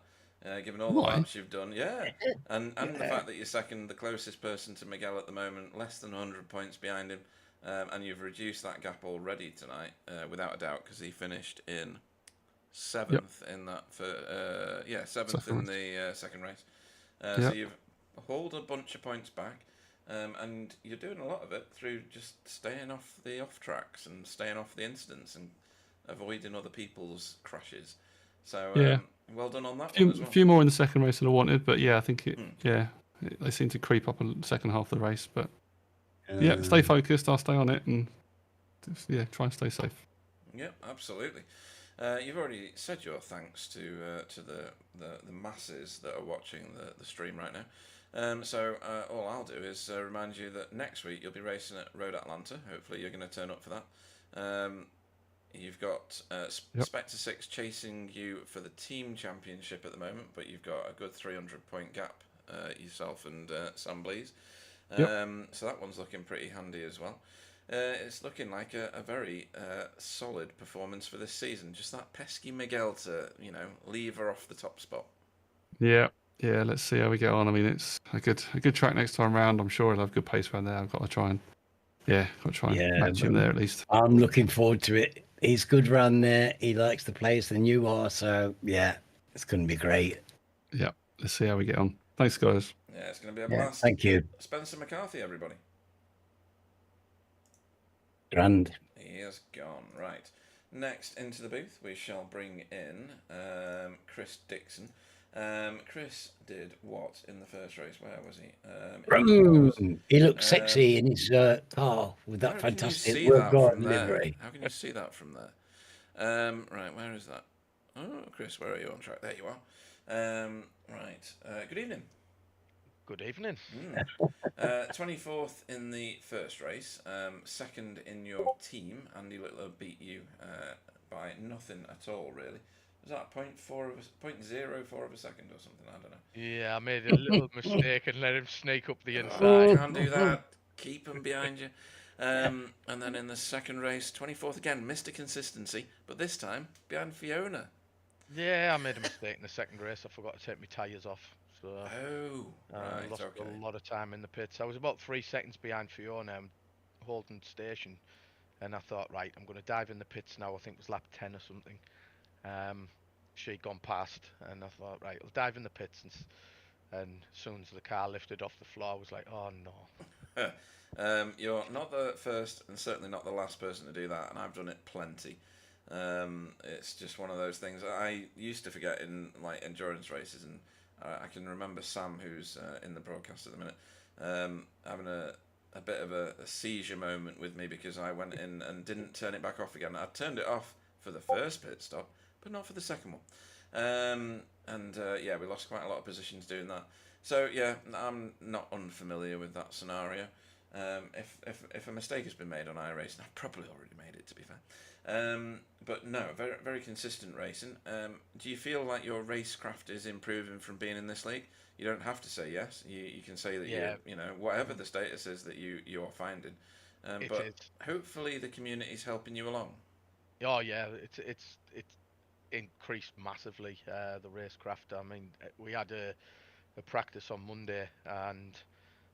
Speaker 1: Given all the laps you've done, and the fact that you're second, the closest person to Miguel at the moment, less than 100 points behind him, and you've reduced that gap already tonight, without a doubt, because he finished in 7th in that in the second race. So you've hauled a bunch of points back, and you're doing a lot of it through just staying off the off tracks and staying off the incidents and avoiding other people's crashes. So well done on that one as well.
Speaker 6: A few more in the second race than I wanted, but I think they seem to creep up in the second half of the race. But stay focused. I'll stay on it and just, try and stay safe.
Speaker 1: Yeah, absolutely. You've already said your thanks to the masses that are watching the stream right now. So all I'll do is remind you that next week you'll be racing at Road Atlanta. Hopefully you're going to turn up for that. You've got Spectre 6 chasing you for the team championship at the moment, but you've got a good 300-point gap, yourself and Sam Blees. So that one's looking pretty handy as well. It's looking like a very solid performance for this season. Just that pesky Miguel to, leave her off the top spot.
Speaker 6: Yeah, let's see how we get on. I mean, it's a good track next time round. I'm sure he'll have good pace around there. I've got to try and match him there at least.
Speaker 2: I'm looking forward to it. He's good around there. He likes the place than you are. So, it's going to be great.
Speaker 6: Yeah, let's see how we get on. Thanks, guys.
Speaker 1: Yeah, it's going to be a blast.
Speaker 2: Thank you.
Speaker 1: Spencer McCarthy, everybody.
Speaker 2: Grand.
Speaker 1: He has gone. Right. Next into the booth, we shall bring in Chris Dixon. Chris did what in the first race? Where was he?
Speaker 2: He looked sexy in his car with that fantastic World Guard livery.
Speaker 1: How can you see that from there? Right, where is that? Oh, Chris, where are you on track? There you are. Right. Good evening.
Speaker 7: Good evening.
Speaker 1: 24th in the first race, second in your team. Andy Littler beat you by nothing at all, really. Was that 0.04 of a second or something? I don't know.
Speaker 7: Yeah, I made a little mistake and let him sneak up the inside.
Speaker 1: You can't do that. Keep him behind you. And then in the second race, 24th again, Mr. Consistency, but this time behind Fiona.
Speaker 7: Yeah, I made a mistake in the second race. I forgot to take my tyres off. So
Speaker 1: right,
Speaker 7: lost a lot of time in the pits. I was about 3 seconds behind Fiona and Holden Station, and I thought, right, I'm going to dive in the pits now. I think it was lap 10 or something. She'd gone past, and I thought, right, I'll dive in the pits, and as soon as the car lifted off the floor, I was like, oh no.
Speaker 1: You're not the first and certainly not the last person to do that, and I've done it plenty. It's just one of those things I used to forget in like endurance races, and I can remember Sam, who's in the broadcast at the minute, having a bit of a seizure moment with me because I went in and didn't turn it back off again. I turned it off for the first pit stop, but not for the second one. We lost quite a lot of positions doing that. So yeah, I'm not unfamiliar with that scenario. If a mistake has been made on iRacing, I've probably already made it, to be fair. But no, very very consistent racing. Do you feel like your racecraft is improving from being in this league? You don't have to say yes. You can say that you know whatever the status is that you are finding. But hopefully the community is helping you along.
Speaker 7: Oh yeah, it's increased massively, the racecraft. I mean, we had a practice on Monday, and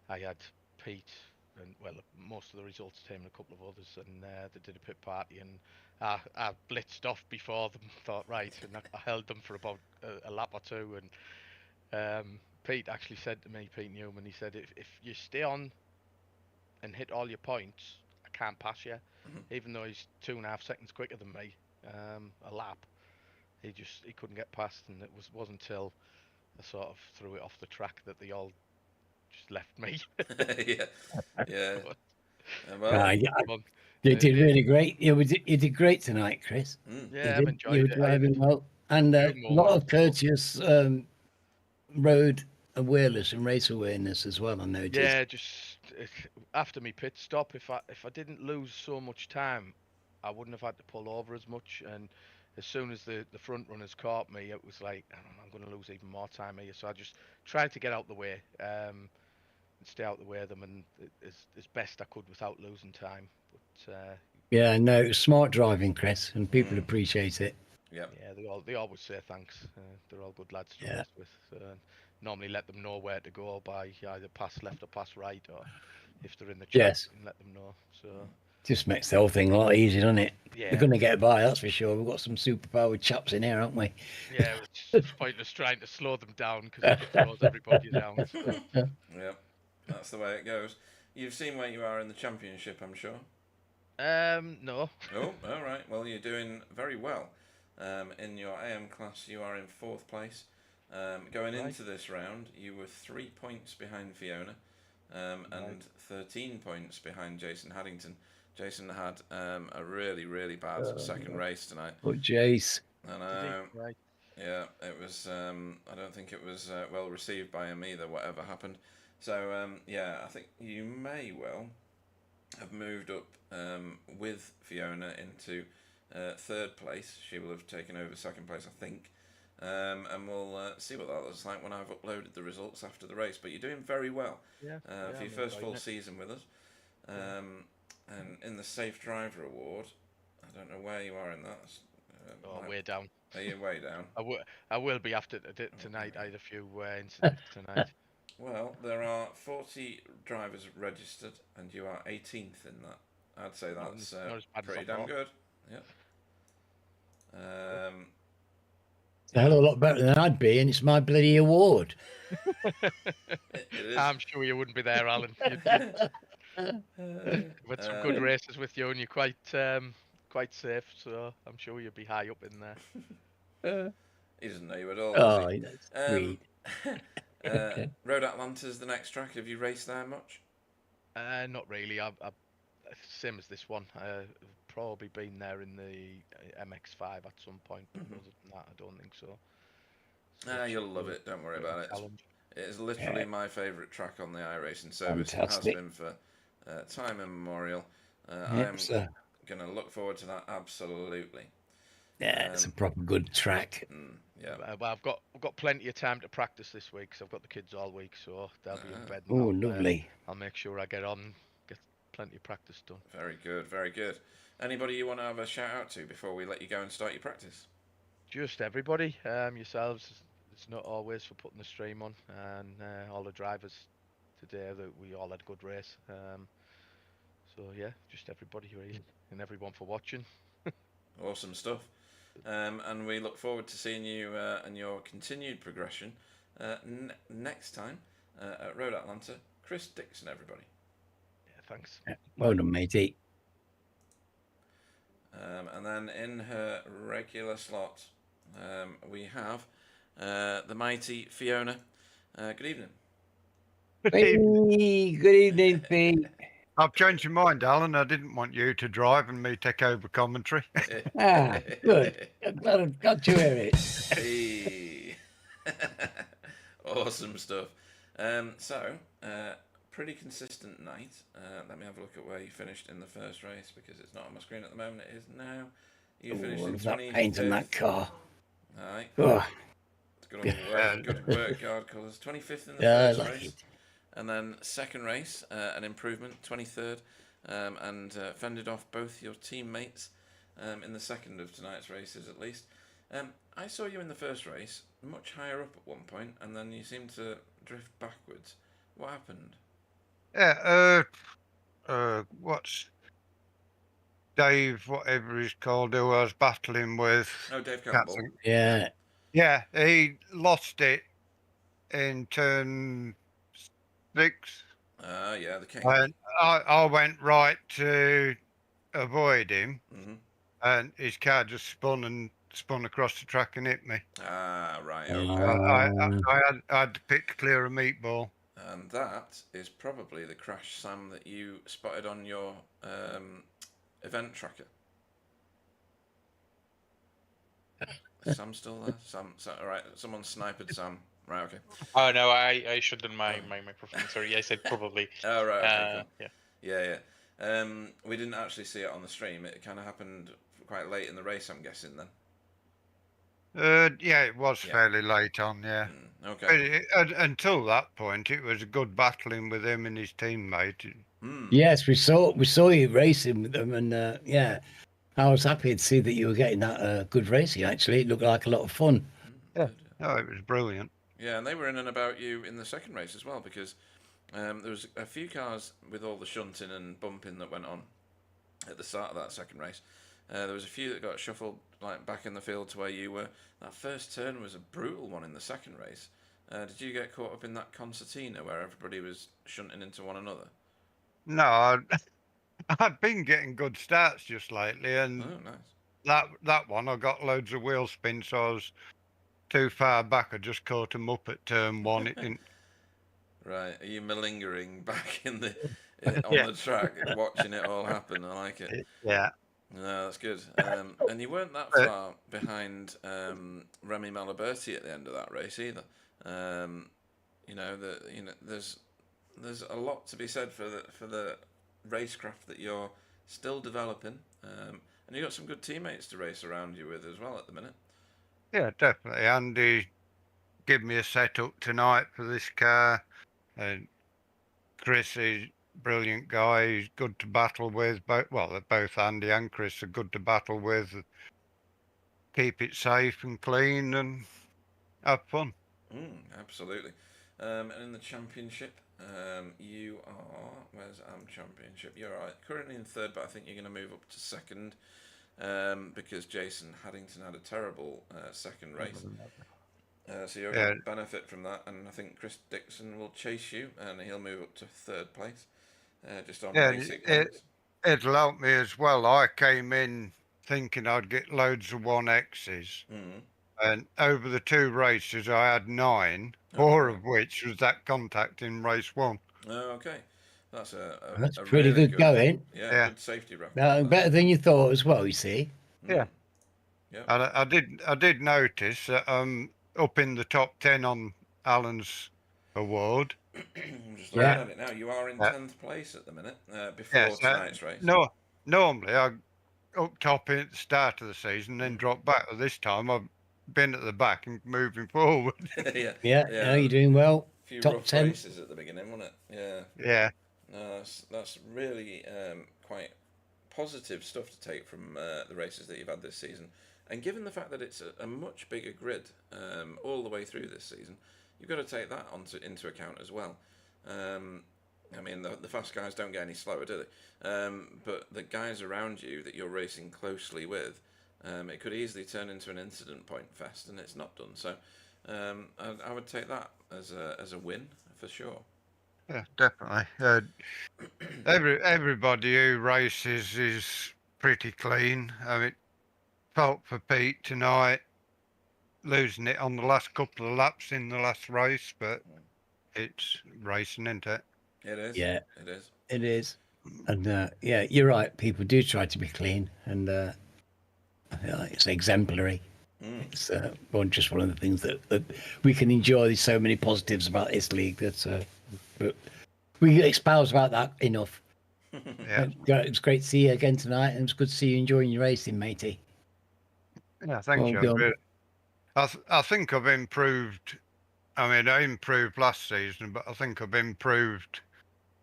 Speaker 7: I had Pete and most of the results team and a couple of others, and they did a pit party, and I blitzed off before them. Thought right, and I held them for about a lap or two, and Pete actually said to me, Pete Newman, he said, if you stay on and hit all your points, I can't pass you, even though he's 2.5 seconds quicker than me, a lap. He couldn't get past, and it wasn't until I sort of threw it off the track that they all just left me.
Speaker 1: yeah.
Speaker 2: Well, you did really great. You did great tonight, Chris.
Speaker 7: Yeah, I've enjoyed it.
Speaker 2: You were driving well, and a lot of courteous road awareness and race awareness as well. I noticed.
Speaker 7: Yeah, just after me pit stop, if I didn't lose so much time, I wouldn't have had to pull over as much. And as soon as the front runners caught me, it was like, I'm going to lose even more time here. So I just tried to get out the way, and stay out the way of them, and as best I could without losing time. But
Speaker 2: yeah, no, it was smart driving, Chris, and people appreciate it.
Speaker 1: Yeah,
Speaker 7: they always say thanks. They're all good lads to race with. Normally let them know where to go by either pass left or pass right, or if they're in the chat, and let them know. So
Speaker 2: just makes the whole thing a lot easier, doesn't it?
Speaker 7: Yeah,
Speaker 2: they're going to get by, that's for sure. We've got some superpowered chaps in here, haven't we?
Speaker 7: Yeah, it's pointless trying to slow them down because it just slows everybody down. So.
Speaker 1: Yeah, that's the way it goes. You've seen where you are in the championship, I'm sure.
Speaker 7: No.
Speaker 1: Oh, all right. Well, you're doing very well. In your AM class, you are in 4th place. Going into this round, you were 3 points behind Fiona, and 13 points behind Jason Haddington. Jason had a really, really bad second race tonight.
Speaker 2: Oh, Jace.
Speaker 1: And yeah, it was. I don't think it was well received by him either. Whatever happened. So yeah, I think you may well have moved up with Fiona into 3rd place. She will have taken over 2nd place, I think. And we'll see what that looks like when I've uploaded the results after the race. But you're doing very well for your first full season with us. And in the Safe Driver Award, I don't know where you are in that.
Speaker 7: Way down.
Speaker 1: Are you way down?
Speaker 7: I will be after tonight. I had a few incidents tonight.
Speaker 1: Well, there are 40 drivers registered, and you are 18th in that. I'd say that's pretty damn good. Yeah.
Speaker 2: It's a hell of a lot better than I'd be, and it's my bloody award.
Speaker 1: It is.
Speaker 7: I'm sure you wouldn't be there, Alan. You've had some good races with you, and you're quite safe, so I'm sure you'll be high up in there.
Speaker 1: He doesn't know you at all.
Speaker 2: Oh, that's sweet.
Speaker 1: Road Atlanta's the next track. Have you raced there much?
Speaker 7: Not really. I same as this one. I've probably been there in the MX5 at some point, but other than that, I don't think so.
Speaker 1: You'll love it. Don't worry about it. It is literally my favourite track on the iRacing service. Fantastic. It has been for time immemorial. I am going to look forward to that absolutely.
Speaker 2: Yeah, it's a proper good track.
Speaker 1: Yeah.
Speaker 7: Well, I've got plenty of time to practice this week because I've got the kids all week, so they'll be in bed.
Speaker 2: Oh, lovely.
Speaker 7: I'll make sure I get on, get plenty of practice done.
Speaker 1: Very good, very good. Anybody you want to have a shout out to before we let you go and start your practice?
Speaker 7: Just everybody, yourselves. It's not always for putting the stream on, and all the drivers today that we all had a good race. So yeah, just everybody really, and everyone for watching.
Speaker 1: Awesome stuff. And we look forward to seeing you and your continued progression next time at Road Atlanta. Chris Dixon, everybody.
Speaker 7: Yeah, thanks.
Speaker 2: Well done, matey.
Speaker 1: And then in her regular slot, we have the mighty Fiona. Good evening.
Speaker 2: Hey, good evening, Pete.
Speaker 8: I've changed my mind, Alan. I didn't want you to drive and me take over commentary.
Speaker 2: Good. Glad I've got to hear it.
Speaker 1: Hey. Awesome stuff. So, pretty consistent night. Let me have a look at where you finished in the first race because it's not on my screen at the moment. It is now. You finished in 25th.
Speaker 2: That paint on that car.
Speaker 1: All right.
Speaker 2: Oh.
Speaker 1: Good work, guard colours. 25th in the first race. And then second race, an improvement, 23rd, and fended off both your teammates in the second of tonight's races at least. I saw you in the first race, much higher up at one point, and then you seemed to drift backwards. What happened?
Speaker 8: Yeah, what's Dave, whatever he's called, who I was battling with.
Speaker 1: Oh, Dave Campbell.
Speaker 2: Yeah.
Speaker 8: Yeah, he lost it in turn 6.
Speaker 1: Yeah, the king.
Speaker 8: And I went right to avoid him, and his car just spun across the track and hit me.
Speaker 1: Ah, right, okay.
Speaker 8: I had to pick clear a meatball.
Speaker 1: And that is probably the crash, Sam, that you spotted on your event tracker. Sam still there? Sam, all right, someone sniped Sam. Right, okay.
Speaker 3: Oh no, I shut down my microphone. Sorry, I said probably.
Speaker 1: Oh right, okay, cool.
Speaker 3: Yeah.
Speaker 1: Yeah. We didn't actually see it on the stream. It kind of happened quite late in the race, I'm guessing then.
Speaker 8: Yeah, it was fairly late on. Yeah.
Speaker 1: Okay.
Speaker 8: Until that point, it was a good battling with him and his teammate.
Speaker 2: Yes, we saw you racing with them, and I was happy to see that you were getting that good racing. Actually, it looked like a lot of fun.
Speaker 8: Yeah. Oh, it was brilliant.
Speaker 1: Yeah, and they were in and about you in the second race as well, because there was a few cars with all the shunting and bumping that went on at the start of that second race. There was a few that got shuffled like back in the field to where you were. That first turn was a brutal one in the second race. Did you get caught up in that concertina where everybody was shunting into one another?
Speaker 8: No, I've been getting good starts just lately, and
Speaker 1: nice.
Speaker 8: that one I got loads of wheel spin, so I was too far back. I just caught him up at turn 1.
Speaker 1: Right, are you malingering back in the on the track, watching it all happen? I like it.
Speaker 8: Yeah.
Speaker 1: No, that's good. And you weren't that far behind Remy Malaberti at the end of that race either. There's a lot to be said for the racecraft that you're still developing, and you got some good teammates to race around you with as well at the minute.
Speaker 8: Yeah, definitely. Andy gave me a setup tonight for this car, and Chris is a brilliant guy. He's good to battle with. Both Andy and Chris are good to battle with. Keep it safe and clean and have fun.
Speaker 1: Absolutely. And in the championship, you are... Where's championship? You're currently in third, but I think you're going to move up to second because Jason Haddington had a terrible second race. So you're going to benefit from that, and I think Chris Dixon will chase you, and he'll move up to third place, just on basic points.
Speaker 8: It'll help me as well. I came in thinking I'd get loads of 1Xs, and over the 2 races I had 9, 4 of which was that contact in race 1.
Speaker 1: Oh, okay. That's
Speaker 2: that's
Speaker 1: a
Speaker 2: pretty
Speaker 1: really
Speaker 2: good going.
Speaker 1: Yeah, good safety record.
Speaker 2: Better than you thought as well, you see.
Speaker 8: Yeah. And I did notice that up in the top 10 on Alan's award.
Speaker 1: I'm just looking at it now. You are in 10th place at the minute before tonight's race.
Speaker 8: No, normally I up top at the start of the season, then drop back. This time I've been at the back and moving forward.
Speaker 2: Yeah. No, you're doing well.
Speaker 1: A few
Speaker 2: top
Speaker 1: rough
Speaker 2: 10
Speaker 1: races at the beginning, wasn't it?
Speaker 8: Yeah.
Speaker 1: No, that's really quite positive stuff to take from the races that you've had this season. And given the fact that it's a much bigger grid all the way through this season, you've got to take that into account as well. I mean, the fast guys don't get any slower, do they? But the guys around you that you're racing closely with, it could easily turn into an incident point fest, and it's not done. So I would take that as a win for sure.
Speaker 8: Yeah, definitely. Everybody who races is pretty clean. I mean, felt for Pete tonight, losing it on the last couple of laps in the last race, but it's racing, isn't it?
Speaker 1: It is.
Speaker 2: Yeah,
Speaker 1: it is.
Speaker 2: It is. And you're right. People do try to be clean, and it's exemplary. It's just one of the things that we can enjoy. There's so many positives about this league that but we espouse about that enough.
Speaker 8: Yeah.
Speaker 2: It was great to see you again tonight, and it was good to see you enjoying your racing, matey.
Speaker 8: Yeah, thank you. I think I've improved. I mean, I improved last season, but I think I've improved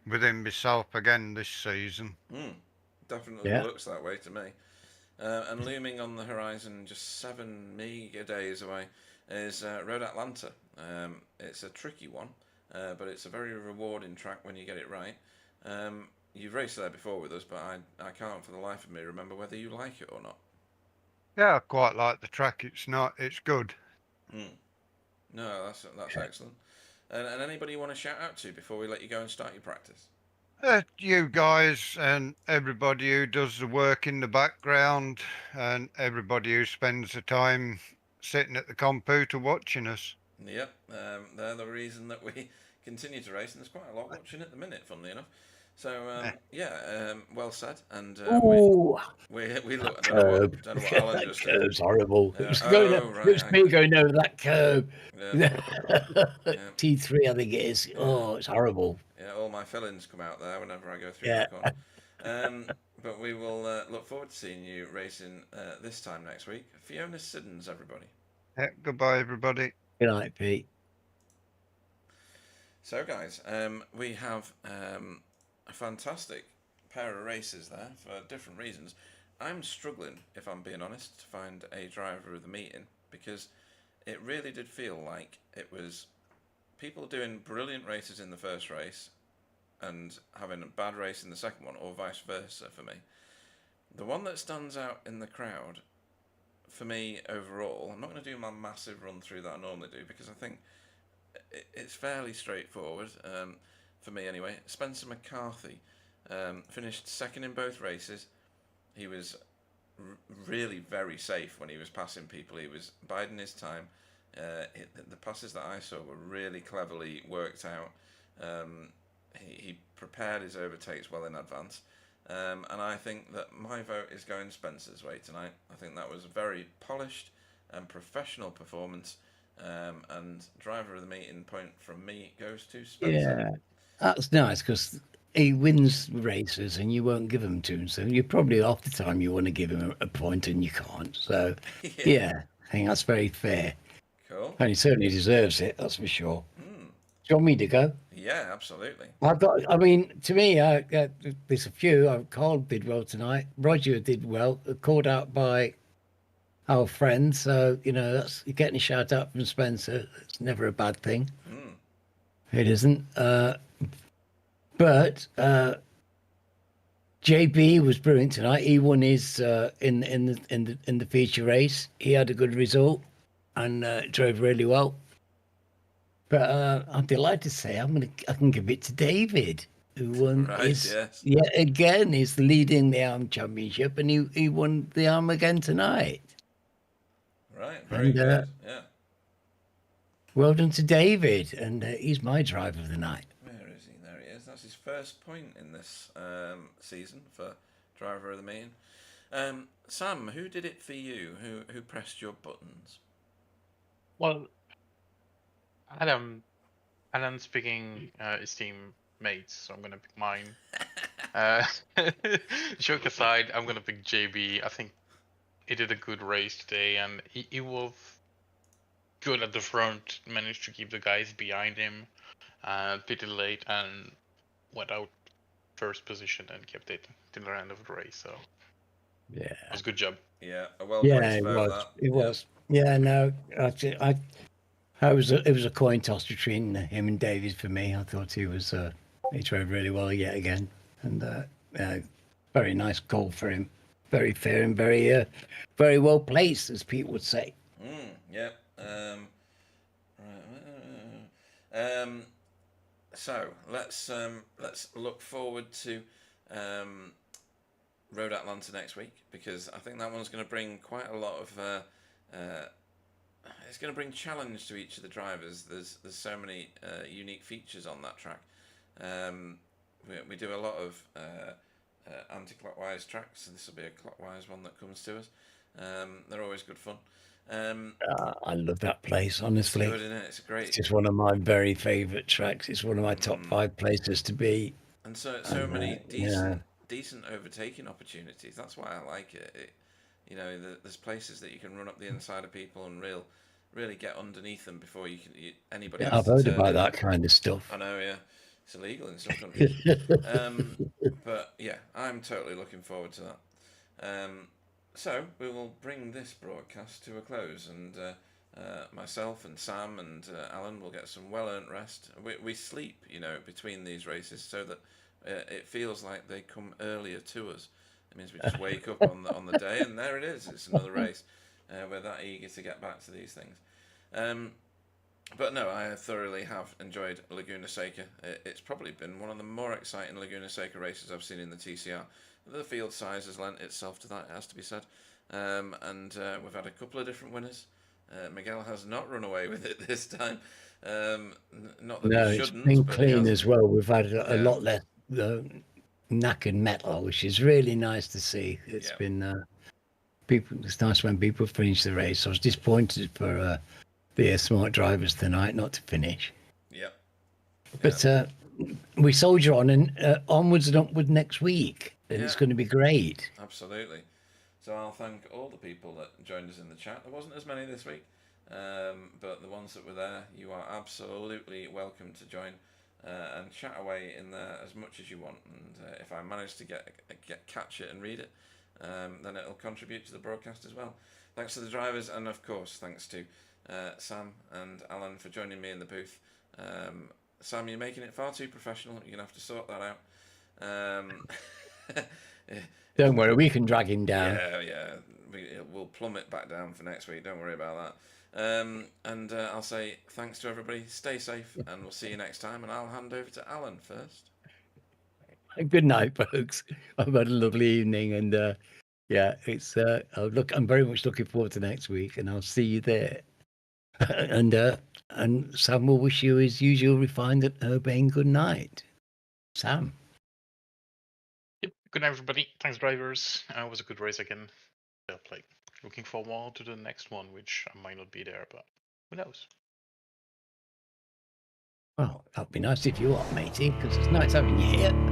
Speaker 8: within myself again this season.
Speaker 1: Definitely looks that way to me. And looming on the horizon, just 7 meager days away, is Road Atlanta. It's a tricky one, but it's a very rewarding track when you get it right. You've raced there before with us, but I can't for the life of me remember whether you like it or not.
Speaker 8: Yeah, I quite like the track. It's good.
Speaker 1: No, that's excellent. And anybody you want to shout out to before we let you go and start your practice?
Speaker 8: You guys and everybody who does the work in the background and everybody who spends the time sitting at the computer watching us.
Speaker 1: Yep, they're the reason that we continue to race, and there's quite a lot watching at the minute, funnily enough. So well said. And we look. I don't know what Alan just did.
Speaker 2: Curb's horrible.
Speaker 1: Yeah.
Speaker 2: It was me going over that curb.
Speaker 1: Yeah.
Speaker 2: T3, I think it is. Oh, it's horrible.
Speaker 1: Yeah, all my fillings come out there whenever I go through that corner. But we will look forward to seeing you racing this time next week. Fiona Siddons, everybody.
Speaker 8: Yeah, goodbye, everybody.
Speaker 2: Good night, Pete.
Speaker 1: So, guys, we have a fantastic pair of races there for different reasons. I'm struggling, if I'm being honest, to find a driver of the meeting, because it really did feel like it was people doing brilliant races in the first race and having a bad race in the second one, or vice versa for me. The one that stands out in the crowd for me overall, I'm not going to do my massive run through that I normally do, because I think it's fairly straightforward, for me anyway. Spencer McCarthy finished second in both races. He was really very safe when he was passing people. He was biding his time. The passes that I saw were really cleverly worked out. He prepared his overtakes well in advance. And I think that my vote is going Spencer's way tonight. I think that was a very polished and professional performance. And driver of the meeting point from me goes to Spencer.
Speaker 2: Yeah, that's nice, because he wins races and you won't give them to him. So you probably half the time you want to give him a point and you can't. So yeah, I think that's very fair.
Speaker 1: Cool.
Speaker 2: And he certainly deserves it, that's for sure. Do you want me to go?
Speaker 1: Yeah, absolutely.
Speaker 2: I mean, to me, there's a few. Carl did well tonight. Roger did well, called out by our friend. So, that's getting a shout out from Spencer. It's never a bad thing. It isn't. But JB was brilliant tonight. He won his in the feature race. He had a good result and drove really well. But I'm delighted to say I can give it to David, who won again is leading the ARM Championship, and he won the ARM again tonight.
Speaker 1: Right, very good. Yeah.
Speaker 2: Well done to David, and he's my driver of the night.
Speaker 1: Where is he? There he is. That's his first point in this season for driver of the meeting. Sam, who did it for you? Who pressed your buttons?
Speaker 3: Well, Alan's picking his teammates, so I'm gonna pick mine. Joke aside, I'm gonna pick JB. I think he did a good race today, and he was good at the front, managed to keep the guys behind him, pretty late, and went out first position and kept it till the end of the race. So
Speaker 2: yeah,
Speaker 3: it was a good job.
Speaker 1: Yeah, a well-placed vote.
Speaker 2: It was. Yeah, no, it was a coin toss between him and David for me. I thought he drove really well yet again, and very nice call for him. Very fair and very well placed, as people would say.
Speaker 1: Yeah. So let's look forward to Road Atlanta next week, because I think that one's going to bring quite a lot of. It's going to bring challenge to each of the drivers. There's so many unique features on that track. We do a lot of anti-clockwise tracks, so this will be a clockwise one that comes to us. They're always good fun.
Speaker 2: I love that place, honestly.
Speaker 1: It's good, isn't it? It's great.
Speaker 2: It's just one of my very favourite tracks. It's one of my top 5 places to be.
Speaker 1: And so many decent overtaking opportunities. That's why I like it. There's places that you can run up the inside of people and really get underneath them before anybody.
Speaker 2: Yeah, I've heard about that kind of stuff.
Speaker 1: I know, yeah, it's illegal in some countries. But yeah, I'm totally looking forward to that. So we will bring this broadcast to a close, and myself and Sam and Alan will get some well-earned rest. We sleep, between these races, so that it feels like they come earlier to us. It means we just wake up on the day, and there it is. It's another race. We're that eager to get back to these things. But no, I thoroughly have enjoyed Laguna Seca. It's probably been one of the more exciting Laguna Seca races I've seen in the TCR. The field size has lent itself to that, it has to be said. And we've had a couple of different winners. Miguel has not run away with it this time. Not that he shouldn't.
Speaker 2: It's been clean as well. We've had a lot less knackered metal, which is really nice to see. It's been it's nice when people finish the race. I was disappointed for the smart drivers tonight not to finish. But we soldier on and onwards and upwards next week, and it's going to be great.
Speaker 1: Absolutely. So I'll thank all the people that joined us in the chat. There wasn't as many this week, but the ones that were there, you are absolutely welcome to join and chat away in there as much as you want. And if I manage to catch it and read it, then it'll contribute to the broadcast as well. Thanks to the drivers, and of course thanks to Sam and Alan for joining me in the booth. Sam, you're making it far too professional. You're going to have to sort that out.
Speaker 2: Don't worry, we can drag him down.
Speaker 1: Yeah. We'll plumb it back down for next week. Don't worry about that. And I'll say thanks to everybody. Stay safe, and we'll see you next time. And I'll hand over to Alan first.
Speaker 2: Good night, folks. I've had a lovely evening, and I'm very much looking forward to next week, and I'll see you there. And Sam will wish you his usual refined and urbane good night. Sam.
Speaker 3: Yep. Good night, everybody. Thanks, drivers. It was a good race again. Looking forward to the next one, which I might not be there, but who knows?
Speaker 2: Well, that'd be nice if you are, matey, because it's nice having you here.